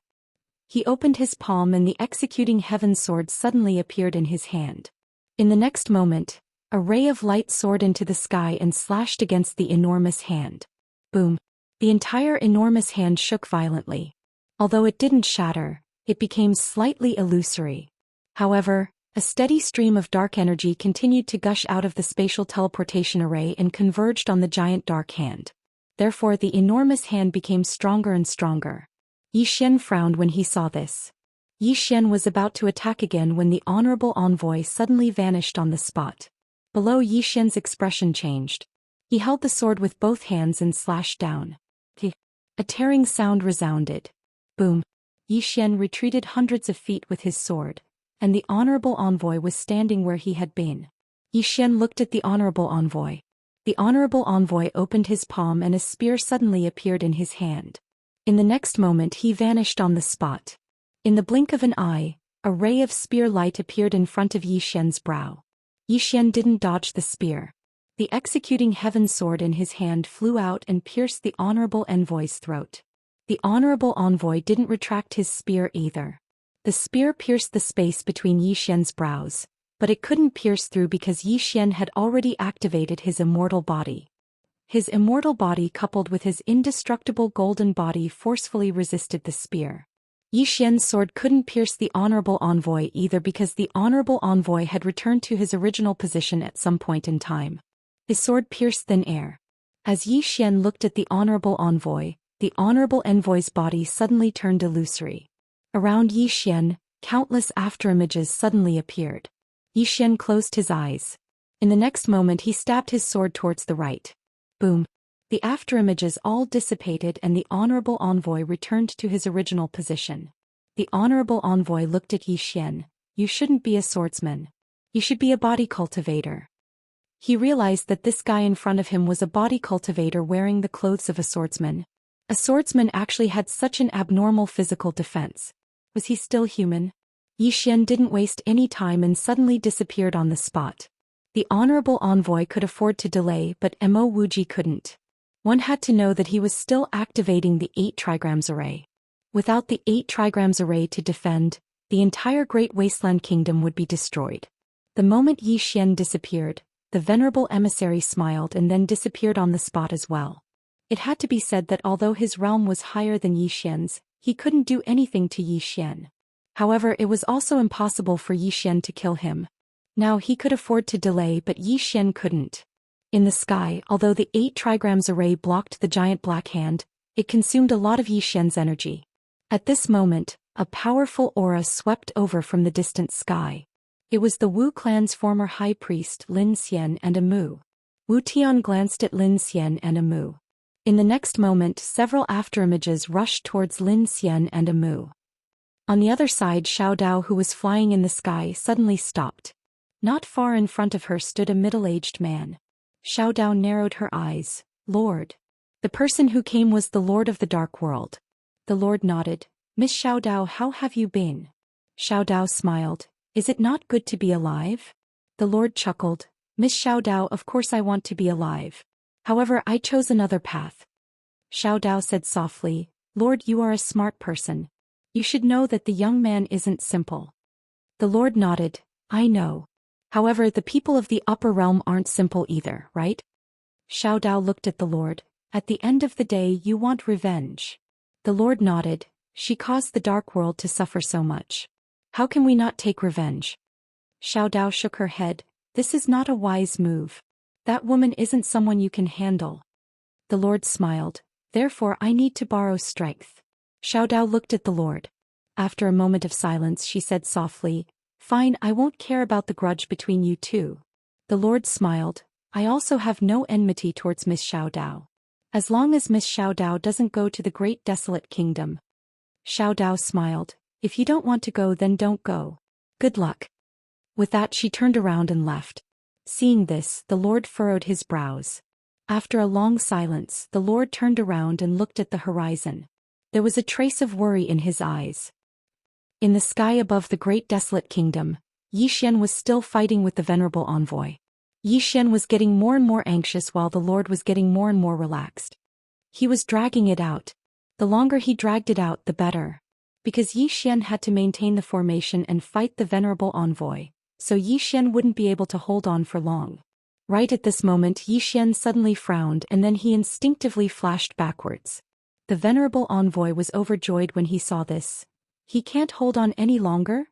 He opened his palm and the executing heaven sword suddenly appeared in his hand. In the next moment, a ray of light soared into the sky and slashed against the enormous hand. Boom. The entire enormous hand shook violently. Although it didn't shatter, it became slightly illusory. However, a steady stream of dark energy continued to gush out of the spatial teleportation array and converged on the giant dark hand. Therefore, the enormous hand became stronger and stronger. Zhou Xian frowned when he saw this. Zhou Xian was about to attack again when the honorable envoy suddenly vanished on the spot. Below, Zhou Xian's expression changed. He held the sword with both hands and slashed down. A tearing sound resounded. Boom. Zhou Xian retreated hundreds of feet with his sword, and the honorable envoy was standing where he had been. Zhou Xian looked at the honorable envoy. The honorable envoy opened his palm and a spear suddenly appeared in his hand. In the next moment he vanished on the spot. In the blink of an eye, a ray of spear light appeared in front of Zhou Xian's brow. Zhou Xian didn't dodge the spear. The executing heaven sword in his hand flew out and pierced the honorable envoy's throat. The honorable envoy didn't retract his spear either. The spear pierced the space between Zhou Xian's brows, but it couldn't pierce through because Zhou Xian had already activated his immortal body. His immortal body coupled with his indestructible golden body forcefully resisted the spear. Zhou Xian's sword couldn't pierce the honorable envoy either because the honorable envoy had returned to his original position at some point in time. His sword pierced thin air. As Zhou Xian looked at the honorable envoy's body suddenly turned illusory. Around Zhou Xian, countless afterimages suddenly appeared. Zhou Xian closed his eyes. In the next moment he stabbed his sword towards the right. Boom. The afterimages all dissipated and the honorable envoy returned to his original position. The honorable envoy looked at Zhou Xian. You shouldn't be a swordsman. You should be a body cultivator. He realized that this guy in front of him was a body cultivator wearing the clothes of a swordsman. A swordsman actually had such an abnormal physical defense. Was he still human? Zhou Xian didn't waste any time and suddenly disappeared on the spot. The honorable envoy could afford to delay, but Mo Wuji couldn't. One had to know that he was still activating the 8 trigrams array. Without the 8 trigrams array to defend, the entire Great Wasteland Kingdom would be destroyed. The moment Zhou Xian disappeared, the venerable emissary smiled and then disappeared on the spot as well. It had to be said that although his realm was higher than Zhou Xian's, he couldn't do anything to Zhou Xian. However, it was also impossible for Zhou Xian to kill him. Now he could afford to delay, but Zhou Xian couldn't. In the sky, although the 8 trigrams array blocked the giant black hand, it consumed a lot of Zhou Xian's energy. At this moment, a powerful aura swept over from the distant sky. It was the Wu clan's former high priest Lin Xian and Amu. Wu Tian glanced at Lin Xian and Amu. In the next moment several afterimages rushed towards Lin Xian and Amu. On the other side, Xiao Dao, who was flying in the sky, suddenly stopped. Not far in front of her stood a middle-aged man. Xiao Dao narrowed her eyes. Lord. The person who came was the Lord of the Dark World. The Lord nodded. Miss Xiao Dao, how have you been? Xiao Dao smiled. Is it not good to be alive? The Lord chuckled. Miss Xiao Dao, of course I want to be alive. However, I chose another path. Xiao Dao said softly, Lord, you are a smart person. You should know that the young man isn't simple. The Lord nodded. I know. However, the people of the upper realm aren't simple either, right? Xiao Dao looked at the Lord. At the end of the day, you want revenge. The Lord nodded. She caused the dark world to suffer so much. How can we not take revenge? Xiao Dao shook her head. This is not a wise move. That woman isn't someone you can handle. The Lord smiled. Therefore I need to borrow strength. Xiao Dao looked at the Lord. After a moment of silence, she said softly, Fine, I won't care about the grudge between you two. The Lord smiled. I also have no enmity towards Miss Xiao Dao. As long as Miss Xiao Dao doesn't go to the great desolate kingdom. Xiao Dao smiled. If you don't want to go, then don't go. Good luck. With that, she turned around and left. Seeing this, the Lord furrowed his brows. After a long silence, the Lord turned around and looked at the horizon. There was a trace of worry in his eyes. In the sky above the great desolate kingdom, Xian was still fighting with the venerable envoy. Xian was getting more and more anxious while the Lord was getting more and more relaxed. He was dragging it out. The longer he dragged it out, the better. Because Xian had to maintain the formation and fight the venerable envoy, so Xian wouldn't be able to hold on for long. Right at this moment, Xian suddenly frowned and then he instinctively flashed backwards. The venerable envoy was overjoyed when he saw this. He can't hold on any longer?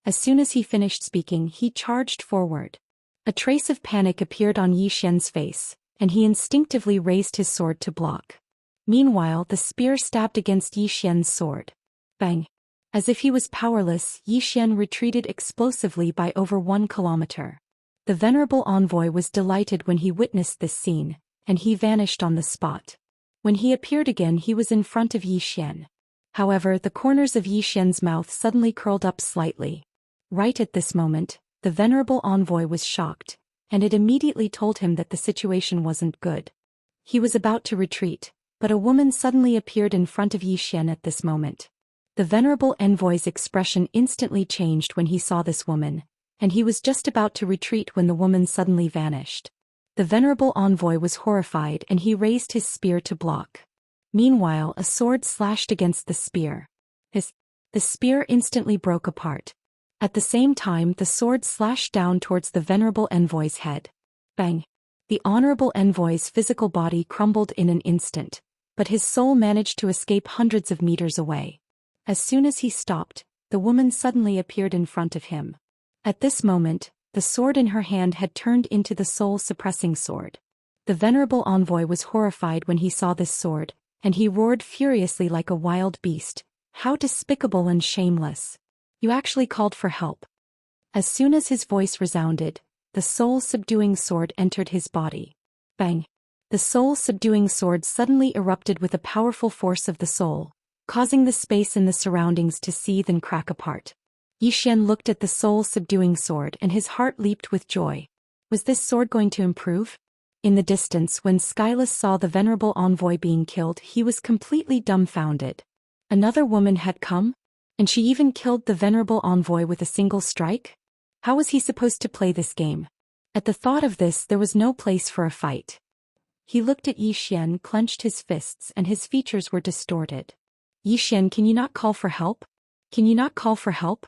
As soon as he finished speaking, he charged forward. A trace of panic appeared on Xian's face, and he instinctively raised his sword to block. Meanwhile, the spear stabbed against Xian's sword. Bang! As if he was powerless, Xian retreated explosively by over 1 kilometer. The venerable envoy was delighted when he witnessed this scene, and he vanished on the spot. When he appeared again, he was in front of Xian. However, the corners of Xian's mouth suddenly curled up slightly. Right at this moment, the venerable envoy was shocked, and it immediately told him that the situation wasn't good. He was about to retreat, but a woman suddenly appeared in front of Xian at this moment. The venerable envoy's expression instantly changed when he saw this woman, and he was just about to retreat when the woman suddenly vanished. The venerable envoy was horrified and he raised his spear to block. Meanwhile, a sword slashed against the spear. The spear instantly broke apart. At the same time, the sword slashed down towards the venerable envoy's head. Bang! The honorable envoy's physical body crumbled in an instant, but his soul managed to escape hundreds of meters away. As soon as he stopped, the woman suddenly appeared in front of him. At this moment, the sword in her hand had turned into the soul-suppressing sword. The venerable envoy was horrified when he saw this sword, and he roared furiously like a wild beast. How despicable and shameless! You actually called for help. As soon as his voice resounded, the soul-subduing sword entered his body. Bang! The soul-subduing sword suddenly erupted with a powerful force of the soul, causing the space in the surroundings to seethe and crack apart. Xian looked at the soul-subduing sword and his heart leaped with joy. Was this sword going to improve? In the distance, when Skyless saw the venerable envoy being killed, he was completely dumbfounded. Another woman had come? And she even killed the venerable envoy with a single strike? How was he supposed to play this game? At the thought of this, there was no place for a fight. He looked at Xian, clenched his fists, and his features were distorted. Xian, can you not call for help? Can you not call for help?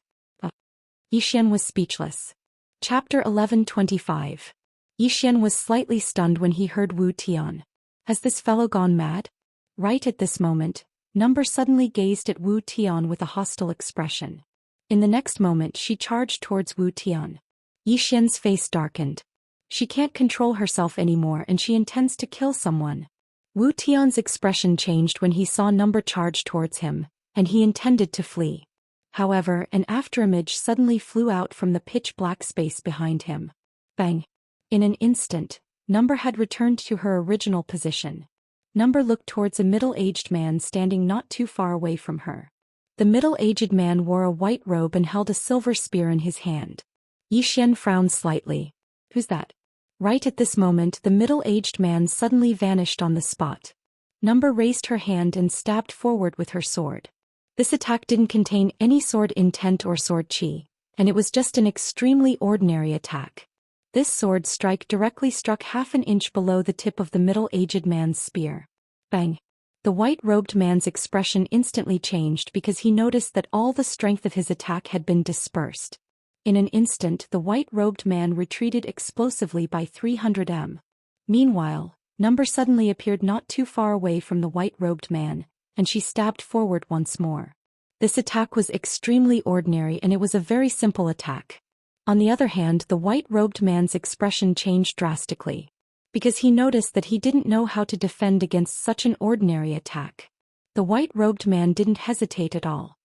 Xian was speechless. Chapter 11:25. Xian was slightly stunned when he heard Wu Tian. Has this fellow gone mad? Right at this moment, Number suddenly gazed at Wu Tian with a hostile expression. In the next moment she charged towards Wu Tian. Xian's face darkened. She can't control herself anymore and she intends to kill someone. Wu Tian's expression changed when he saw Number charge towards him, and he intended to flee. However, an afterimage suddenly flew out from the pitch-black space behind him. Bang! In an instant, Number had returned to her original position. Number looked towards a middle-aged man standing not too far away from her. The middle-aged man wore a white robe and held a silver spear in his hand. Xian frowned slightly. Who's that? Right at this moment the middle-aged man suddenly vanished on the spot. Number raised her hand and stabbed forward with her sword. This attack didn't contain any sword intent or sword chi, and it was just an extremely ordinary attack. This sword strike directly struck half an inch below the tip of the middle-aged man's spear. Bang! The white-robed man's expression instantly changed because he noticed that all the strength of his attack had been dispersed. In an instant the white-robed man retreated explosively by 300 m. Meanwhile, Number suddenly appeared not too far away from the white-robed man, and she stabbed forward once more. This attack was extremely ordinary and it was a very simple attack. On the other hand, the white-robed man's expression changed drastically, because he noticed that he didn't know how to defend against such an ordinary attack. The white-robed man didn't hesitate at all.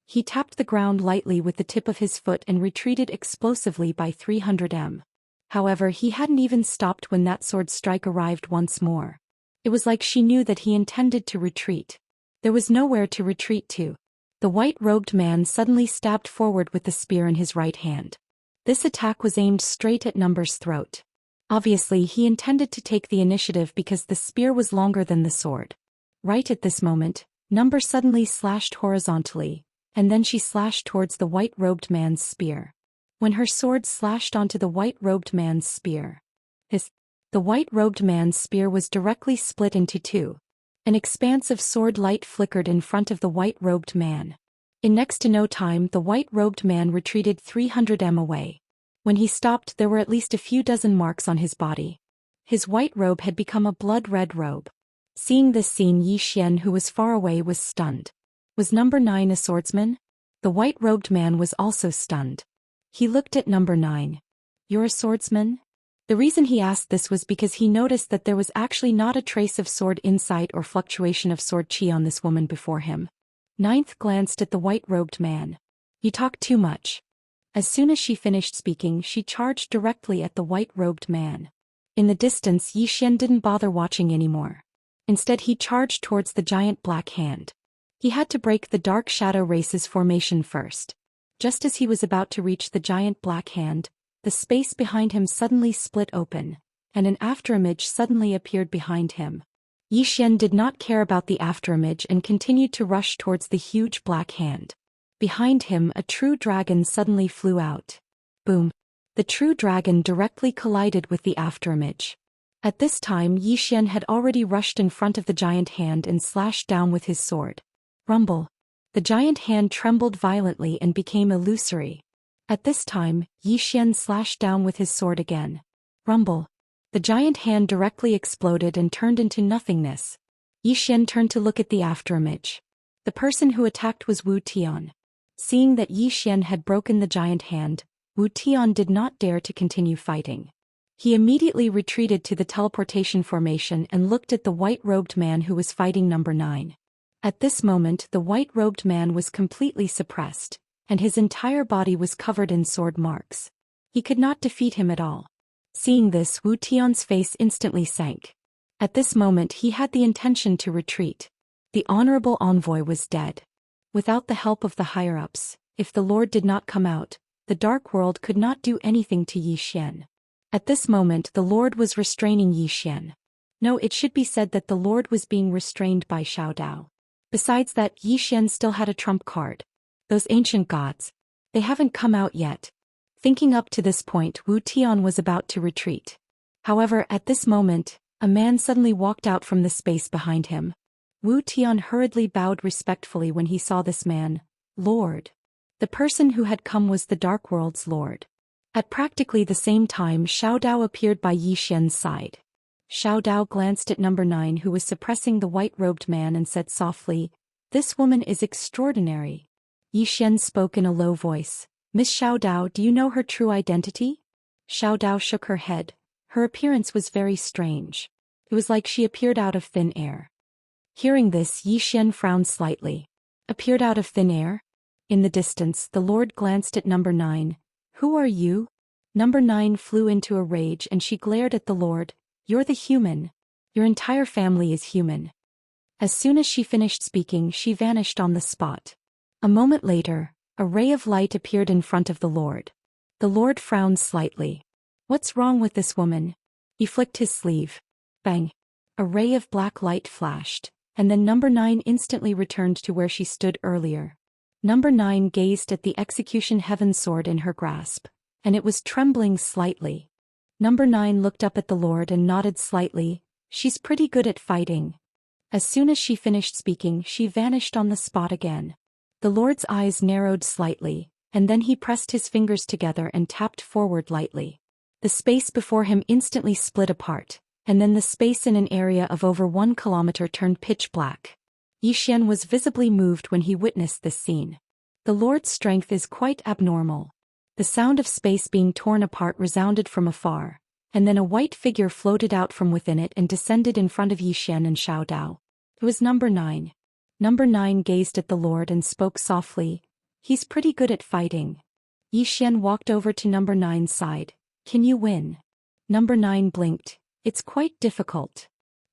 He tapped the ground lightly with the tip of his foot and retreated explosively by 300 m. However, he hadn't even stopped when that sword strike arrived once more. It was like she knew that he intended to retreat. There was nowhere to retreat to. The white-robed man suddenly stabbed forward with the spear in his right hand. This attack was aimed straight at Number's throat. Obviously, he intended to take the initiative because the spear was longer than the sword. Right at this moment, Number suddenly slashed horizontally, and then she slashed towards the white-robed man's spear. When her sword slashed onto the white-robed man's spear, the white-robed man's spear was directly split into two. An expanse of sword light flickered in front of the white-robed man. In next to no time, the white-robed man retreated 300 m away. When he stopped, there were at least a few dozen marks on his body. His white robe had become a blood-red robe. Seeing this scene, Xian, who was far away, was stunned. Was number 9 a swordsman? The white-robed man was also stunned. He looked at number 9. You're a swordsman? The reason he asked this was because he noticed that there was actually not a trace of sword insight or fluctuation of sword chi on this woman before him. Ninth glanced at the white-robed man. You talk too much. As soon as she finished speaking, she charged directly at the white-robed man. In the distance, Xian didn't bother watching anymore. Instead, he charged towards the giant black hand. He had to break the dark shadow race's formation first. Just as he was about to reach the giant black hand, the space behind him suddenly split open, and an afterimage suddenly appeared behind him. Xian did not care about the afterimage and continued to rush towards the huge black hand. Behind him, a true dragon suddenly flew out. Boom! The true dragon directly collided with the afterimage. At this time, Xian had already rushed in front of the giant hand and slashed down with his sword. Rumble! The giant hand trembled violently and became illusory. At this time, Xian slashed down with his sword again. Rumble! The giant hand directly exploded and turned into nothingness. Xian turned to look at the afterimage. The person who attacked was Wu Tian. Seeing that Xian had broken the giant hand, Wu Tian did not dare to continue fighting. He immediately retreated to the teleportation formation and looked at the white-robed man who was fighting number 9. At this moment, the white-robed man was completely suppressed, and his entire body was covered in sword marks. He could not defeat him at all. Seeing this, Wu Tian's face instantly sank. At this moment, he had the intention to retreat. The honorable envoy was dead. Without the help of the higher-ups, if the Lord did not come out, the Dark World could not do anything to Xian. At this moment, the Lord was restraining Xian. No, it should be said that the Lord was being restrained by Xiao Dao. Besides that, Xian still had a trump card. Those ancient gods. They haven't come out yet. Thinking up to this point, Wu Tian was about to retreat. However, at this moment, a man suddenly walked out from the space behind him. Wu Tian hurriedly bowed respectfully when he saw this man. Lord. The person who had come was the Dark World's Lord. At practically the same time, Xiao Dao appeared by Xian's side. Xiao Dao glanced at number 9 who was suppressing the white-robed man and said softly, "This woman is extraordinary." Xian spoke in a low voice. "Miss Xiao Dao, do you know her true identity?" Xiao Dao shook her head. Her appearance was very strange. It was like she appeared out of thin air. Hearing this, Xian frowned slightly. Appeared out of thin air? In the distance, the Lord glanced at number 9. "Who are you?" Number 9 flew into a rage and she glared at the Lord. "You're the human. Your entire family is human." As soon as she finished speaking, she vanished on the spot. A moment later, a ray of light appeared in front of the Lord. The Lord frowned slightly. What's wrong with this woman? He flicked his sleeve. Bang! A ray of black light flashed, and then number 9 instantly returned to where she stood earlier. Number 9 gazed at the execution heaven sword in her grasp, and it was trembling slightly. Number 9 looked up at the Lord and nodded slightly. She's pretty good at fighting. As soon as she finished speaking, she vanished on the spot again. The Lord's eyes narrowed slightly, and then he pressed his fingers together and tapped forward lightly. The space before him instantly split apart, and then the space in an area of over 1 kilometer turned pitch black. Xian was visibly moved when he witnessed this scene. The Lord's strength is quite abnormal. The sound of space being torn apart resounded from afar, and then a white figure floated out from within it and descended in front of Xian and Xiao Dao. It was number 9. Number 9 gazed at the Lord and spoke softly. He's pretty good at fighting. Xian walked over to number 9's side. Can you win? Number 9 blinked. It's quite difficult.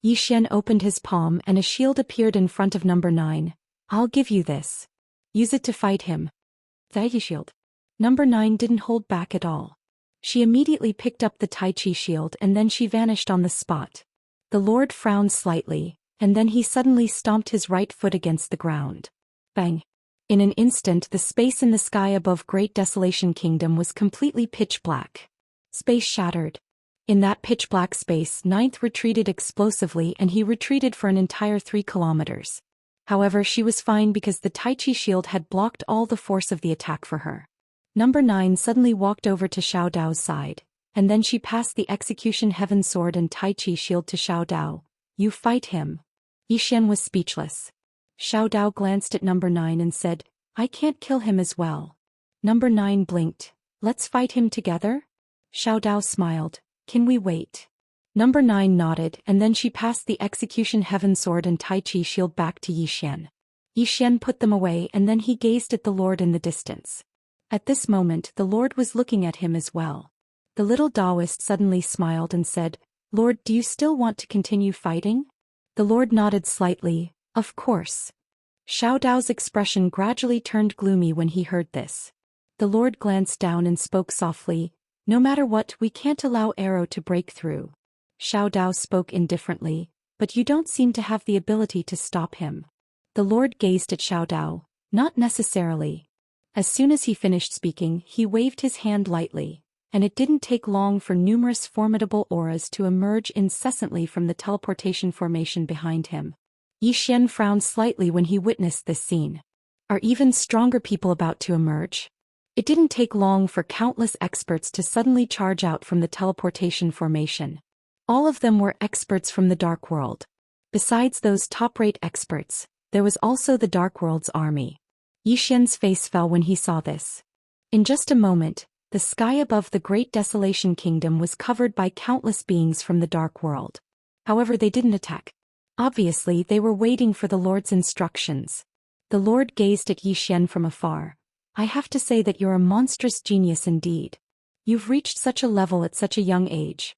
Xian opened his palm and a shield appeared in front of number 9. I'll give you this. Use it to fight him. The shield. Number 9 didn't hold back at all. She immediately picked up the Tai Chi shield and then she vanished on the spot. The Lord frowned slightly, and then he suddenly stomped his right foot against the ground. Bang! In an instant the space in the sky above Great Desolation Kingdom was completely pitch black. Space shattered. In that pitch black space, Ninth retreated explosively and he retreated for an entire 3 kilometers. However, she was fine because the Tai Chi shield had blocked all the force of the attack for her. Number 9 suddenly walked over to Xiao Dao's side, and then she passed the execution heaven sword and Tai Chi shield to Xiao Dao. You fight him. Xian was speechless. Xiao Dao glanced at number 9 and said, I can't kill him as well. Number 9 blinked. Let's fight him together? Xiao Dao smiled. Can we wait? Number 9 nodded and then she passed the execution heaven sword and Tai Chi shield back to Xian. Xian put them away and then he gazed at the Lord in the distance. At this moment the Lord was looking at him as well. The little Daoist suddenly smiled and said, Lord, do you still want to continue fighting? The Lord nodded slightly. Of course. Xiao Dao's expression gradually turned gloomy when he heard this. The Lord glanced down and spoke softly. No matter what, we can't allow arrow to break through. Xiao Dao spoke indifferently, but you don't seem to have the ability to stop him. The Lord gazed at Xiao Dao. Not necessarily. As soon as he finished speaking, he waved his hand lightly, and it didn't take long for numerous formidable auras to emerge incessantly from the teleportation formation behind him. Xian frowned slightly when he witnessed this scene. Are even stronger people about to emerge? It didn't take long for countless experts to suddenly charge out from the teleportation formation. All of them were experts from the Dark World. Besides those top-rate experts, there was also the Dark World's army. Xian's face fell when he saw this. In just a moment, the sky above the Great Desolation Kingdom was covered by countless beings from the Dark World. However, they didn't attack. Obviously, they were waiting for the Lord's instructions. The Lord gazed at Xian from afar. I have to say that you're a monstrous genius indeed. You've reached such a level at such a young age.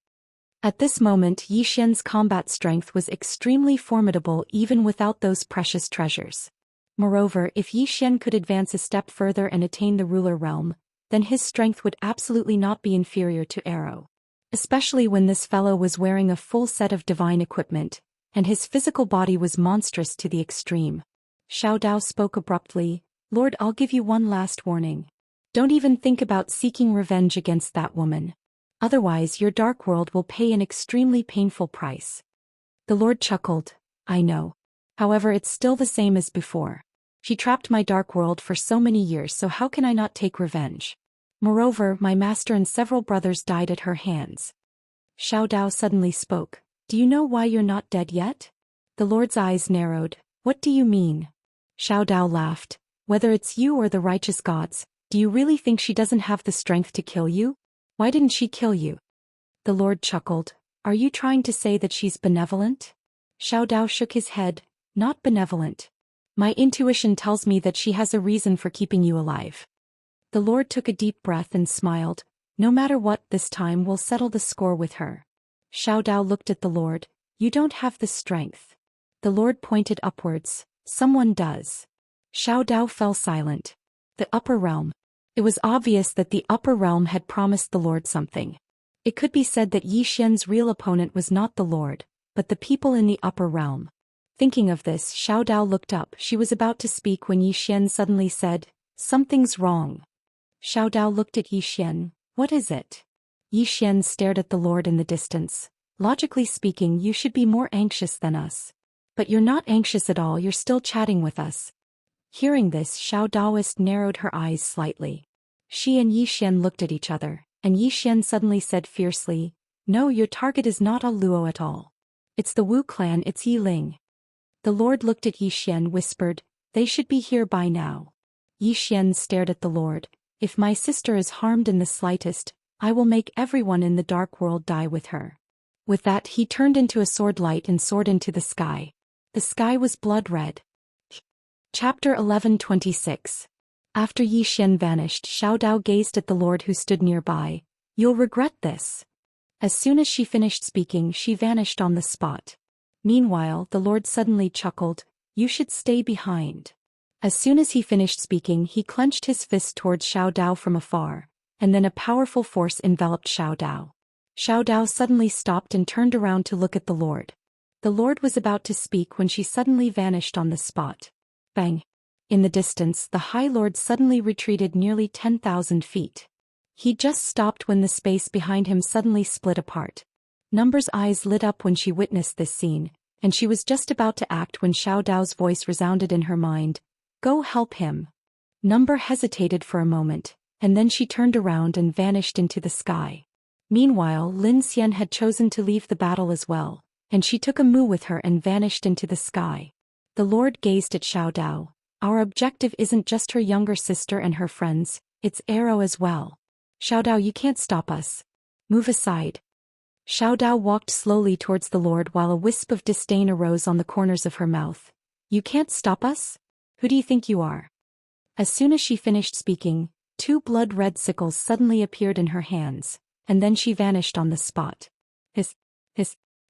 At this moment, Xian's combat strength was extremely formidable even without those precious treasures. Moreover, if Xian could advance a step further and attain the ruler realm, then his strength would absolutely not be inferior to Arrow. Especially when this fellow was wearing a full set of divine equipment, and his physical body was monstrous to the extreme. Xiao Dao spoke abruptly, Lord, I'll give you one last warning. Don't even think about seeking revenge against that woman. Otherwise your Dark World will pay an extremely painful price. The Lord chuckled, I know. However, it's still the same as before. She trapped my Dark World for so many years, so how can I not take revenge? Moreover, my master and several brothers died at her hands. Xiao Dao suddenly spoke. Do you know why you're not dead yet? The Lord's eyes narrowed. What do you mean? Xiao Dao laughed. Whether it's you or the righteous gods, do you really think she doesn't have the strength to kill you? Why didn't she kill you? The Lord chuckled. Are you trying to say that she's benevolent? Xiao Dao shook his head. Not benevolent. My intuition tells me that she has a reason for keeping you alive. The Lord took a deep breath and smiled. No matter what, this time we'll settle the score with her. Xiao Dao looked at the Lord. You don't have the strength. The Lord pointed upwards. Someone does. Xiao Dao fell silent. The upper realm. It was obvious that the upper realm had promised the Lord something. It could be said that Yi Xian's real opponent was not the Lord, but the people in the upper realm. Thinking of this, Xiao Dao looked up. She was about to speak when Yi Xian suddenly said, "Something's wrong." Xiao Dao looked at Yi Xian. "What is it?" Yi Xian stared at the Lord in the distance. "Logically speaking, you should be more anxious than us. But you're not anxious at all, you're still chatting with us." Hearing this, Daoist narrowed her eyes slightly. She and Yi Xian looked at each other, and Yi Xian suddenly said fiercely, "No, your target is not a Luo at all. It's the Wu clan, it's Yi Ling." The Lord looked at Yi Xian, whispered, "They should be here by now." Yi Xian stared at the Lord. "If my sister is harmed in the slightest, I will make everyone in the dark world die with her." With that, he turned into a sword light and soared into the sky. The sky was blood red. Chapter 11:26. After Yi Xian vanished, Xiao Dao gazed at the Lord who stood nearby. "You'll regret this." As soon as she finished speaking, she vanished on the spot. Meanwhile, the Lord suddenly chuckled, "You should stay behind." As soon as he finished speaking, he clenched his fist towards Xiao Dao from afar, and then a powerful force enveloped Xiao Dao. Xiao Dao suddenly stopped and turned around to look at the Lord. The Lord was about to speak when she suddenly vanished on the spot. Bang! In the distance, the High Lord suddenly retreated nearly 10,000 feet. He just stopped when the space behind him suddenly split apart. Number's eyes lit up when she witnessed this scene, and she was just about to act when Xiao Dao's voice resounded in her mind, "Go help him." Number hesitated for a moment, and then she turned around and vanished into the sky. Meanwhile, Lin Xian had chosen to leave the battle as well, and she took a mu with her and vanished into the sky. The Lord gazed at Xiao Dao. "Our objective isn't just her younger sister and her friends, it's Arrow as well. Xiao Dao, you can't stop us. Move aside." Xiao Dao walked slowly towards the Lord while a wisp of disdain arose on the corners of her mouth. "You can't stop us? Who do you think you are?" As soon as she finished speaking, 2 blood-red sickles suddenly appeared in her hands, and then she vanished on the spot. Hiss.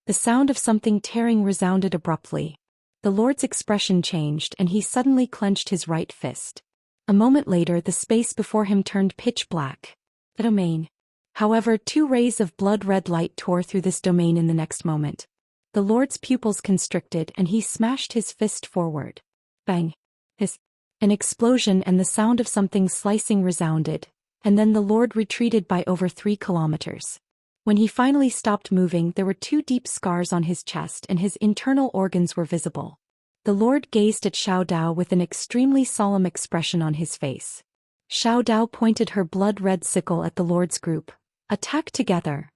The sound of something tearing resounded abruptly. The Lord's expression changed and he suddenly clenched his right fist. A moment later, the space before him turned pitch black. The domain. However, 2 rays of blood-red light tore through this domain in the next moment. The Lord's pupils constricted and he smashed his fist forward. Bang! Hiss. An explosion and the sound of something slicing resounded, and then the Lord retreated by over 3 kilometers. When he finally stopped moving, there were 2 deep scars on his chest and his internal organs were visible. The Lord gazed at Xiao Dao with an extremely solemn expression on his face. Xiao Dao pointed her blood-red sickle at the Lord's group. "Attack together."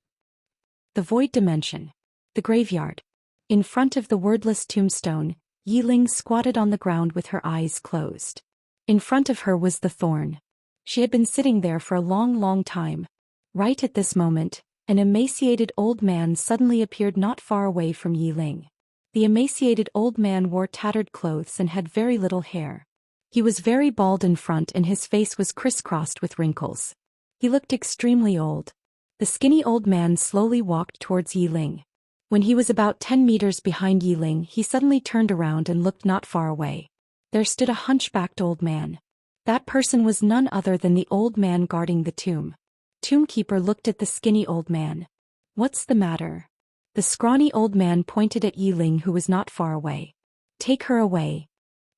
The Void Dimension. The graveyard. In front of the wordless tombstone, Yi Ling squatted on the ground with her eyes closed. In front of her was the thorn. She had been sitting there for a long time. Right at this moment, an emaciated old man suddenly appeared not far away from Yi Ling. The emaciated old man wore tattered clothes and had very little hair. He was very bald in front and his face was crisscrossed with wrinkles. He looked extremely old. The skinny old man slowly walked towards Yi Ling. When he was about 10 meters behind Yi Ling, he suddenly turned around and looked not far away. There stood a hunchbacked old man. That person was none other than the old man guarding the tomb. Tombkeeper looked at the skinny old man. "What's the matter?" The scrawny old man pointed at Yi Ling, who was not far away. "Take her away."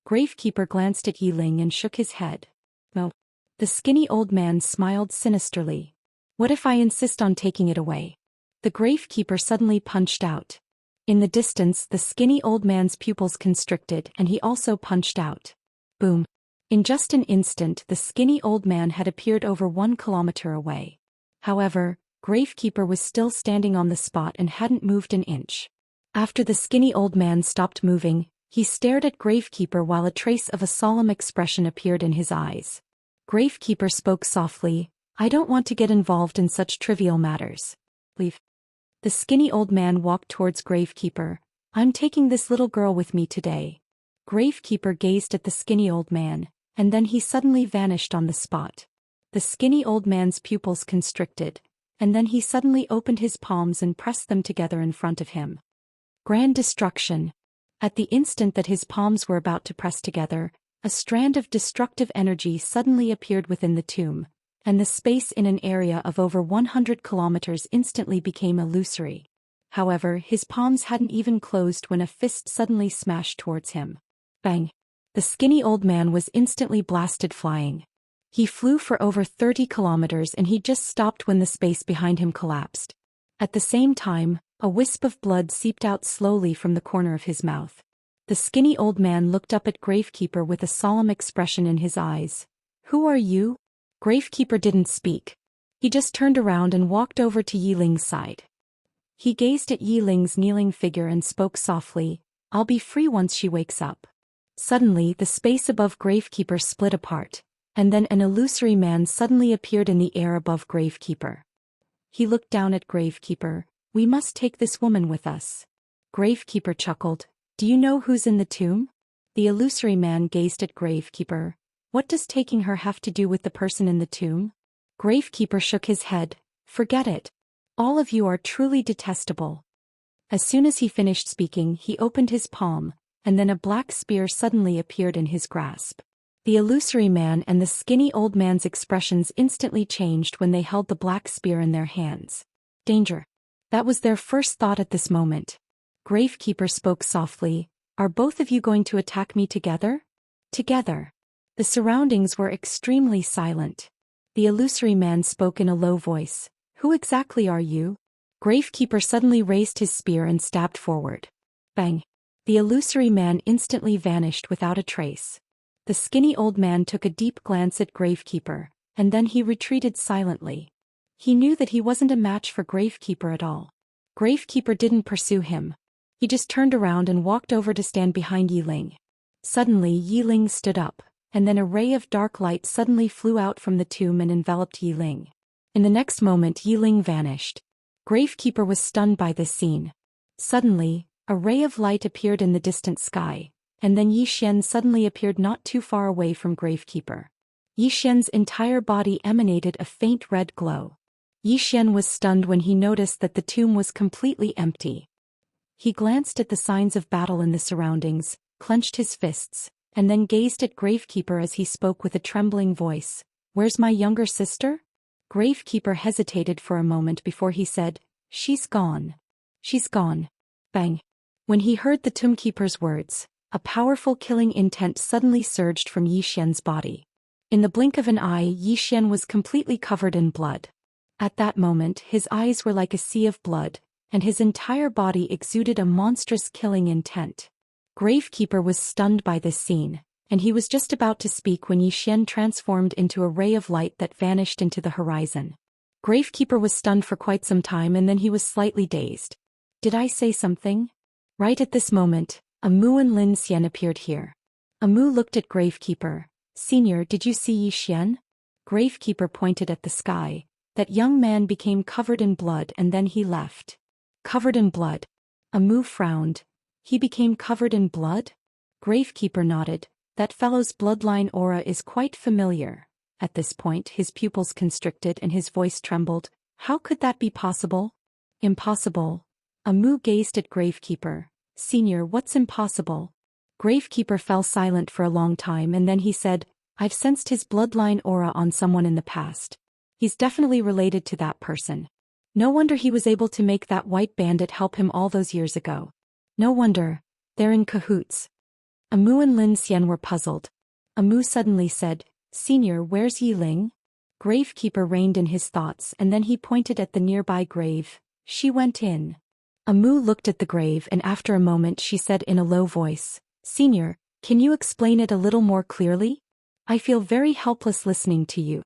Gravekeeper glanced at Yi Ling and shook his head. "No." The skinny old man smiled sinisterly. "What if I insist on taking it away?" The gravekeeper suddenly punched out. In the distance, the skinny old man's pupils constricted and he also punched out. Boom. In just an instant, the skinny old man had appeared over 1 kilometer away. However, Gravekeeper was still standing on the spot and hadn't moved an inch. After the skinny old man stopped moving, he stared at Gravekeeper while a trace of a solemn expression appeared in his eyes. Gravekeeper spoke softly, "I don't want to get involved in such trivial matters. Leave." The skinny old man walked towards Gravekeeper. "I'm taking this little girl with me today." Gravekeeper gazed at the skinny old man, and then he suddenly vanished on the spot. The skinny old man's pupils constricted, and then he suddenly opened his palms and pressed them together in front of him. Grand destruction. At the instant that his palms were about to press together, A strand of destructive energy suddenly appeared within the tomb, and the space in an area of over 100 kilometers instantly became illusory. However, his palms hadn't even closed when a fist suddenly smashed towards him. Bang! The skinny old man was instantly blasted flying. He flew for over 30 kilometers and he just stopped when the space behind him collapsed. At the same time, a wisp of blood seeped out slowly from the corner of his mouth. The skinny old man looked up at Gravekeeper with a solemn expression in his eyes. "Who are you?" Gravekeeper didn't speak. He just turned around and walked over to Yiling's side. He gazed at Yiling's kneeling figure and spoke softly, "I'll be free once she wakes up." Suddenly, the space above Gravekeeper split apart, and then an illusory man suddenly appeared in the air above Gravekeeper. He looked down at Gravekeeper. "We must take this woman with us." Gravekeeper chuckled. "Do you know who's in the tomb?" The illusory man gazed at Gravekeeper. "What does taking her have to do with the person in the tomb?" Gravekeeper shook his head. "Forget it. All of you are truly detestable." As soon as he finished speaking, he opened his palm, and then a black spear suddenly appeared in his grasp. The illusory man and the skinny old man's expressions instantly changed when they held the black spear in their hands. Danger. That was their first thought at this moment. Gravekeeper spoke softly. "Are both of you going to attack me together?" Together. The surroundings were extremely silent. The illusory man spoke in a low voice. "Who exactly are you?" Gravekeeper suddenly raised his spear and stabbed forward. Bang! The illusory man instantly vanished without a trace. The skinny old man took a deep glance at Gravekeeper, and then he retreated silently. He knew that he wasn't a match for Gravekeeper at all. Gravekeeper didn't pursue him. He just turned around and walked over to stand behind Yiling. Suddenly Yiling stood up, and then a ray of dark light suddenly flew out from the tomb and enveloped Yiling. In the next moment Yiling vanished. Gravekeeper was stunned by this scene. Suddenly, a ray of light appeared in the distant sky, and then Zhou Xian suddenly appeared not too far away from Gravekeeper. Zhou Xian's entire body emanated a faint red glow. Zhou Xian was stunned when he noticed that the tomb was completely empty. He glanced at the signs of battle in the surroundings, clenched his fists, and then gazed at Gravekeeper as he spoke with a trembling voice. "Where's my younger sister?" Gravekeeper hesitated for a moment before he said, "She's gone. She's gone." Bang! When he heard the tombkeeper's words, a powerful killing intent suddenly surged from Zhou Xian's body. In the blink of an eye, Zhou Xian was completely covered in blood. At that moment, his eyes were like a sea of blood, and his entire body exuded a monstrous killing intent. Gravekeeper was stunned by this scene, and he was just about to speak when Zhou Xian transformed into a ray of light that vanished into the horizon. Gravekeeper was stunned for quite some time and then he was slightly dazed. "Did I say something?" Right at this moment, Amu and Lin Xian appeared here. Amu looked at Gravekeeper. "Senior, did you see Zhou Xian?" Gravekeeper pointed at the sky. That young man became covered in blood and then he left. Covered in blood. Amu frowned. "He became covered in blood?" Gravekeeper nodded. "That fellow's bloodline aura is quite familiar." At this point his pupils constricted and his voice trembled. "How could that be possible?" "Impossible." Amu gazed at Gravekeeper. "Senior, what's impossible?" Gravekeeper fell silent for a long time and then he said, "I've sensed his bloodline aura on someone in the past. He's definitely related to that person. No wonder he was able to make that white bandit help him all those years ago. No wonder. They're in cahoots." Amu and Lin Xian were puzzled. Amu suddenly said, "Senior, where's Yiling?" Gravekeeper reined in his thoughts and then he pointed at the nearby grave. "She went in." Amu looked at the grave and after a moment she said in a low voice, "Senior, can you explain it a little more clearly? I feel very helpless listening to you."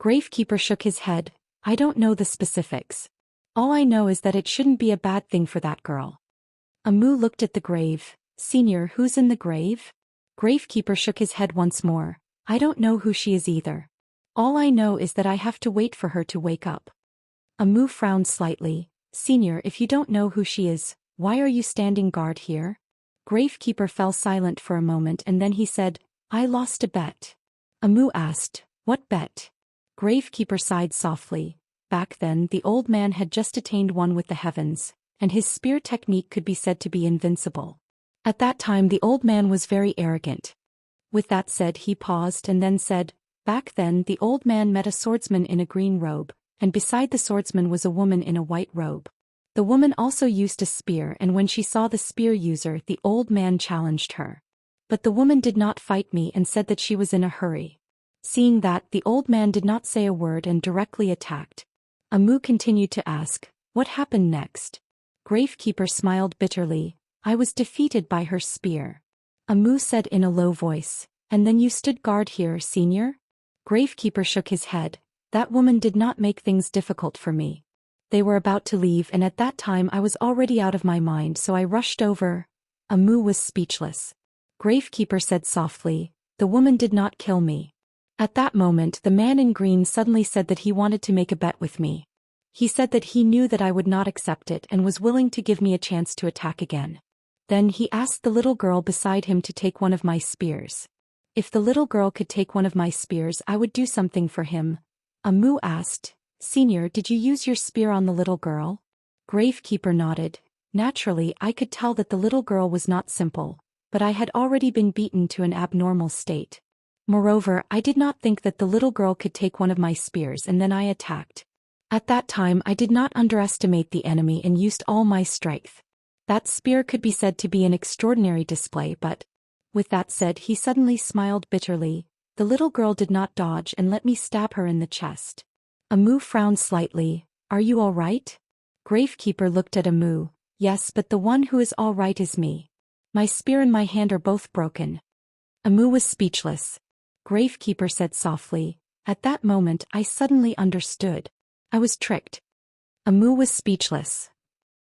Gravekeeper shook his head. "I don't know the specifics. All I know is that it shouldn't be a bad thing for that girl." Amu looked at the grave. "Senior, who's in the grave?" Gravekeeper shook his head once more. "I don't know who she is either. All I know is that I have to wait for her to wake up." Amu frowned slightly. "Senior, if you don't know who she is, why are you standing guard here?" Gravekeeper fell silent for a moment and then he said, "I lost a bet." Amu asked, "What bet?" Gravekeeper sighed softly. Back then, the old man had just attained one with the heavens, and his spear technique could be said to be invincible. At that time the old man was very arrogant. With that said, he paused and then said, "Back then the old man met a swordsman in a green robe, and beside the swordsman was a woman in a white robe. The woman also used a spear, and when she saw the spear user, the old man challenged her. But the woman did not fight me and said that she was in a hurry. Seeing that, the old man did not say a word and directly attacked." Amu continued to ask, "What happened next?" Gravekeeper smiled bitterly. "I was defeated by her spear." Amu said in a low voice, "And then you stood guard here, senior?" Gravekeeper shook his head. "That woman did not make things difficult for me. They were about to leave, and at that time I was already out of my mind, so I rushed over." Amu was speechless. Gravekeeper said softly, "The woman did not kill me." At that moment the man in green suddenly said that he wanted to make a bet with me. He said that he knew that I would not accept it and was willing to give me a chance to attack again. Then he asked the little girl beside him to take one of my spears. If the little girl could take one of my spears, I would do something for him. Amu asked, "Senior, did you use your spear on the little girl?" Gravekeeper nodded. Naturally, I could tell that the little girl was not simple, but I had already been beaten to an abnormal state. Moreover, I did not think that the little girl could take one of my spears, and then I attacked. At that time I did not underestimate the enemy and used all my strength. That spear could be said to be an extraordinary display, but... With that said, he suddenly smiled bitterly. "The little girl did not dodge and let me stab her in the chest." Amu frowned slightly. "Are you all right?" Gravekeeper looked at Amu. "Yes, but the one who is all right is me. My spear and my hand are both broken." Amu was speechless. Gravekeeper said softly, "At that moment I suddenly understood. I was tricked." Amu was speechless.